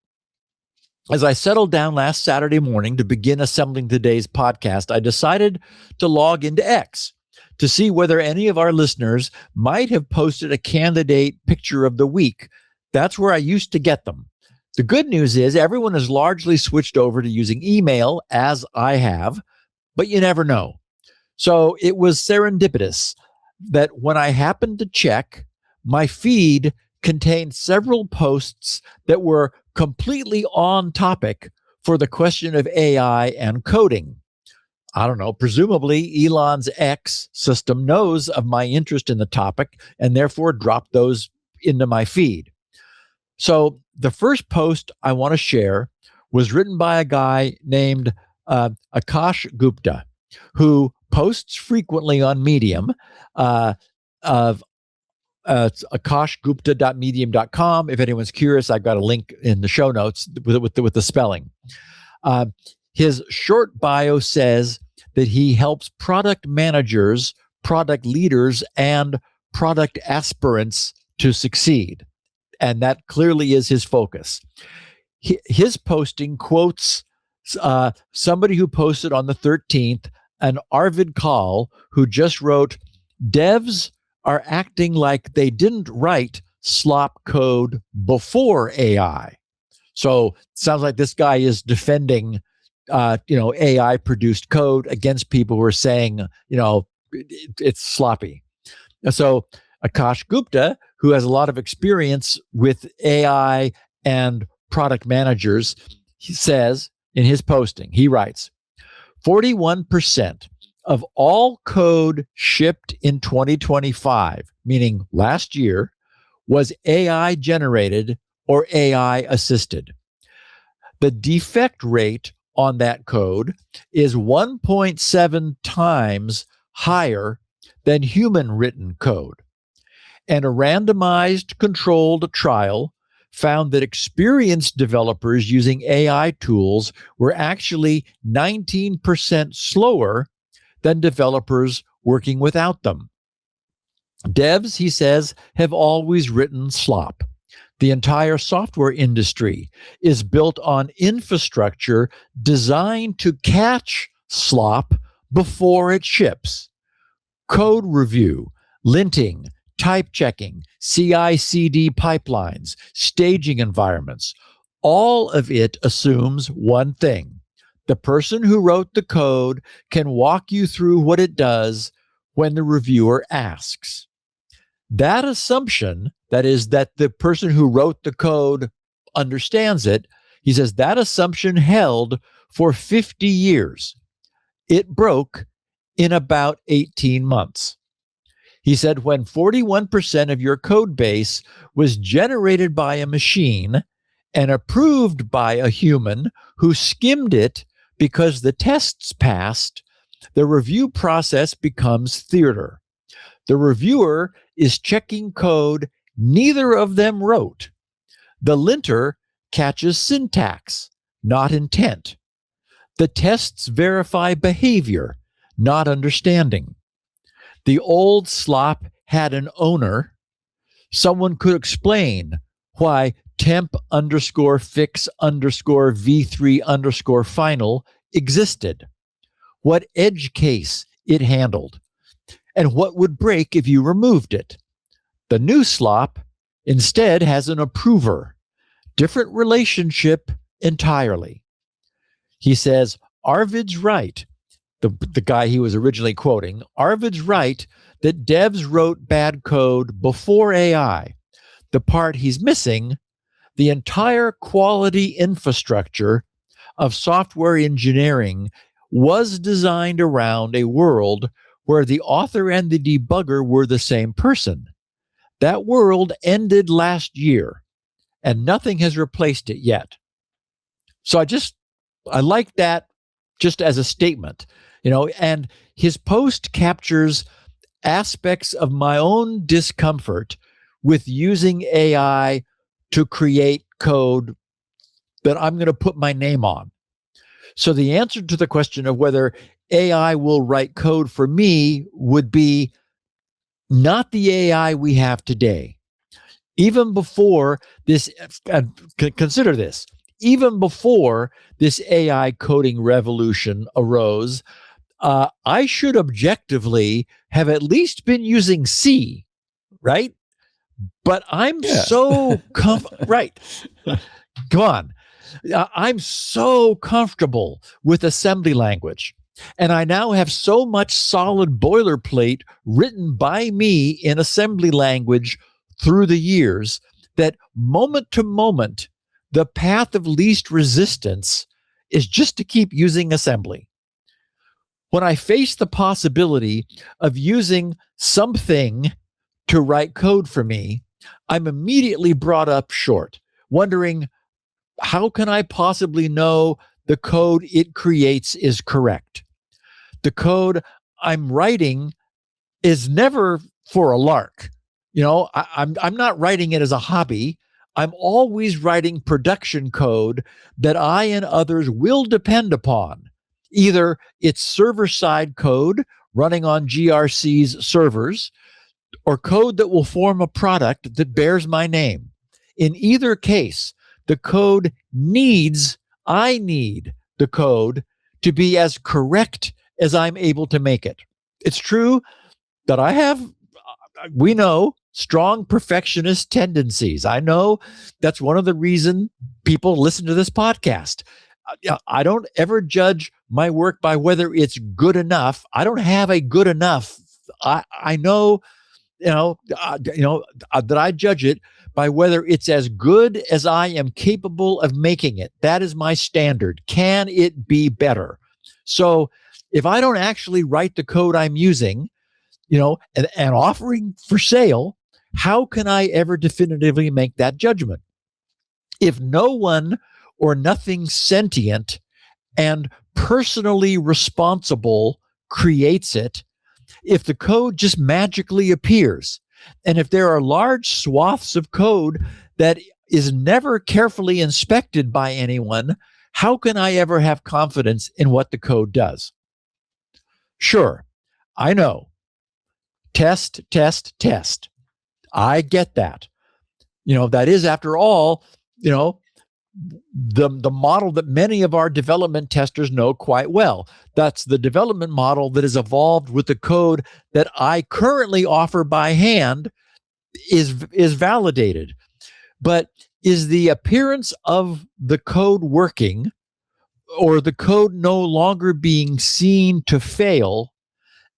S4: As I settled down last Saturday morning to begin assembling today's podcast, I decided to log into X to see whether any of our listeners might have posted a candidate picture of the week. That's where I used to get them. The good news is everyone has largely switched over to using email, as I have, but you never know. So it was serendipitous that when I happened to check, my feed contained several posts that were completely on topic for the question of AI and coding. I don't know, presumably Elon's X system knows of my interest in the topic and therefore dropped those into my feed. So the first post I want to share was written by a guy named Akash Gupta, who posts frequently on Medium of akashgupta.medium.com. If anyone's curious, I've got a link in the show notes with the spelling. His short bio says that he helps product managers, product leaders, and product aspirants to succeed. And that clearly is his focus. His posting quotes somebody who posted on the 13th, an Arvid Kahl, who just wrote, "Devs are acting like they didn't write slop code before AI." So sounds like this guy is defending AI produced code against people who are saying, it's sloppy. So Akash Gupta, who has a lot of experience with AI and product managers, he says in his posting, he writes, 41% of all code shipped in 2025, meaning last year, was AI generated or AI assisted. The defect rate on that code is 1.7 times higher than human written code. And a randomized controlled trial found that experienced developers using AI tools were actually 19% slower than developers working without them. Devs, he says, have always written slop. The entire software industry is built on infrastructure designed to catch slop before it ships. Code review, linting, type checking, CI/CD pipelines, staging environments, all of it assumes one thing. The person who wrote the code can walk you through what it does when the reviewer asks. That assumption, that is, that the person who wrote the code understands it, he says that assumption held for 50 years. It broke in about 18 months. He said when 41% of your code base was generated by a machine and approved by a human who skimmed it because the tests passed, the review process becomes theater. The reviewer is checking code neither of them wrote. The linter catches syntax, not intent. The tests verify behavior, not understanding. The old slop had an owner. Someone could explain why temp underscore fix underscore v3 underscore final existed, what edge case it handled, and what would break if you removed it. The new slop instead has an approver, different relationship entirely. He says, Arvid's right, the guy he was originally quoting, Arvid's right that devs wrote bad code before AI. The part he's missing, the entire quality infrastructure of software engineering was designed around a world where the author and the debugger were the same person. That world ended last year, and nothing has replaced it yet. So I like that just as a statement, and his post captures aspects of my own discomfort with using AI to create code that I'm going to put my name on. So the answer to the question of whether AI will write code for me would be not the AI we have today. Even before this, consider this, even before this AI coding revolution arose, I should objectively have at least been using C, right? But I'm so right. Come on. I'm so comfortable with assembly language. And I now have so much solid boilerplate written by me in assembly language through the years that moment to moment, the path of least resistance is just to keep using assembly. When I face the possibility of using something to write code for me, I'm immediately brought up short, wondering, how can I possibly know the code it creates is correct? The code I'm writing is never for a lark. I'm not writing it as a hobby. I'm always writing production code that I and others will depend upon. Either it's server-side code running on GRC's servers, or code that will form a product that bears my name. In either case, the code I need the code to be as correct as I'm able to make it. It's true that we know, strong perfectionist tendencies. I know that's one of the reasons people listen to this podcast. I don't ever judge my work by whether it's good enough. I don't have a good enough. I know, that I judge it by whether it's as good as I am capable of making it. That is my standard. Can it be better? So if I don't actually write the code I'm using, and offering for sale, how can I ever definitively make that judgment? If no one or nothing sentient and personally responsible creates it, if the code just magically appears, and if there are large swaths of code that is never carefully inspected by anyone, how can I ever have confidence in what the code does? Sure, I know. Test, test, test. I get that. That is, after all, the model that many of our development testers know quite well. That's the development model that is evolved with the code that I currently offer by hand is validated. But is the appearance of the code working, or the code no longer being seen to fail,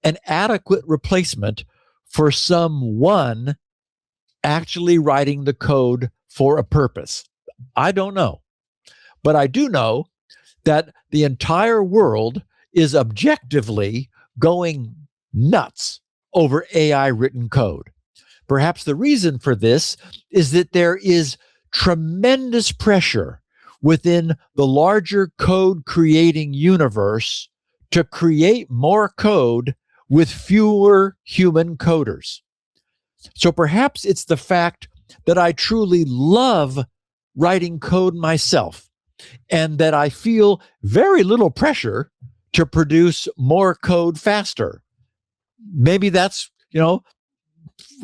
S4: an adequate replacement for someone actually writing the code for a purpose? I don't know. But I do know that the entire world is objectively going nuts over AI written code. Perhaps the reason for this is that there is tremendous pressure within the larger code creating universe to create more code with fewer human coders. So perhaps it's the fact that I truly love writing code myself and that I feel very little pressure to produce more code faster. Maybe that's,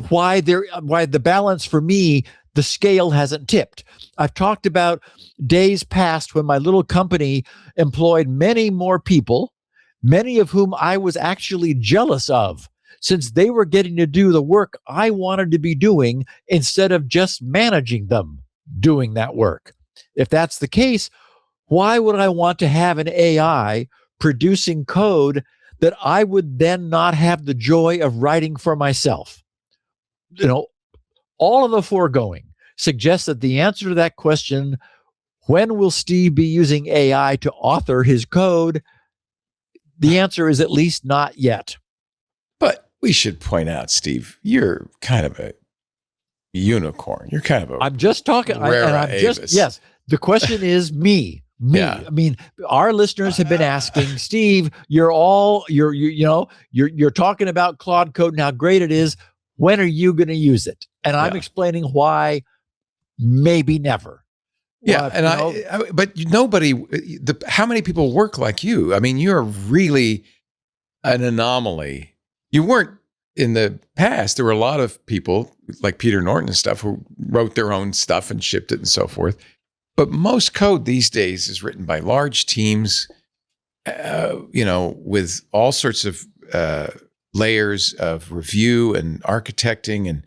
S4: why the balance for me, the scale hasn't tipped. I've talked about days past when my little company employed many more people, many of whom I was actually jealous of, since they were getting to do the work I wanted to be doing instead of just managing them doing that work. If that's the case, why would I want to have an AI producing code that I would then not have the joy of writing for myself? All of the foregoing suggests that the answer to that question, when will Steve be using AI to author his code? The answer is at least not yet.
S1: But we should point out, Steve, you're kind of a unicorn. You're kind of a
S4: I'm just talking. Yes. The question is me.
S1: Yeah.
S4: I mean, our listeners have been asking, Steve, you're talking about Claude Code and how great it is. When are you going to use it? And I'm explaining why maybe never.
S1: Yeah. But nobody, how many people work like you? I mean, you're really an anomaly. You weren't in the past. There were a lot of people like Peter Norton and stuff who wrote their own stuff and shipped it and so forth. But most code these days is written by large teams, with all sorts of layers of review and architecting. And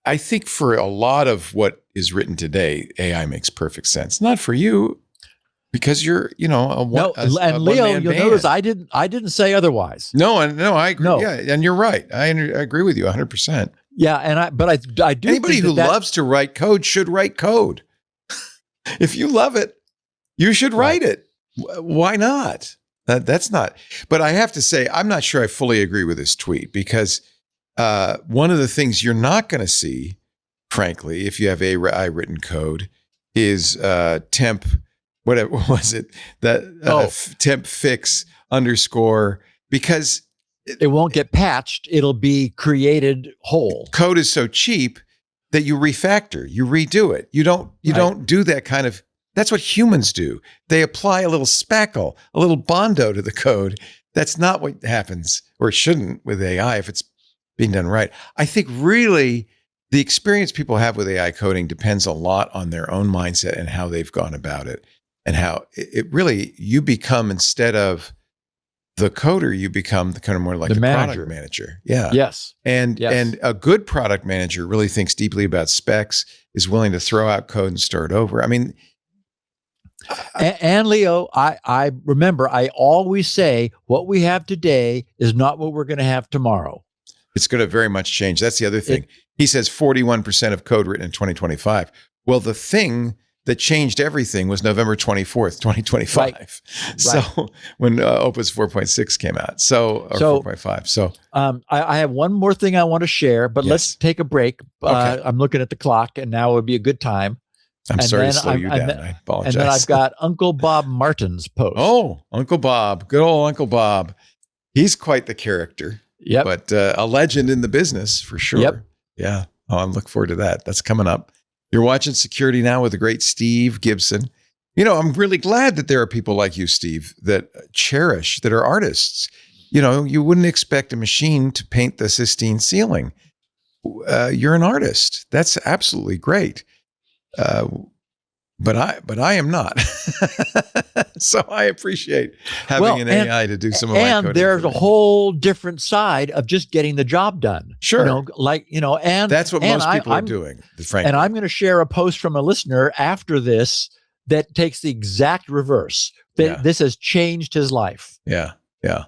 S1: I think for a lot of what is written today, AI makes perfect sense. Not for you, because you're,
S4: and Leo, you'll notice I didn't say otherwise.
S1: No, I agree. No. Yeah, and you're right. I agree with you 100%.
S4: Yeah, and I do.
S1: Anybody who loves to write code should write code. If you love it, you should write it. Why not? That's not. But I have to say, I'm not sure I fully agree with this tweet, because one of the things you're not going to see, frankly, if you have AI written code, is temp. Whatever was it? Temp fix _, because
S4: it won't get patched. It'll be created whole.
S1: Code is so cheap that you refactor, you redo it. You don't do that kind of. That's what humans do. They apply a little spackle, a little bondo to the code. That's not what happens, or shouldn't, with AI if it's being done right. I think really the experience people have with AI coding depends a lot on their own mindset and how they've gone about it, and how it really, you become, instead of the coder, you become the kind of more like the product manager. Yeah.
S4: Yes.
S1: And a good product manager really thinks deeply about specs, is willing to throw out code and start over. I mean,
S4: and Leo, I remember, I always say what we have today is not what we're going to have tomorrow.
S1: It's going to very much change. That's the other thing. He says 41% of code written in 2025. Well, the thing that changed everything was November 24th, 2025. Right. So when Opus 4.6 came out. Or 4.5. So
S4: I have one more thing I want to share, but let's take a break.
S1: Okay.
S4: I'm looking at the clock, and now would be a good time.
S1: I'm sorry to slow you down. I apologize.
S4: And then I've got Uncle Bob Martin's post.
S1: Oh, Uncle Bob. Good old Uncle Bob. He's quite the character.
S4: Yep.
S1: But a legend in the business, for sure.
S4: Yep.
S1: Yeah. Oh, I'm looking forward to that. That's coming up. You're watching Security Now with the great Steve Gibson. I'm really glad that there are people like you, Steve, that that are artists. You wouldn't expect a machine to paint the Sistine ceiling. You're an artist. That's absolutely great. But I am not. So I appreciate having an AI to do some of my coding.
S4: And there's a whole different side of just getting the job done.
S1: Sure.
S4: And
S1: that's what most people are doing, frankly.
S4: And I'm going to share a post from a listener after this that takes the exact reverse. This has changed his life.
S1: Yeah. Yeah.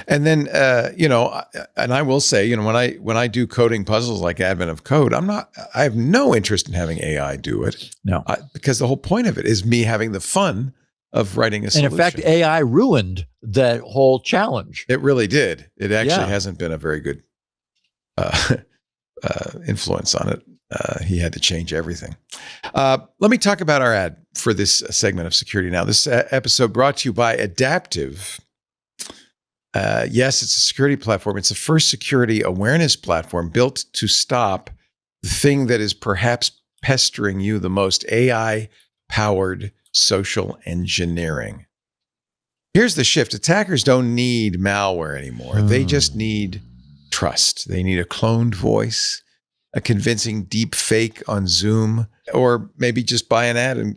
S1: And then, and I will say, when I do coding puzzles like Advent of Code, I have no interest in having AI do it.
S4: No,
S1: because the whole point of it is me having the fun of writing a solution.
S4: And in fact, AI ruined the whole challenge.
S1: It really did. It actually hasn't been a very good influence on it. He had to change everything. Let me talk about our ad for this segment of Security Now. This episode brought to you by Adaptive. Yes, it's a security platform. It's the first security awareness platform built to stop the thing that is perhaps pestering you the most, AI-powered social engineering. Here's the shift. Attackers don't need malware anymore. They just need trust. They need a cloned voice, a convincing deep fake on Zoom, or maybe just buy an ad in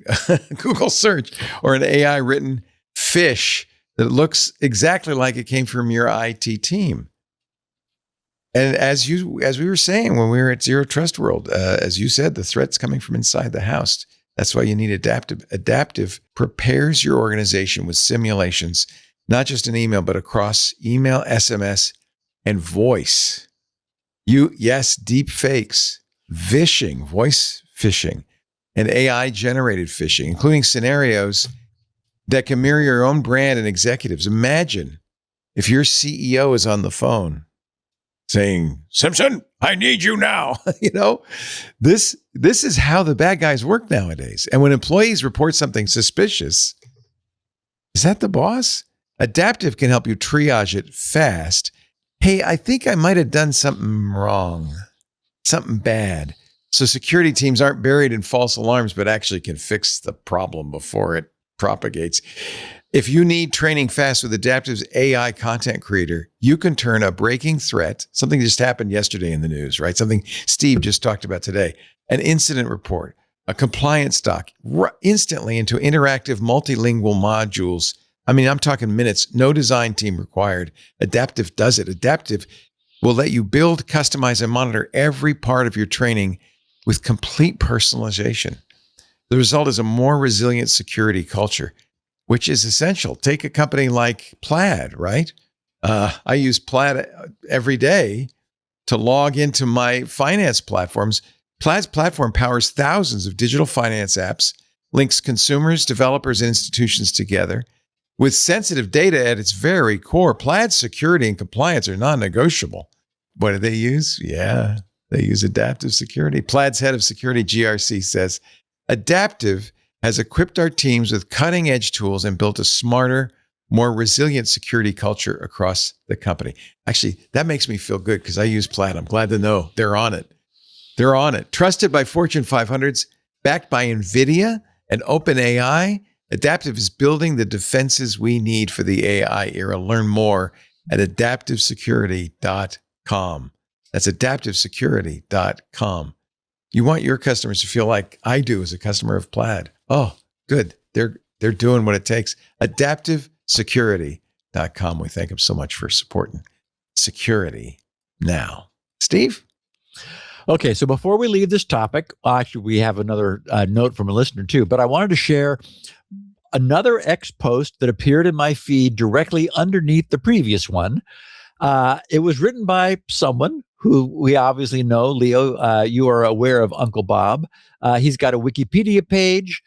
S1: Google search, or an AI-written phish that looks exactly like it came from your IT team. And as we were saying when we were at Zero Trust World, as you said, the threat's coming from inside the house. That's why you need adaptive. Adaptive prepares your organization with simulations, not just in email, but across email, SMS, and voice. Yes, deep fakes, phishing, voice phishing, and AI-generated phishing, including scenarios that can mirror your own brand and executives. Imagine if your CEO is on the phone saying, "Simpson, I need you now." This is how the bad guys work nowadays. And when employees report something suspicious, is that the boss? Adaptive can help you triage it fast. Hey, I think I might have done something wrong, something bad. So security teams aren't buried in false alarms, but actually can fix the problem before it propagates. If you need training fast with Adaptive's AI content creator, you can turn a breaking threat, something just happened yesterday in the news, right? Something Steve just talked about today, an incident report, a compliance doc, instantly into interactive multilingual modules. I mean, I'm talking minutes, no design team required. Adaptive does it. Adaptive will let you build, customize, and monitor every part of your training with complete personalization. The result is a more resilient security culture, which is essential. Take a company like Plaid, right? I use Plaid every day to log into my finance platforms. Plaid's platform powers thousands of digital finance apps, links consumers, developers, and institutions together. With sensitive data at its very core, Plaid's security and compliance are non-negotiable. What do they use? Yeah, they use adaptive security. Plaid's head of security, GRC, says, Adaptive has equipped our teams with cutting-edge tools and built a smarter, more resilient security culture across the company. Actually, that makes me feel good because I use Plaid. I'm glad to know they're on it. They're on it. Trusted by Fortune 500s, backed by NVIDIA and OpenAI, Adaptive is building the defenses we need for the AI era. Learn more at adaptivesecurity.com. That's adaptivesecurity.com. You want your customers to feel like I do as a customer of Plaid. Oh, good. They're doing what it takes. Adaptivesecurity.com. We thank them so much for supporting security now. Steve?
S4: Okay, so before we leave this topic, actually, we have another note from a listener too, but I wanted to share another X post that appeared in my feed directly underneath the previous one. It was written by someone who we obviously know. Leo, you are aware of Uncle Bob. He's got a Wikipedia page,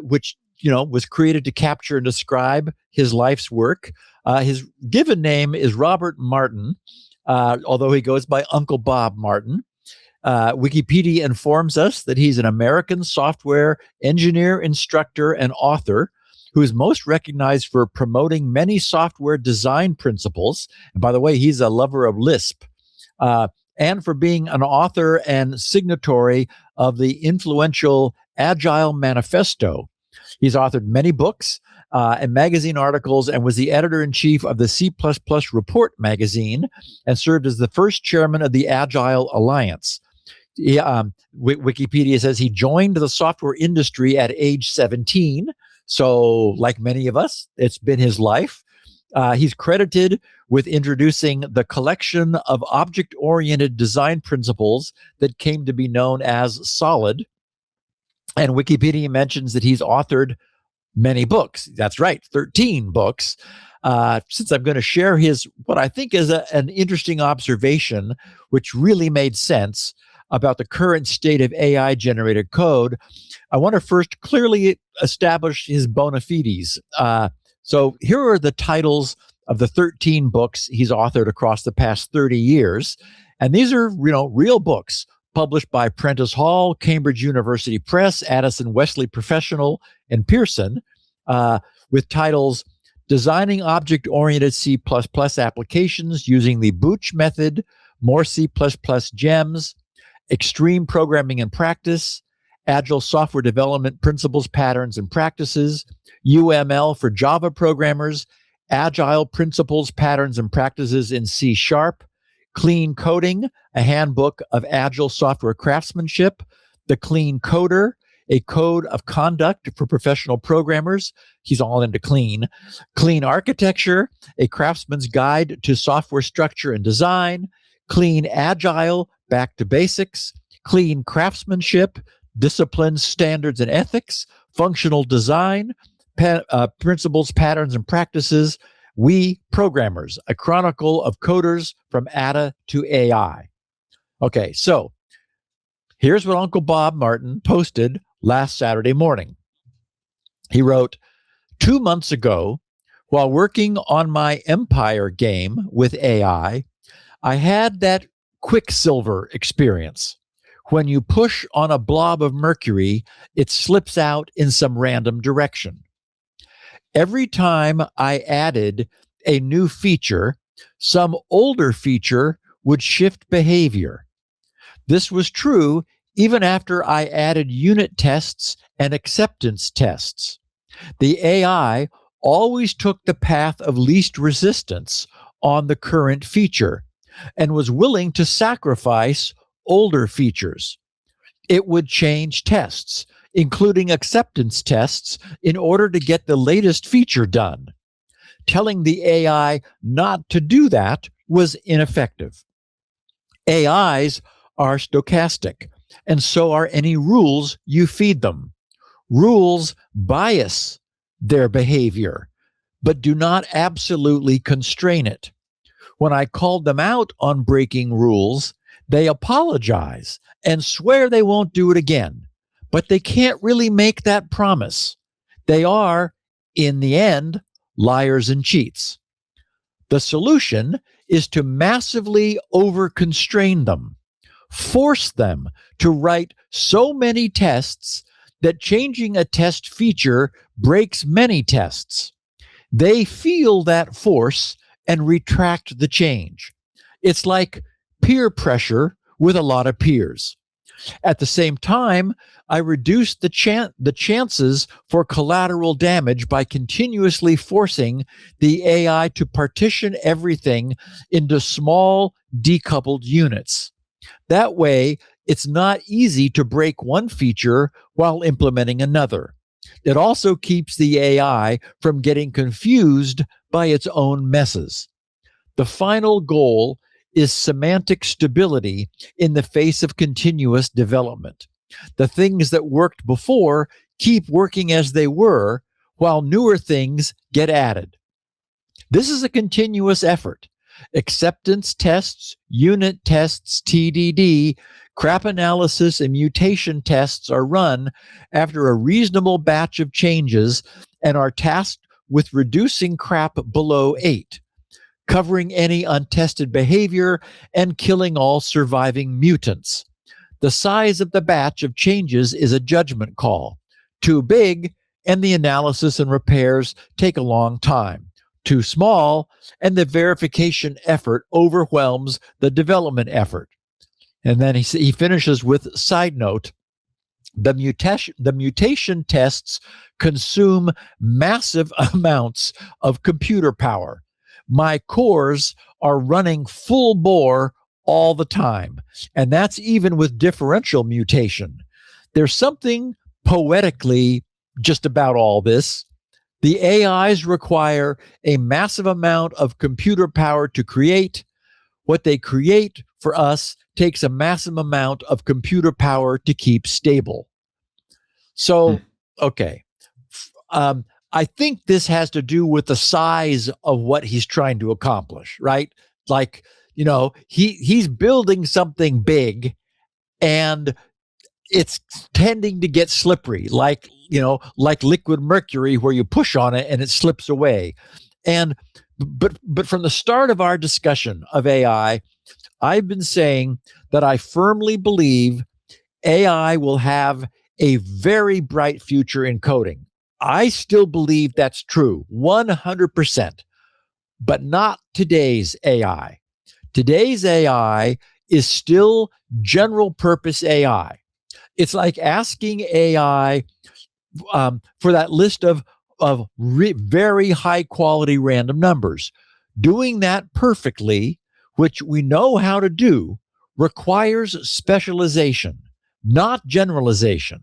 S4: which was created to capture and describe his life's work. His given name is Robert Martin, although he goes by Uncle Bob Martin. Wikipedia informs us that he's an American software engineer, instructor, and author who is most recognized for promoting many software design principles. And by the way, he's a lover of Lisp, and for being an author and signatory of the influential Agile Manifesto. He's authored many books and magazine articles and was the editor-in-chief of the C++ Report magazine and served as the first chairman of the Agile Alliance. Wikipedia says he joined the software industry at age 17. So like many of us, it's been his life. He's credited with introducing the collection of object-oriented design principles that came to be known as SOLID. And Wikipedia mentions that he's authored many books. That's right, 13 books. Since I'm going to share what I think is an interesting observation, which really made sense about the current state of AI-generated code, I want to first clearly establish his bona fides. So here are the titles of the 13 books he's authored across the past 30 years. And these are, real books published by Prentice Hall, Cambridge University Press, Addison Wesley Professional, and Pearson, with titles designing object-oriented C++ applications using the Booch method, more C++ gems, extreme programming and practice, agile software development principles, patterns, and practices, UML for Java programmers, agile principles, patterns, and practices in C#, clean coding, a handbook of agile software craftsmanship, the clean coder, a code of conduct for professional programmers. He's all into clean. Clean architecture, a craftsman's guide to software structure and design. Clean agile, back to basics. Clean craftsmanship, disciplines, standards, and ethics. Functional design, principles, patterns, and practices. We Programmers, a chronicle of coders from ADA to AI. Okay, so here's what Uncle Bob Martin posted last Saturday morning. He wrote, 2 months ago, while working on my Empire game with AI, I had that Quicksilver experience. When you push on a blob of mercury, it slips out in some random direction. Every time I added a new feature, some older feature would shift behavior. This was true even after I added unit tests and acceptance tests. The AI always took the path of least resistance on the current feature and was willing to sacrifice older features. It would change tests, including acceptance tests, in order to get the latest feature done. Telling the AI not to do that was ineffective. AIs are stochastic, and so are any rules you feed them. Rules bias their behavior, but do not absolutely constrain it. When I called them out on breaking rules, they apologize and swear they won't do it again, but they can't really make that promise. They are, in the end, liars and cheats. The solution is to massively over-constrain them, force them to write so many tests that changing a test feature breaks many tests. They feel that force and retract the change. It's like peer pressure with a lot of peers. At the same time, I reduce the chances for collateral damage by continuously forcing the AI to partition everything into small, decoupled units. That way, it's not easy to break one feature while implementing another. It also keeps the AI from getting confused by its own messes. The final goal is semantic stability in the face of continuous development. The things that worked before keep working as they were, while newer things get added. This is a continuous effort. Acceptance tests, unit tests, TDD, crap analysis, and mutation tests are run after a reasonable batch of changes and are tasked with reducing crap below 8. Covering any untested behavior and killing all surviving mutants. The size of the batch of changes is a judgment call. Too big, and the analysis and repairs take a long time. Too small, and the verification effort overwhelms the development effort. And then he finishes with, side note, the mutation tests consume massive amounts of computer power. My cores are running full bore all the time, and that's even with differential mutation. There's something poetically just about all this. The AIs require a massive amount of computer power to create. What they create for us takes a massive amount of computer power to keep stable. So, okay. I think this has to do with the size of what he's trying to accomplish, right? Like, he's building something big and it's tending to get slippery, like liquid mercury where you push on it and it slips away. But from the start of our discussion of AI, I've been saying that I firmly believe AI will have a very bright future in coding. I still believe that's true, 100%, but not today's AI. Today's AI is still general purpose AI. It's like asking AI for that list of very high quality random numbers. Doing that perfectly, which we know how to do, requires specialization, not generalization.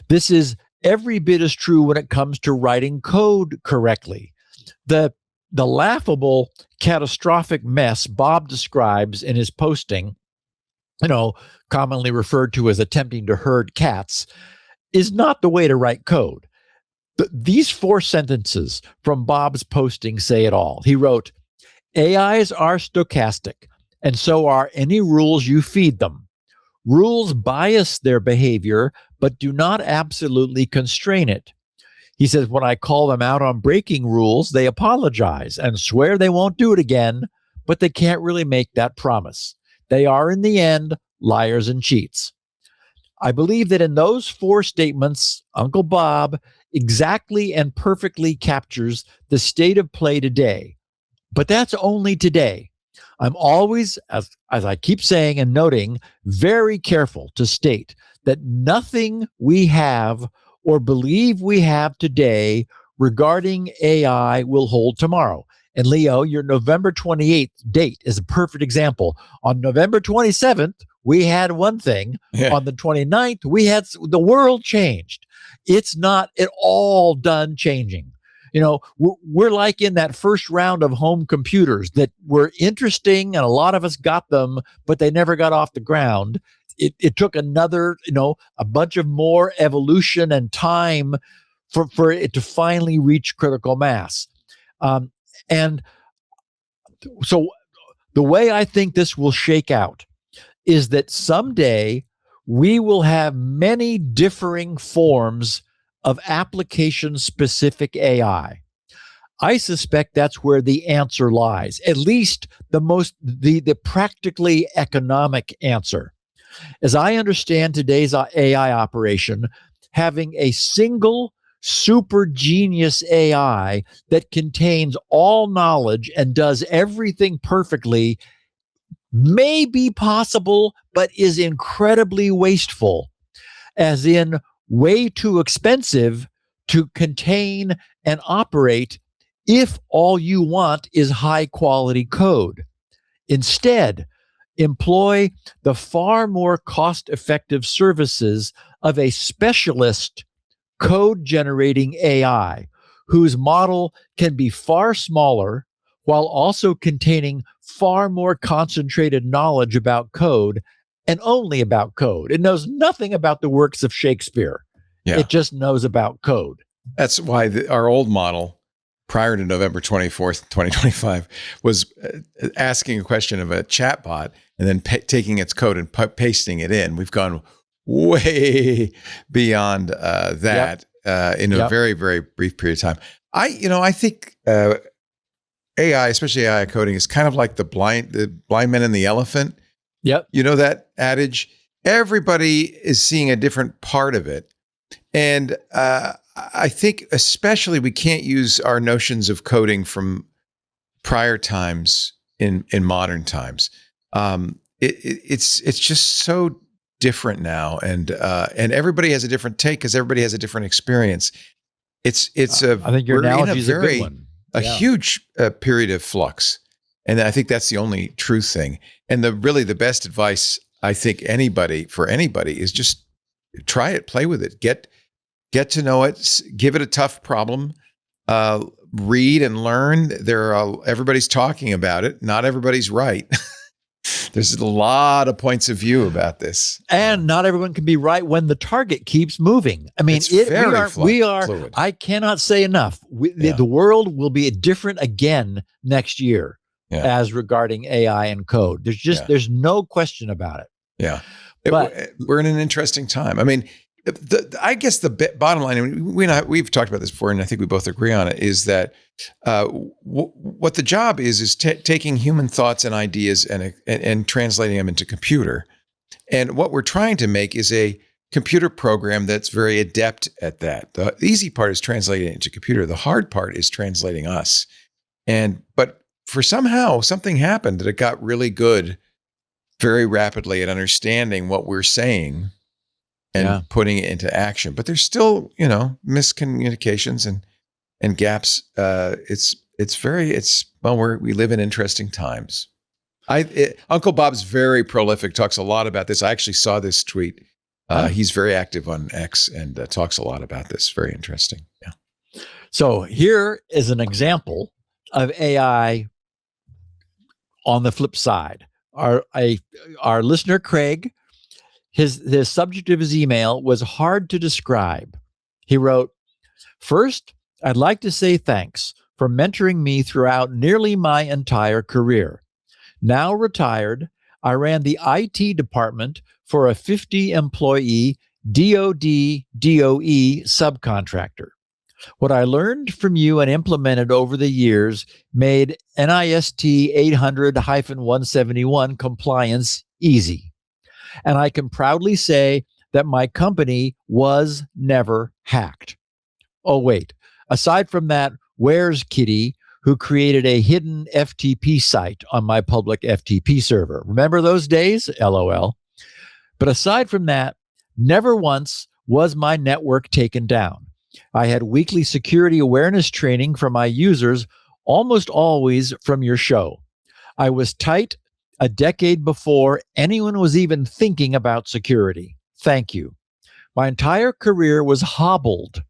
S4: This is every bit as true when it comes to writing code correctly. The laughable, catastrophic mess Bob describes in his posting, commonly referred to as attempting to herd cats, is not the way to write code. These 4 sentences from Bob's posting say it all. He wrote, AIs are stochastic, and so are any rules you feed them. Rules bias their behavior, but do not absolutely constrain it. He says, when I call them out on breaking rules, they apologize and swear they won't do it again, but they can't really make that promise. They are, in the end, liars and cheats. I believe that in those 4 statements, Uncle Bob exactly and perfectly captures the state of play today. But that's only today. I'm always, as I keep saying and noting, very careful to state that nothing we have or believe we have today regarding AI will hold tomorrow. And Leo, your November 28th date is a perfect example. On November 27th, we had one thing.
S1: Yeah.
S4: On the 29th, the world changed. It's not at all done changing. We're like in that first round of home computers that were interesting, and a lot of us got them, but they never got off the ground. It took another, a bunch of more evolution and time for it to finally reach critical mass. And so the way I think this will shake out is that someday we will have many differing forms of application-specific AI. I suspect that's where the answer lies, at least the practically economic answer. As I understand today's AI operation, having a single super genius AI that contains all knowledge and does everything perfectly may be possible, but is incredibly wasteful, as in way too expensive to contain and operate if all you want is high quality code. Instead, employ the far more cost-effective services of a specialist code generating AI whose model can be far smaller while also containing far more concentrated knowledge about code, and only about code. It knows nothing about the works of Shakespeare.
S1: Yeah.
S4: It just knows about code.
S1: That's why our old model prior to November 24th, 2025 was asking a question of a chatbot and then taking its code and pasting it in. We've gone way beyond that in a very, very brief period of time. I think AI, especially AI coding, is kind of like the blind man and the elephant.
S4: Yep.
S1: You know that adage? Everybody is seeing a different part of it. And I think especially we can't use our notions of coding from prior times in modern times. It's just so different now, and everybody has a different take because everybody has a different experience. I
S4: think your analogy is a good one.
S1: A huge period of flux, and I think that's the only true thing. And the best advice I think for anybody is just try it, play with it, get to know it, give it a tough problem, read and learn. Everybody's talking about it. Not everybody's right. There's a lot of points of view about this.
S4: And not everyone can be right when the target keeps moving. I mean, we are fluid. I cannot say enough. The world will be different again next year as regarding AI and code. There's no question about it.
S1: Yeah. But we're in an interesting time. I mean, I guess the bottom line, and we've talked about this before, and I think we both agree on it, is that what the job is taking human thoughts and ideas and translating them into computer. And what we're trying to make is a computer program that's very adept at that. The easy part is translating it into computer. The hard part is translating us. But for somehow something happened that it got really good very rapidly at understanding what we're saying and putting it into action. But there's still, miscommunications and gaps. We live in interesting times. Uncle Bob's very prolific, talks a lot about this. I actually saw this tweet. He's very active on X and talks a lot about this. Very interesting. Yeah.
S4: So here is an example of AI on the flip side. Our listener, Craig, his subject of his email was hard to describe. He wrote, "First, I'd like to say thanks for mentoring me throughout nearly my entire career. Now retired, I ran the IT department for a 50-employee DoD/DOE subcontractor. What I learned from you and implemented over the years made NIST 800-171 compliance easy. And I can proudly say that my company was never hacked. Oh, wait. Aside from that, where's Kitty, who created a hidden FTP site on my public FTP server? Remember those days? LOL. But aside from that, never once was my network taken down. I had weekly security awareness training for my users, almost always from your show. I was tight a decade before anyone was even thinking about security. Thank you. My entire career was hobbled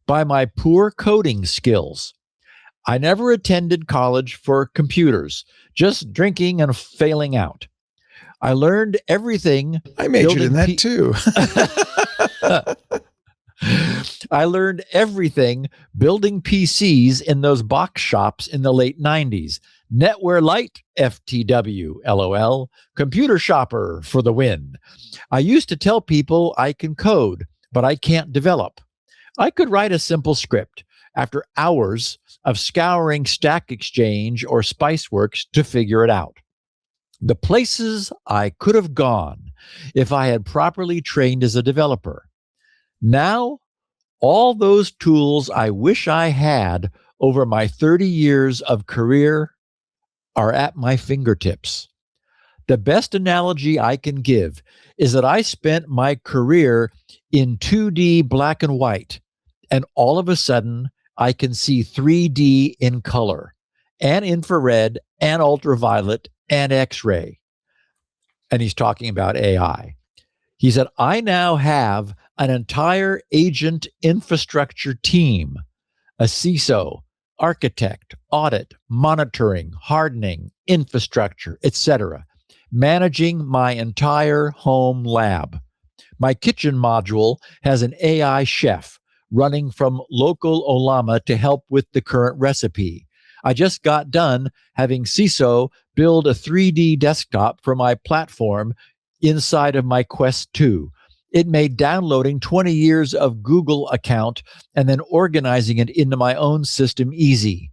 S4: by my poor coding skills. I never attended college for computers, just drinking and failing out. I learned everything.
S1: I majored in that too.
S4: I learned everything building PCs in those box shops in the late 90s. Netware Lite, FTW, LOL, computer shopper for the win. I used to tell people I can code, but I can't develop. I could write a simple script after hours of scouring Stack Exchange or Spiceworks to figure it out. The places I could have gone if I had properly trained as a developer. Now, all those tools I wish I had over my 30 years of career are at my fingertips. The best analogy I can give is that I spent my career in 2D black and white, and all of a sudden, I can see 3D in color, and infrared, and ultraviolet, and X-ray. And he's talking about AI. He said, I now have an entire agent infrastructure team, a CISO, architect, audit, monitoring, hardening, infrastructure, etc., managing my entire home lab. My kitchen module has an AI chef running from local Olama to help with the current recipe. I just got done having CISO build a 3D desktop for my platform inside of my Quest 2. It made downloading 20 years of Google account and then organizing it into my own system easy.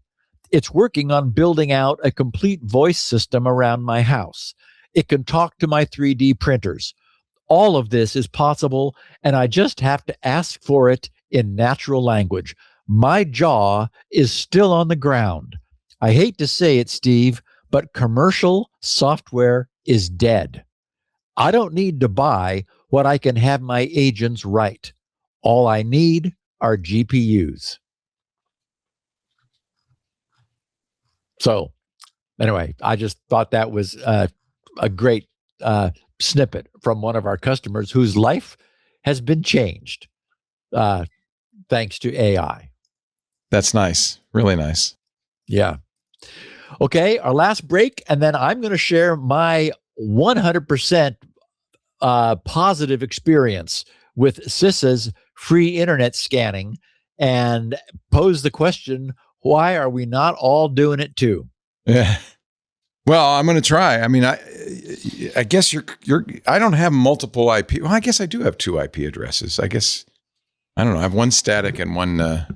S4: It's working on building out a complete voice system around my house. It can talk to my 3D printers. All of this is possible, and I just have to ask for it in natural language. My jaw is still on the ground. I hate to say it, Steve, but commercial software is dead. I don't need to buy what I can have my agents write. All I need are GPUs. So anyway, I just thought that was a great snippet from one of our customers whose life has been changed thanks to AI.
S1: That's nice. Really nice.
S4: Yeah. Okay, our last break, and then I'm going to share my 100% positive experience with CISA's free internet scanning and pose the question, why are we not all doing it too?
S1: Yeah. Well, I'm going to try. I mean, I guess I don't have multiple IP. Well, I guess I do have 2 IP addresses. I guess, I don't know. I have one static and one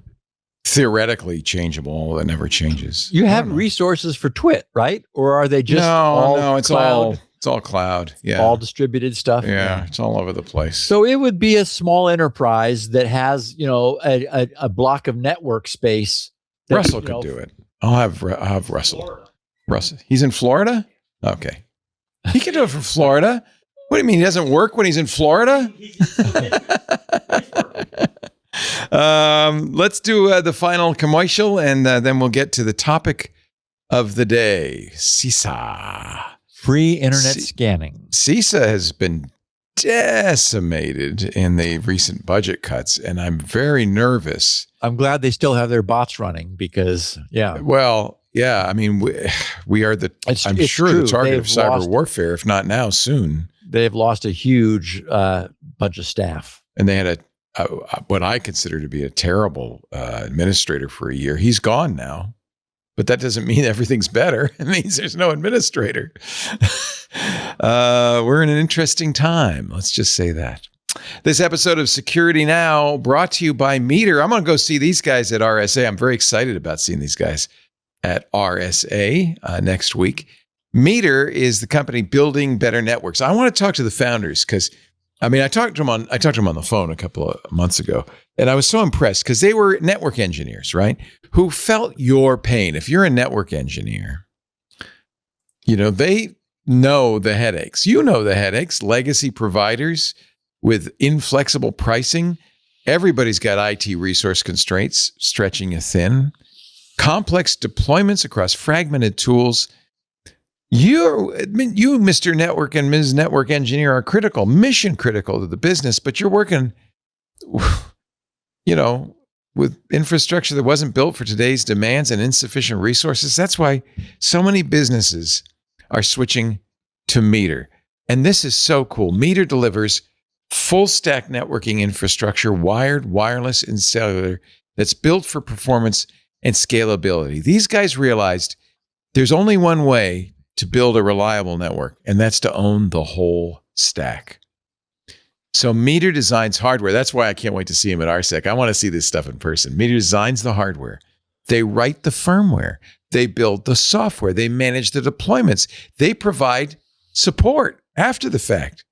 S1: theoretically changeable that never changes.
S4: You have resources for TWiT, right? Or are they just
S1: no, it's
S4: cloud?
S1: It's all cloud. Yeah.
S4: all distributed stuff.
S1: Yeah. It's all over the place.
S4: So it would be a small enterprise that has, a block of network space. That,
S1: Russell could do it. I'll have Russell.
S4: Florida.
S1: Russell. He's in Florida? Okay. He can do it from Florida. What do you mean? He doesn't work when he's in Florida? Let's do the final commercial, and then we'll get to the topic of the day. CISA.
S4: Free internet scanning.
S1: CISA has been decimated in the recent budget cuts, and I'm very nervous.
S4: I'm glad they still have their bots running because,
S1: Well, yeah, I mean, we are I'm sure the target of cyber warfare, if not now, soon.
S4: They've lost a huge bunch of staff.
S1: And they had what I consider to be a terrible administrator for a year. He's gone now, but that doesn't mean everything's better. It means there's no administrator. We're in an interesting time. Let's just say that. This episode of Security Now brought to you by Meter. I'm going to go see these guys at RSA. I'm very excited about seeing these guys at RSA next week. Meter is the company building better networks. I want to talk to the founders because, I talked to them on the phone a couple of months ago, and I was so impressed because they were network engineers, right? Who felt your pain. If you're a network engineer, they know the headaches. You know the headaches. Legacy providers with inflexible pricing. Everybody's got IT resource constraints stretching you thin. Complex deployments across fragmented tools. You, Mr. Network and Ms. Network Engineer, are critical, mission critical to the business, but you're working, with infrastructure that wasn't built for today's demands and insufficient resources. That's why so many businesses are switching to Meter. And this is so cool. Meter delivers full stack networking infrastructure, wired, wireless, and cellular, that's built for performance and scalability. These guys realized there's only one way to build a reliable network, and that's to own the whole stack. So Meter designs hardware. That's why I can't wait to see him at RSEC. I want to see this stuff in person. Meter designs the hardware. They write the firmware. They build the software. They manage the deployments. They provide support after the fact.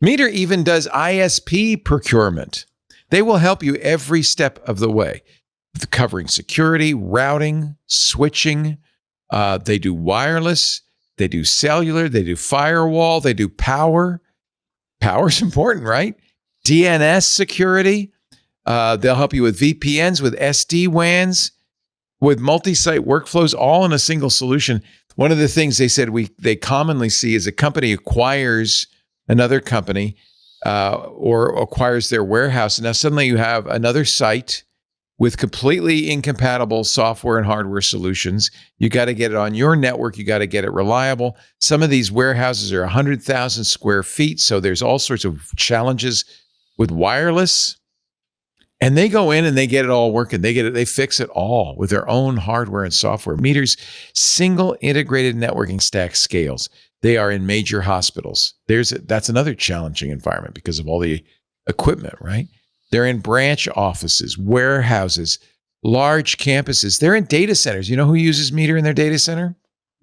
S1: Meter even does ISP procurement. They will help you every step of the way, covering security, routing, switching. They do wireless. They do cellular. They do firewall. They do power. Power's important, right? DNS security. They'll help you with VPNs, with SD-WANs, with multi-site workflows, all in a single solution. One of the things they said they commonly see is a company acquires another company or acquires their warehouse. And now suddenly you have another site with completely incompatible software and hardware solutions. You got to get it on your network. You got to get it reliable. Some of these warehouses are 100,000 square feet. So there's all sorts of challenges with wireless. And they go in and they get it all working. They fix it all with their own hardware and software. Meter's single integrated networking stack scales. They are in major hospitals. That's another challenging environment because of all the equipment, right? They're in branch offices, warehouses, large campuses. They're in data centers. You know who uses Meter in their data center?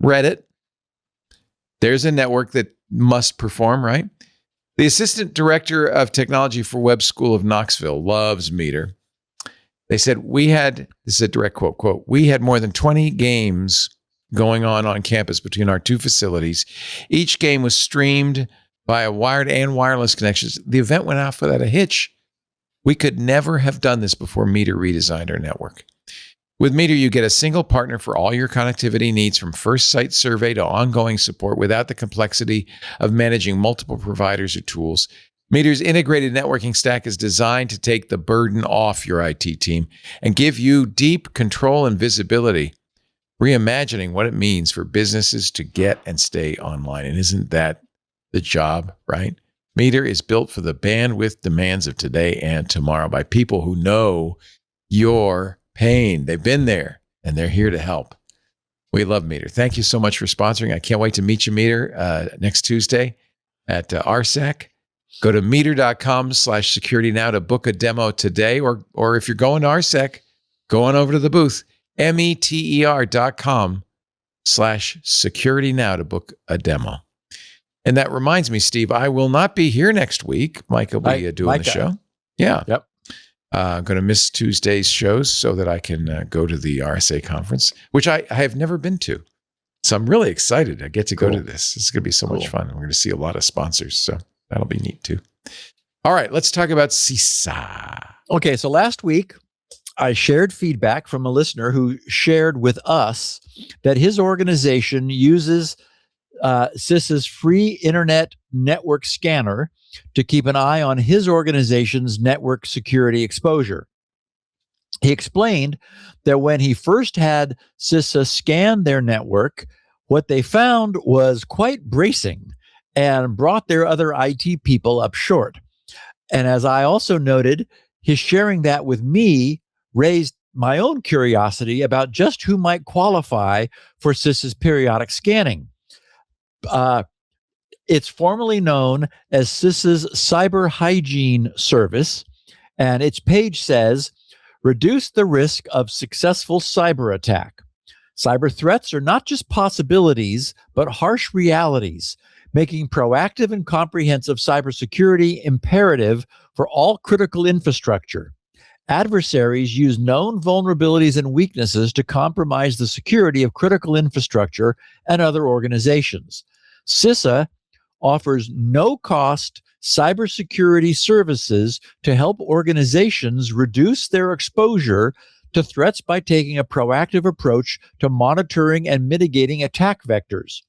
S1: Reddit. There's a network that must perform, right? The assistant director of technology for Web School of Knoxville loves Meter. They said, this is a direct quote, we had more than 20 games going on campus between our two facilities. Each game was streamed via wired and wireless connections. The event went off without a hitch. We could never have done this before Meter redesigned our network. With Meter, you get a single partner for all your connectivity needs, from first site survey to ongoing support, without the complexity of managing multiple providers or tools. Meter's integrated networking stack is designed to take the burden off your IT team and give you deep control and visibility, reimagining what it means for businesses to get and stay online. And isn't that the job, right? Meter is built for the bandwidth demands of today and tomorrow by people who know your pain. They've been there and they're here to help. We love Meter. Thank you so much for sponsoring. I can't wait to meet you, Meter, next Tuesday at RSEC. Go to meter.com/security now to book a demo today, or if you're going to RSEC, go on over to the booth, meter.com/security now to book a demo. And that reminds me, Steve, I will not be here next week. Mike will be doing the show. Yeah.
S4: Yep.
S1: I'm going to miss Tuesday's shows so that I can go to the RSA conference, which I have never been to. So I'm really excited. I get to go to this. It's going to be so much fun. We're going to see a lot of sponsors. So that'll be neat too. All right, let's talk about CISA.
S4: Okay, so last week I shared feedback from a listener who shared with us that his organization uses CISA's free internet network scanner to keep an eye on his organization's network security exposure. He explained that when he first had CISA scan their network, what they found was quite bracing and brought their other IT people up short. And as I also noted, his sharing that with me raised my own curiosity about just who might qualify for CISA's periodic scanning. It's formally known as CISA's Cyber Hygiene Service, and its page says, reduce the risk of successful cyber attack. Cyber threats are not just possibilities, but harsh realities, making proactive and comprehensive cybersecurity imperative for all critical infrastructure. Adversaries use known vulnerabilities and weaknesses to compromise the security of critical infrastructure and other organizations. CISA offers no-cost cybersecurity services to help organizations reduce their exposure to threats by taking a proactive approach to monitoring and mitigating attack vectors.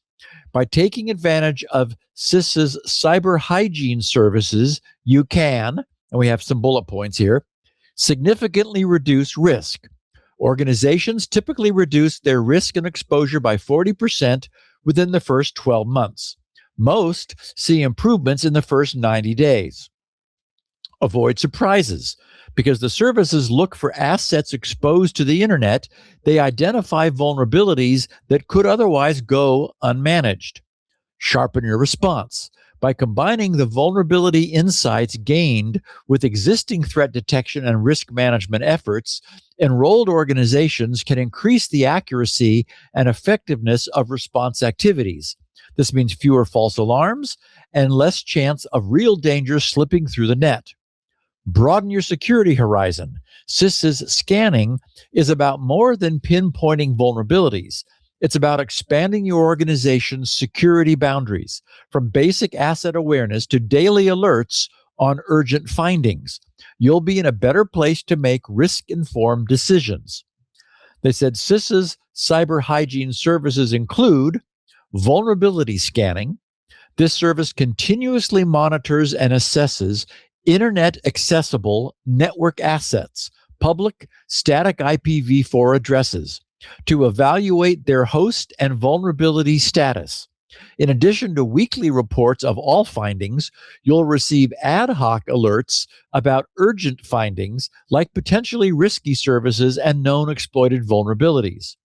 S4: By taking advantage of CISA's cyber hygiene services, you can, and we have some bullet points here, significantly reduce risk. Organizations typically reduce their risk and exposure by 40% within the first 12 months. Most see improvements in the first 90 days. Avoid surprises. Because the services look for assets exposed to the internet, they identify vulnerabilities that could otherwise go unmanaged. Sharpen your response. By combining the vulnerability insights gained with existing threat detection and risk management efforts, enrolled organizations can increase the accuracy and effectiveness of response activities. This means fewer false alarms and less chance of real danger slipping through the net. Broaden your security horizon. CISA's scanning is about more than pinpointing vulnerabilities. It's about expanding your organization's security boundaries, from basic asset awareness to daily alerts on urgent findings. You'll be in a better place to make risk-informed decisions. They said CISA's cyber hygiene services include vulnerability scanning. This service continuously monitors and assesses internet accessible network assets, public static IPv4 addresses, to evaluate their host and vulnerability status. In addition to weekly reports of all findings, you'll receive ad hoc alerts about urgent findings like potentially risky services and known exploited vulnerabilities.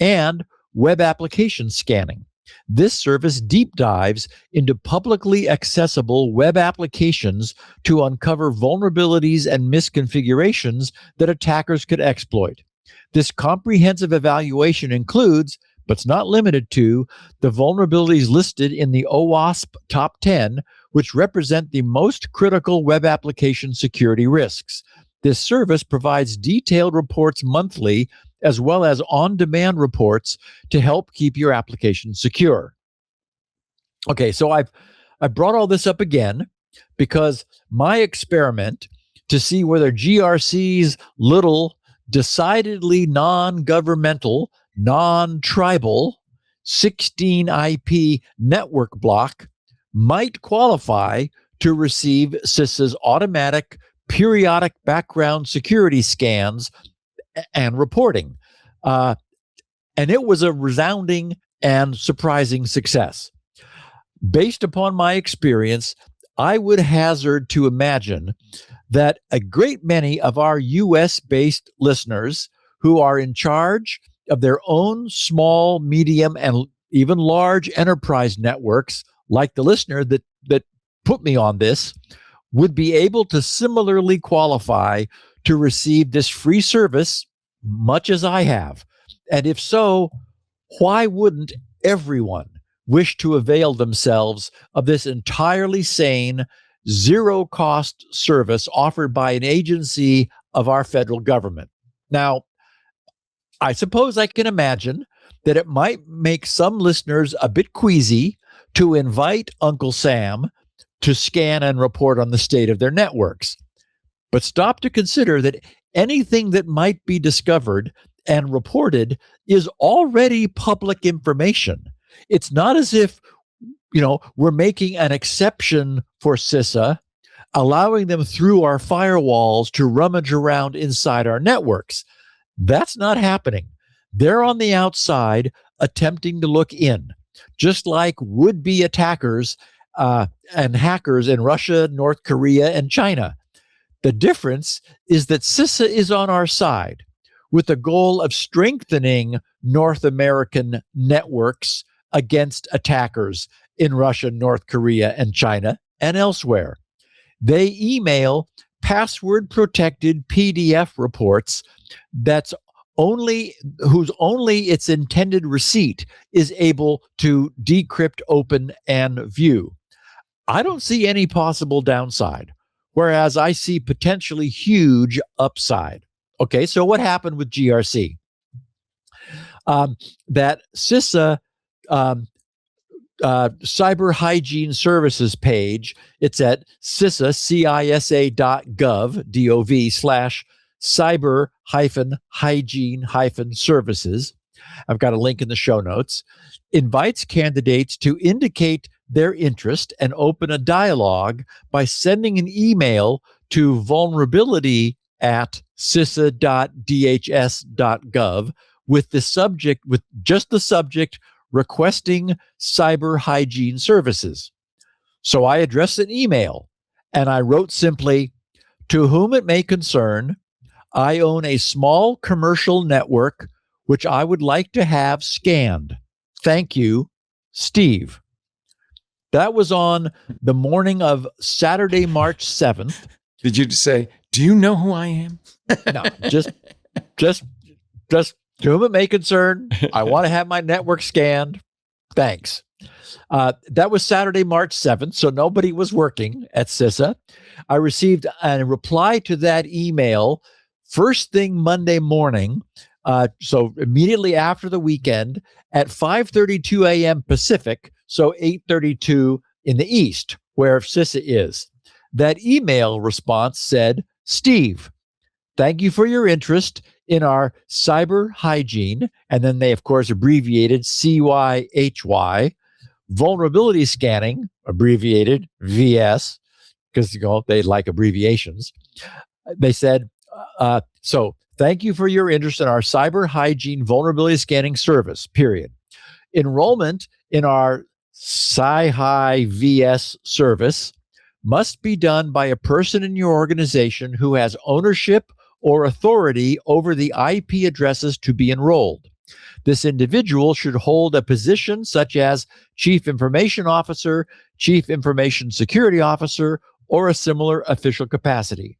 S4: And web application scanning. This service deep dives into publicly accessible web applications to uncover vulnerabilities and misconfigurations that attackers could exploit. This comprehensive evaluation includes, but it's not limited to, the vulnerabilities listed in the OWASP Top 10, which represent the most critical web application security risks. This service provides detailed reports monthly, as well as on-demand reports to help keep your application secure. Okay, so I brought all this up again because my experiment to see whether GRC's little, decidedly non-governmental, non-tribal 16 IP network block might qualify to receive CISA's automatic periodic background security scans and reporting. And it was a resounding and surprising success. Based upon my experience, I would hazard to imagine that a great many of our US-based listeners who are in charge of their own small, medium, and even large enterprise networks, like the listener that put me on this, would be able to similarly qualify to receive this free service, much as I have. And if so, why wouldn't everyone wish to avail themselves of this entirely sane, zero-cost service offered by an agency of our federal government. Now, I suppose I can imagine that it might make some listeners a bit queasy to invite Uncle Sam to scan and report on the state of their networks. But stop to consider that anything that might be discovered and reported is already public information. It's not as if, we're making an exception for CISA, allowing them through our firewalls to rummage around inside our networks. That's not happening. They're on the outside attempting to look in, just like would-be attackers and hackers in Russia, North Korea, and China. The difference is that CISA is on our side with the goal of strengthening North American networks against attackers in Russia, North Korea, and China, and elsewhere. They email password-protected PDF reports whose only its intended receipt is able to decrypt, open, and view. I don't see any possible downside, whereas I see potentially huge upside. Okay, so what happened with GRC? That CISA cyber hygiene services page, it's at CISA, CISA.gov, cyber-hygiene-services. I've got a link in the show notes. Invites candidates to indicate their interest and open a dialogue by sending an email to vulnerability@cisa.dhs.gov with just the subject requesting cyber hygiene services. So I addressed an email and I wrote simply, "To whom it may concern, I own a small commercial network which I would like to have scanned. Thank you, Steve." That was on the morning of Saturday, March 7th.
S1: Did you say, "Do you know who I am"?
S4: No, just to whom it may concern, I want to have my network scanned. Thanks. That was Saturday, March 7th, so nobody was working at CISA. I received a reply to that email first thing Monday morning, so immediately after the weekend at 5:32 a.m. Pacific, so 8:32 in the East, where CISA is. That email response said, "Steve, thank you for your interest in our cyber hygiene," and then they, of course, abbreviated CYHY, vulnerability scanning, abbreviated VS, because they like abbreviations. They said, so thank you for your interest in our cyber hygiene vulnerability scanning service, period. Enrollment in our CyHy VS service must be done by a person in your organization who has ownership or authority over the IP addresses to be enrolled. This individual should hold a position such as Chief Information Officer, Chief Information Security Officer, or a similar official capacity.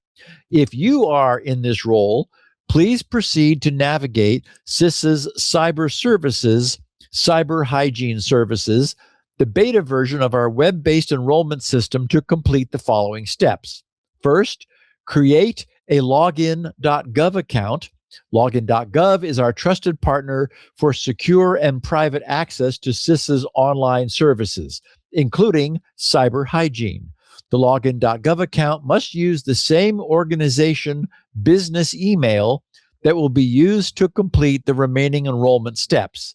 S4: If you are in this role, please proceed to navigate CISA's Cyber Services, Cyber Hygiene Services, the beta version of our web-based enrollment system to complete the following steps. First, create a login.gov account. Login.gov is our trusted partner for secure and private access to CISA's online services, including cyber hygiene. The login.gov account must use the same organization business email that will be used to complete the remaining enrollment steps.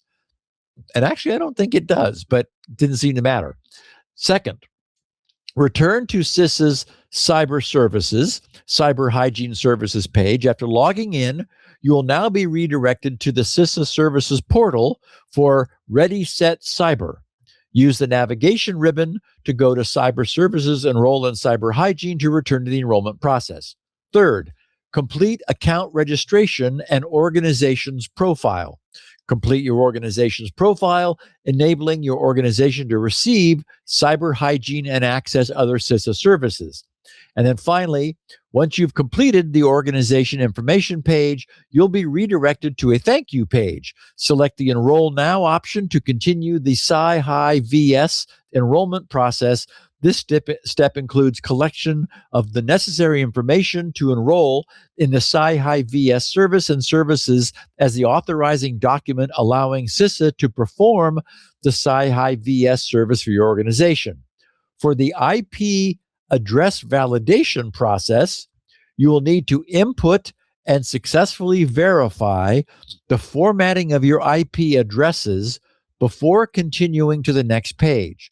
S4: And actually, I don't think it does, but it didn't seem to matter. Second, return to CISA's Cyber Services, Cyber Hygiene Services page. After logging in, you will now be redirected to the CISA Services portal for Ready, Set, Cyber. Use the navigation ribbon to go to Cyber Services, enroll in Cyber Hygiene to return to the enrollment process. Third, complete account registration and organization's profile. Complete your organization's profile, enabling your organization to receive cyber hygiene and access other CISA services. And then finally, once you've completed the organization information page, you'll be redirected to a thank you page. Select the Enroll Now option to continue the Sci-Hi VS enrollment process. This step includes collection of the necessary information to enroll in the Sci-Hi VS service and services as the authorizing document allowing CISA to perform the Sci-Hi VS service for your organization. For the IP address validation process, you will need to input and successfully verify the formatting of your IP addresses before continuing to the next page.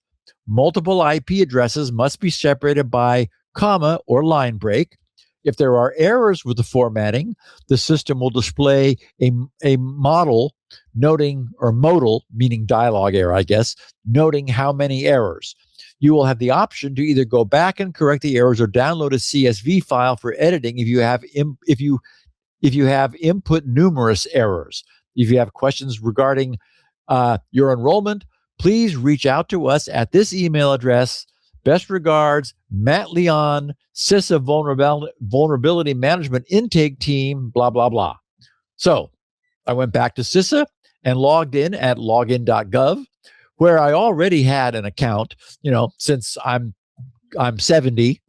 S4: Multiple IP addresses must be separated by comma or line break. If there are errors with the formatting, the system will display a modal noting, or modal, meaning dialogue error, I guess, noting how many errors. You will have the option to either go back and correct the errors or download a CSV file for editing if you have input numerous errors. If you have questions regarding your enrollment, please reach out to us at this email address. Best regards, Matt Leon, CISA Vulnerability Management Intake Team, blah, blah, blah. So I went back to CISA and logged in at login.gov, where I already had an account, since I'm 70,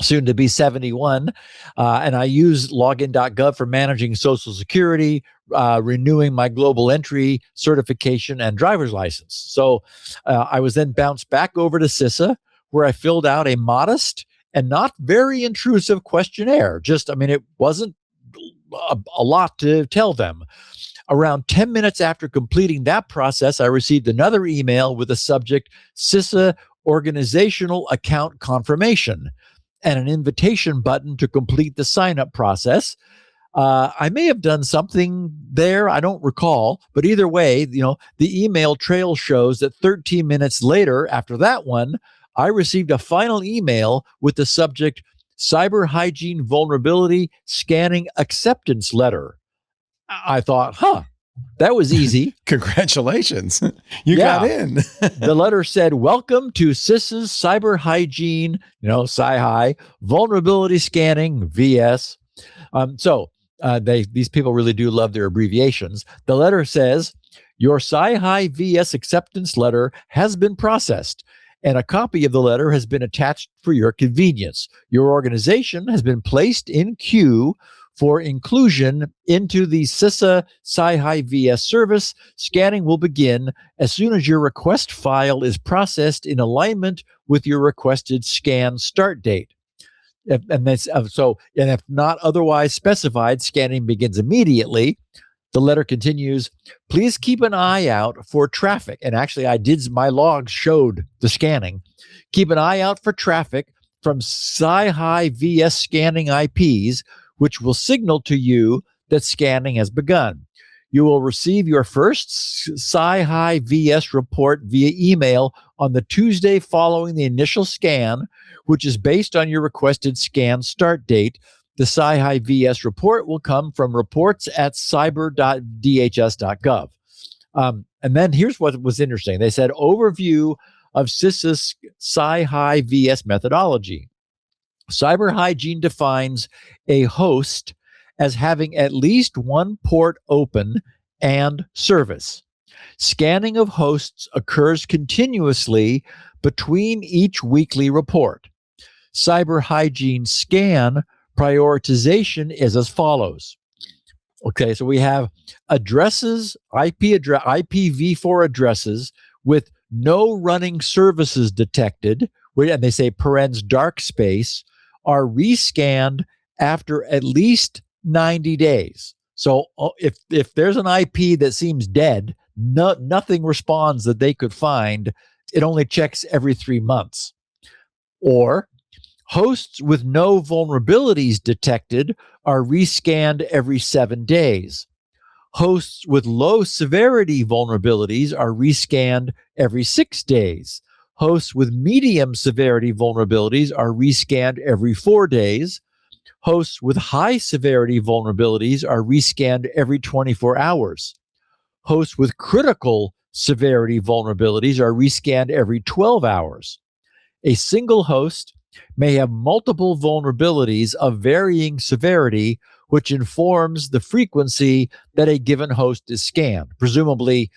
S4: soon to be 71, and I use login.gov for managing Social Security, renewing my global entry certification and driver's license. So I was then bounced back over to CISA, where I filled out a modest and not very intrusive questionnaire. It wasn't a lot to tell them. Around 10 minutes after completing that process, I received another email with the subject CISA Organizational Account Confirmation and an invitation button to complete the sign-up process. I may have done something there, I don't recall, but either way, the email trail shows that 13 minutes later, after that one, I received a final email with the subject Cyber Hygiene Vulnerability Scanning Acceptance Letter. I thought, that was easy.
S1: Congratulations. You got in.
S4: The letter said, welcome to CISA's Cyber Hygiene, Sci-Hi, Vulnerability Scanning, VS. These people really do love their abbreviations. The letter says, your Sci-Hi VS acceptance letter has been processed, and a copy of the letter has been attached for your convenience. Your organization has been placed in queue for inclusion into the CISA Sci-Hi VS service. Scanning will begin as soon as your request file is processed in alignment with your requested scan start date. If not otherwise specified, scanning begins immediately. The letter continues, please keep an eye out for traffic. And actually, my logs showed the scanning. Keep an eye out for traffic from Sci-Hi VS scanning IPs, which will signal to you that scanning has begun. You will receive your first Sci-Hi VS report via email on the Tuesday following the initial scan, which is based on your requested scan start date. The Sci-Hi VS report will come from reports@cyber.dhs.gov. And then here's what was interesting. They said, overview of CISA's Sci-Hi VS methodology. Cyber hygiene defines a host as having at least one port open and service. Scanning of hosts occurs continuously between each weekly report. Cyber hygiene scan prioritization is as follows. Okay, so we have addresses, IPv4 addresses with no running services detected, and they say parens dark space, are rescanned after at least 90 days. So if there's an IP that seems dead, nothing responds that they could find, it only checks every 3 months. Or hosts with no vulnerabilities detected are rescanned every 7 days. Hosts with low severity vulnerabilities are rescanned every 6 days. Hosts with medium severity vulnerabilities are rescanned every 4 days. Hosts with high severity vulnerabilities are rescanned every 24 hours. Hosts with critical severity vulnerabilities are rescanned every 12 hours. A single host may have multiple vulnerabilities of varying severity, which informs the frequency that a given host is scanned. Presumably,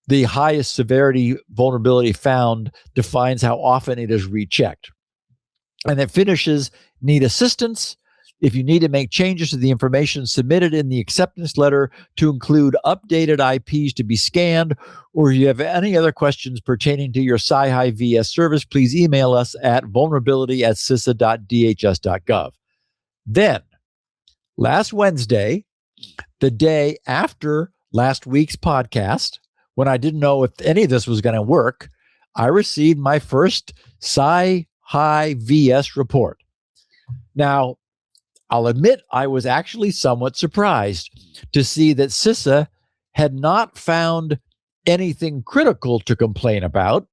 S4: the highest severity vulnerability found defines how often it is rechecked. And it finishes, need assistance. If you need to make changes to the information submitted in the acceptance letter to include updated IPs to be scanned, or you have any other questions pertaining to your Sci-Hi VS service, please email us at vulnerability@cisa.dhs.gov. Then, last Wednesday, the day after last week's podcast, when I didn't know if any of this was going to work, I received my first Sci-Hi VS report. Now, I'll admit I was actually somewhat surprised to see that CISA had not found anything critical to complain about,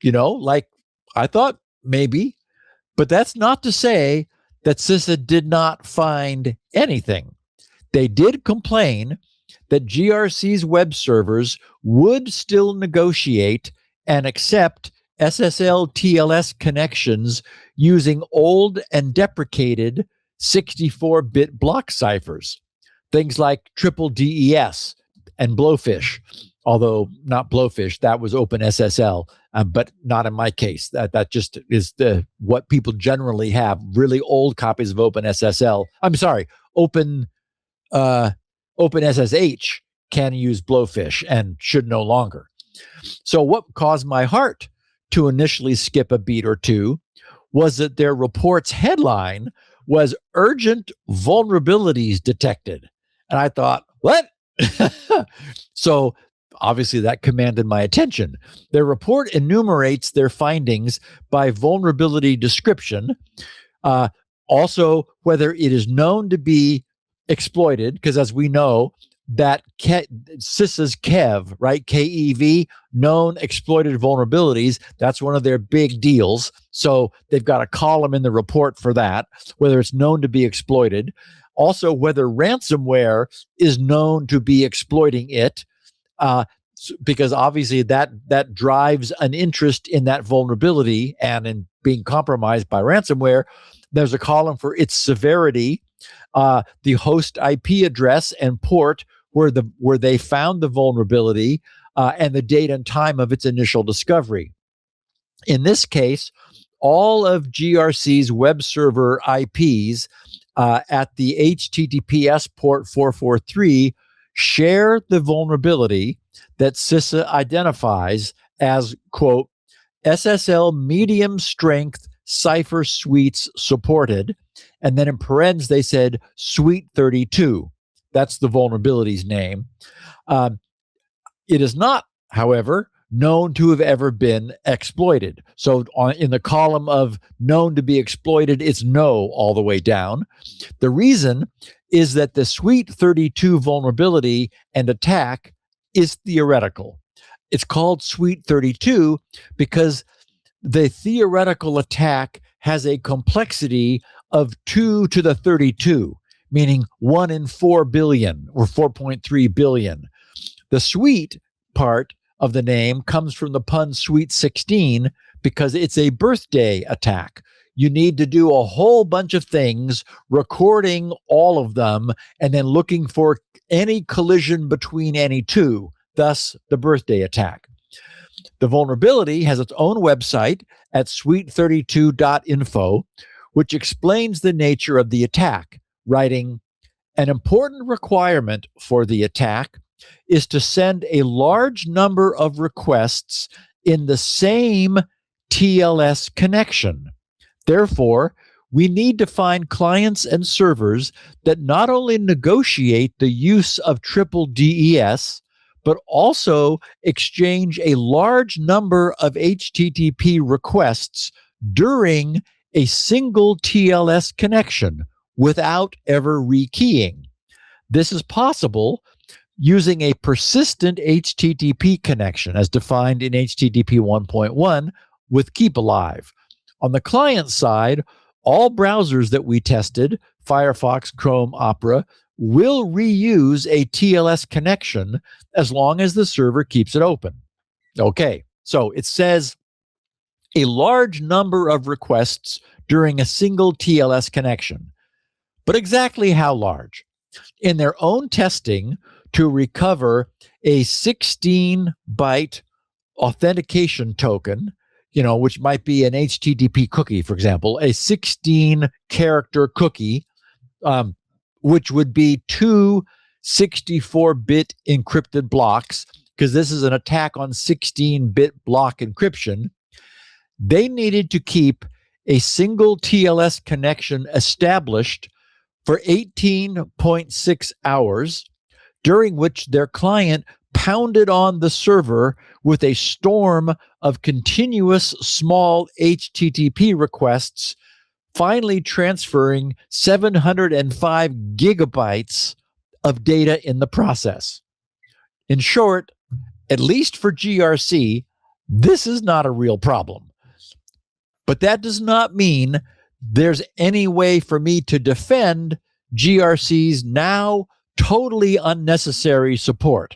S4: like I thought maybe, but that's not to say that CISA did not find anything. They did complain that GRC's web servers would still negotiate and accept SSL TLS connections using old and deprecated 64-bit block ciphers, things like triple DES and Blowfish, although not Blowfish, that was OpenSSL, but not in my case. That just is what people generally have, really old copies of OpenSSL. I'm sorry, OpenSSH can use Blowfish and should no longer. So what caused my heart to initially skip a beat or two was that their report's headline was urgent vulnerabilities detected. And I thought, what? So obviously that commanded my attention. Their report enumerates their findings by vulnerability description, also whether it is known to be exploited, because as we know, that CISA's KEV, right? KEV, known exploited vulnerabilities. That's one of their big deals. So they've got a column in the report for that, whether it's known to be exploited. Also, whether ransomware is known to be exploiting it, because obviously that drives an interest in that vulnerability and in being compromised by ransomware. There's a column for its severity, the host IP address and port where they found the vulnerability, and the date and time of its initial discovery. In this case, all of GRC's web server IPs at the HTTPS port 443 share the vulnerability that CISA identifies as, quote, SSL medium strength cipher suites supported. And then in parentheses, they said suite 32. That's the vulnerability's name. It is not, however, known to have ever been exploited. So in the column of known to be exploited, it's no all the way down. The reason is that the suite 32 vulnerability and attack is theoretical. It's called suite 32 because the theoretical attack has a complexity of 2 to the 32, meaning 1 in 4 billion or 4.3 billion. The suite part of the name comes from the pun Sweet 16 because it's a birthday attack. You need to do a whole bunch of things, recording all of them, and then looking for any collision between any two, thus the birthday attack. The vulnerability has its own website at suite32.info, which explains the nature of the attack, writing, an important requirement for the attack is to send a large number of requests in the same TLS connection. Therefore, we need to find clients and servers that not only negotiate the use of triple DES, but also exchange a large number of HTTP requests during a single TLS connection without ever rekeying. This is possible using a persistent HTTP connection as defined in HTTP 1.1 with Keep Alive. On the client side, all browsers that we tested, Firefox, Chrome, Opera, will reuse a TLS connection as long as the server keeps it open. Okay, so it says a large number of requests during a single TLS connection. But exactly how large? In their own testing to recover a 16-byte authentication token, which might be an HTTP cookie, for example, a 16-character cookie, which would be two 64-bit encrypted blocks, because this is an attack on 16-bit block encryption. They needed to keep a single TLS connection established for 18.6 hours, during which their client pounded on the server with a storm of continuous small HTTP requests, finally transferring 705 gigabytes of data in the process. In short, at least for GRC, this is not a real problem. But that does not mean there's any way for me to defend GRC's now totally unnecessary support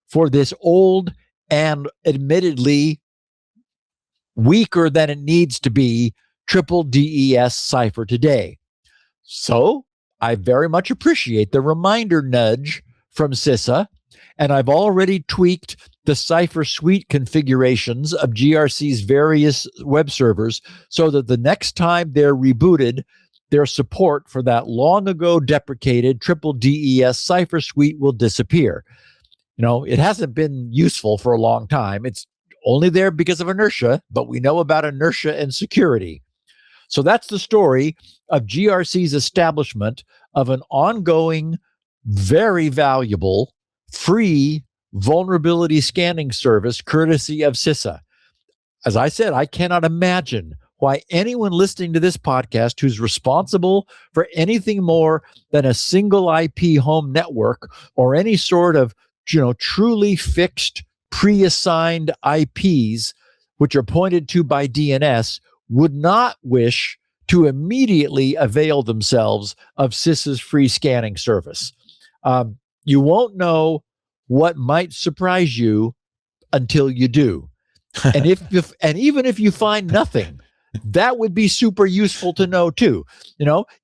S4: for this old and admittedly weaker than it needs to be triple DES cipher today. So I very much appreciate the reminder nudge from CISA, and I've already tweaked the cipher suite configurations of GRC's various web servers so that the next time they're rebooted, their support for that long ago deprecated triple DES cipher suite will disappear. It hasn't been useful for a long time. It's only there because of inertia, but we know about inertia and security. So that's the story of GRC's establishment of an ongoing, very valuable, free vulnerability scanning service courtesy of CISA. As I said, I cannot imagine why anyone listening to this podcast who's responsible for anything more than a single IP home network or any sort of truly fixed pre-assigned IPs, which are pointed to by DNS, would not wish to immediately avail themselves of CISA's free scanning service. You won't know what might surprise you until you do. And even if you find nothing, that would be super useful to know too.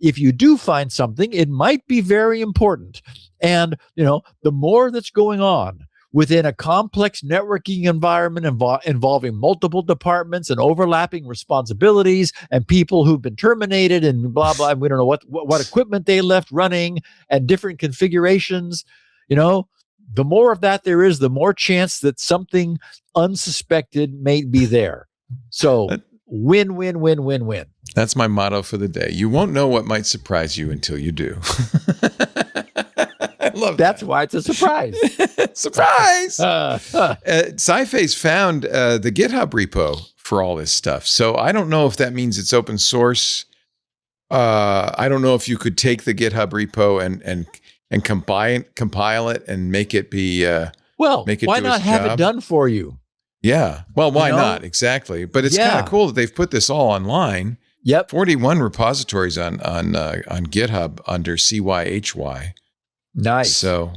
S4: If you do find something, it might be very important. And, the more that's going on within a complex networking environment involving multiple departments and overlapping responsibilities and people who've been terminated and blah, blah, and we don't know what equipment they left running and different configurations, the more of that there is, the more chance that something unsuspected may be there. So win, win, win, win, win.
S1: That's my motto for the day. You won't know what might surprise you until you do. I love
S4: That's why it's a surprise.
S1: Surprise! Sci-Phase found the GitHub repo for all this stuff. So I don't know if that means it's open source. I don't know if you could take the GitHub repo and compile it and make it be
S4: why not have it done for you?
S1: Yeah. Well, why not? Exactly. But it's kind of cool that they've put this all online.
S4: Yep.
S1: 41 repositories on GitHub under CYHY.
S4: Nice.
S1: So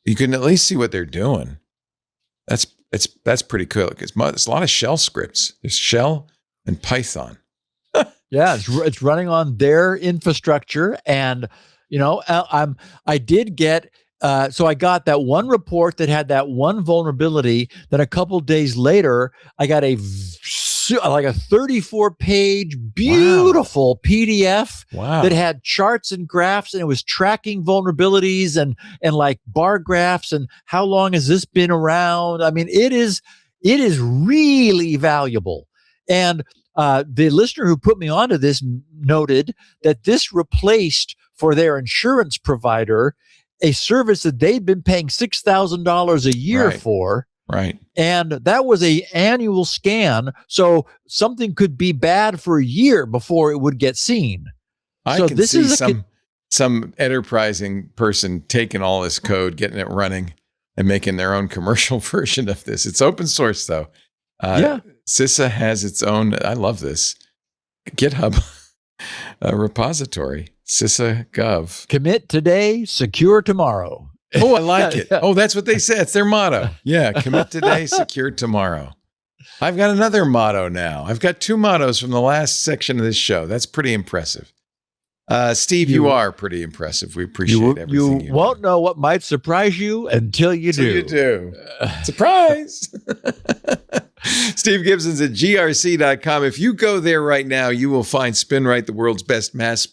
S1: you can at least see what they're doing. That's pretty cool. It's a lot of shell scripts. There's shell and Python.
S4: Yeah, it's running on their infrastructure, and I did get. So I got that one report that had that one vulnerability. Then a couple days later, I got a 34-page beautiful PDF that had charts and graphs, and it was tracking vulnerabilities and like bar graphs and how long has this been around. I mean, it is really valuable. And the listener who put me onto this noted that this replaced for their insurance provider a service that they'd been paying $6,000 a year for.
S1: Right. And
S4: that was an annual scan. So something could be bad for a year before it would get seen.
S1: I can see some enterprising person taking all this code, getting it running, and making their own commercial version of this. It's open source, though. CISA has its own, I love this, GitHub repository, CISA Gov.
S4: Commit today, secure tomorrow.
S1: Oh, I like it. Oh, that's what they say. It's their motto. Yeah, commit today, secure tomorrow. I've got another motto now. I've got 2 mottos from the last section of this show. That's pretty impressive. Steve, you are pretty impressive. We appreciate everything you
S4: won't know what might surprise you until you do.
S1: You do. Surprise! Steve Gibson's at grc.com. If you go there right now, you will find SpinRite, the world's best mass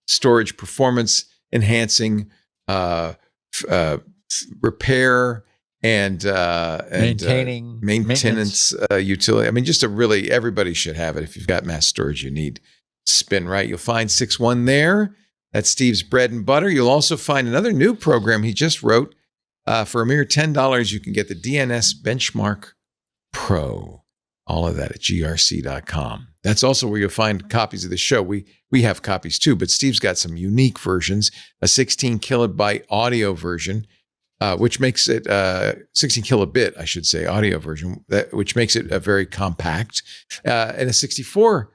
S1: storage performance enhancing repair and maintenance utility. I mean, just everybody should have it. If you've got mass storage, you need SpinRite. You'll find 6.1 there. That's Steve's bread and butter. You'll also find another new program he just wrote. For a mere $10, you can get the DNS Benchmark Pro. All of that at grc.com. That's also where you'll find copies of the show. We have copies too, but Steve's got some unique versions, a 16 kilobyte audio version, which makes it 16 kilobit, I should say, audio version, which makes it very compact, and a 64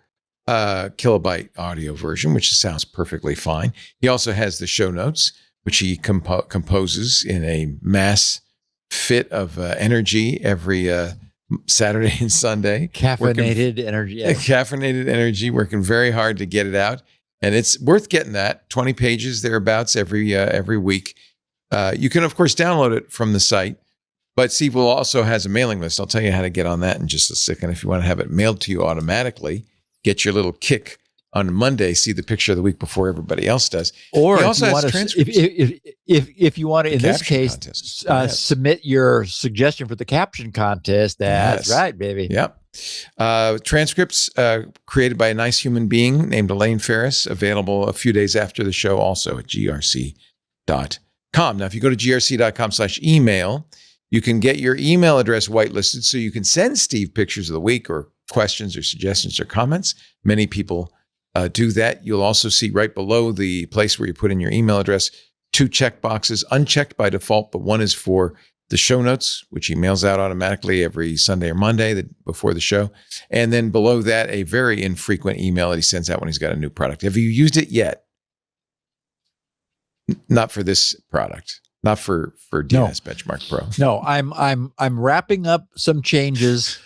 S1: kilobyte audio version, which sounds perfectly fine. He also has the show notes, which he composes in a mass fit of energy every Saturday and Sunday.
S4: Caffeinated energy. Yeah.
S1: Caffeinated energy, working very hard to get it out. And it's worth getting that. 20 pages thereabouts every week. You can, of course, download it from the site. But Steve also has a mailing list. I'll tell you how to get on that in just a second. If you want to have it mailed to you automatically, get your little kick on Monday, see the picture of the week before everybody else does.
S4: Or
S1: he
S4: if
S1: also
S4: you
S1: has
S4: want
S1: transcripts.
S4: if you want to, in this case,
S1: Yes.
S4: submit your suggestion for the caption contest. That's right, baby.
S1: Yep. Transcripts created by a nice human being named Elaine Ferris, available a few days after the show, also at grc.com. Now, if you go to grc.com/email, you can get your email address whitelisted so you can send Steve pictures of the week or questions or suggestions or comments. Many people do that. You'll also see right below the place where you put in your email address 2 check boxes, unchecked by default, but one is for the show notes, which he mails out automatically every Sunday or Monday before the show. And then below that, a very infrequent email that he sends out when he's got a new product. Have you used it yet? Not for this product. Not for DNS Benchmark Pro.
S4: No, I'm wrapping up some changes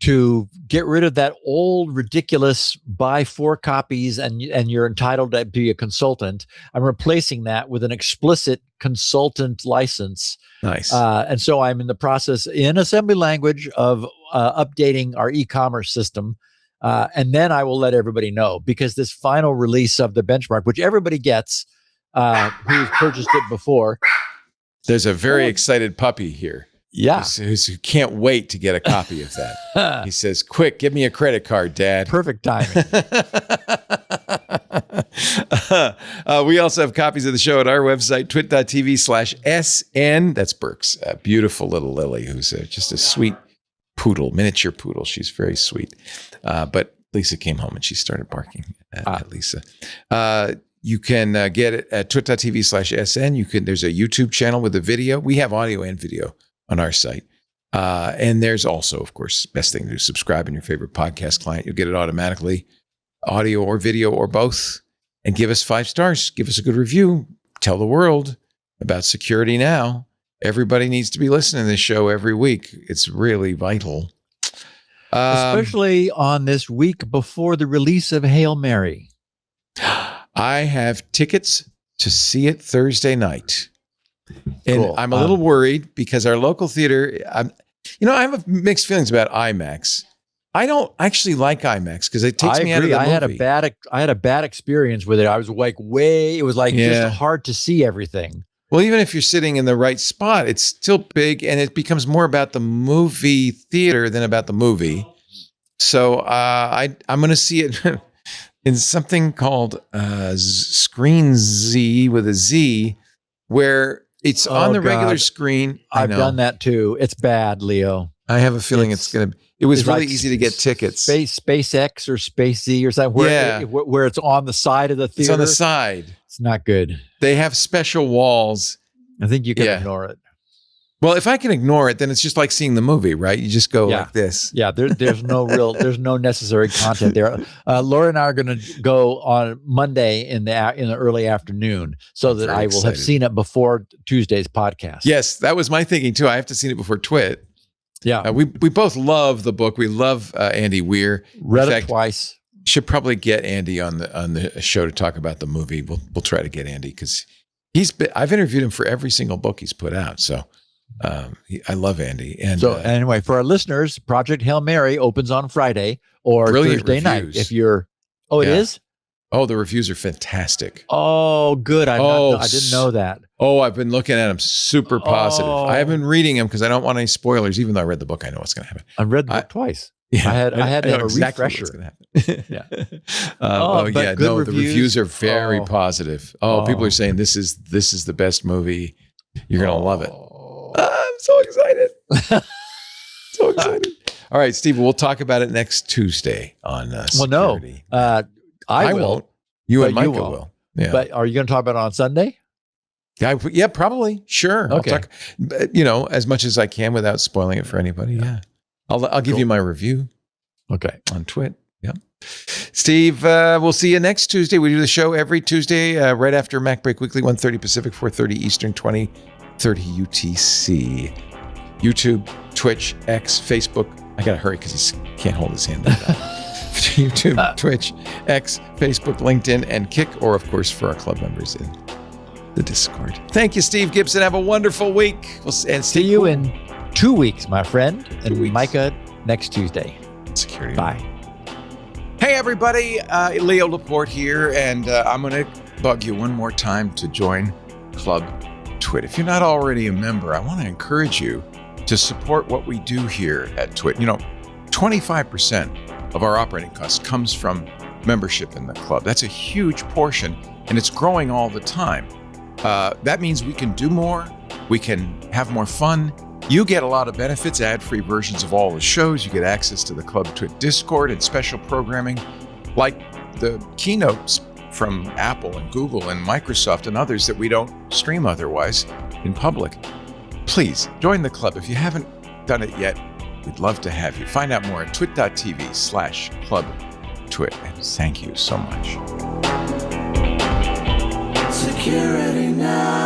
S4: to get rid of that old ridiculous buy 4 copies and you're entitled to be a consultant. I'm replacing that with an explicit consultant license.
S1: Nice.
S4: And so I'm in the process in assembly language of updating our e-commerce system. And then I will let everybody know, because this final release of the benchmark, which everybody gets who's purchased it before.
S1: There's a very excited puppy here.
S4: Yeah.
S1: Who can't wait to get a copy of that. He says, quick, give me a credit card, Dad.
S4: Perfect timing.
S1: We also have copies of the show at our website, twit.tv/SN. That's Burke's beautiful little Lily, who's just a sweet poodle, miniature poodle. She's very sweet. But Lisa came home and she started barking at Lisa. You can get it at twit.tv/SN. There's a YouTube channel with a video. We have audio and video on our site. And there's also, of course, best thing to do, subscribe in your favorite podcast client. You'll get it automatically, audio or video or both. And give us 5 stars. Give us a good review. Tell the world about security now. Everybody needs to be listening to this show every week. It's really vital.
S4: Especially on this week before the release of Hail Mary.
S1: I have tickets to see it Thursday night. And
S4: Cool.
S1: I'm a little worried because our local theater, I have mixed feelings about IMAX. I don't actually like IMAX because it takes me out of the movie.
S4: I had a bad experience with it. I was like it was like just hard to see everything.
S1: Well, even if you're sitting in the right spot, it's still big and it becomes more about the movie theater than about the movie. So I'm going to see it in something called Screen Z with a Z, where it's on the regular screen.
S4: I've done that too. It's bad, Leo.
S1: I have a feeling it was really easy to get tickets.
S4: SpaceX or Space Z or something where it's on the side of the theater.
S1: It's on the side.
S4: It's not good.
S1: They have special walls.
S4: I think you can ignore it.
S1: Well, if I can ignore it, then it's just like seeing the movie, right? You just go like this.
S4: Yeah, there's no necessary content there. Laura and I are going to go on Monday in the early afternoon so that I will have seen it before Tuesday's podcast.
S1: Yes, that was my thinking too. I have to see it before TWiT.
S4: Yeah.
S1: We both love the book. We love Andy Weir.
S4: Read it twice.
S1: Should probably get Andy on the show to talk about the movie. We'll try to get Andy because I've interviewed him for every single book he's put out. So I love Andy. And
S4: so anyway, for our listeners, Project Hail Mary opens on Friday or Thursday night. If you're, it is.
S1: Oh, the reviews are fantastic.
S4: Oh, good. I didn't know that.
S1: Oh, I've been looking at them. Super positive. I have been reading them because I don't want any spoilers. Even though I read the book, I know what's going to happen.
S4: I've read the book twice.
S1: Yeah,
S4: I had to have a
S1: exactly
S4: refresher.
S1: Yeah.
S4: The
S1: reviews are very positive. People are saying this is the best movie. You're going to love it. I'm so excited. So excited. All right, Steve, we'll talk about it next Tuesday on security.
S4: Well, no, I won't.
S1: You and Micah will. Yeah.
S4: But are you going to talk about it on Sunday?
S1: Yeah, probably. Sure.
S4: Okay.
S1: I'll talk, as much as I can without spoiling it for anybody. Yeah. I'll give you my review.
S4: Okay.
S1: On TWiT. Yeah. Steve, we'll see you next Tuesday. We do the show every Tuesday right after MacBreak Weekly, 1:30 Pacific, 4:30 Eastern, 20:30 UTC. YouTube, Twitch, X, Facebook. I got to hurry because he can't hold his hand down. YouTube, Twitch, X, Facebook, LinkedIn, and Kick, or of course for our club members in the Discord. Thank you, Steve Gibson. Have a wonderful week. And
S4: see you in 2 weeks, my friend, and Micah next Tuesday.
S1: Security.
S4: Bye.
S1: Hey, everybody. Leo Laporte here, and I'm going to bug you one more time to join Club TWiT. If you're not already a member, I want to encourage you to support what we do here at TWiT. 25% of our operating costs comes from membership in the club. That's a huge portion, and it's growing all the time. That means we can do more, we can have more fun. You get a lot of benefits, ad-free versions of all the shows. You get access to the Club TWiT Discord and special programming like the keynotes from Apple and Google and Microsoft and others that we don't stream otherwise in public. Please join the club. If you haven't done it yet, we'd love to have you. Find out more at twit.tv/clubtwit. And thank you so much.
S2: Security now.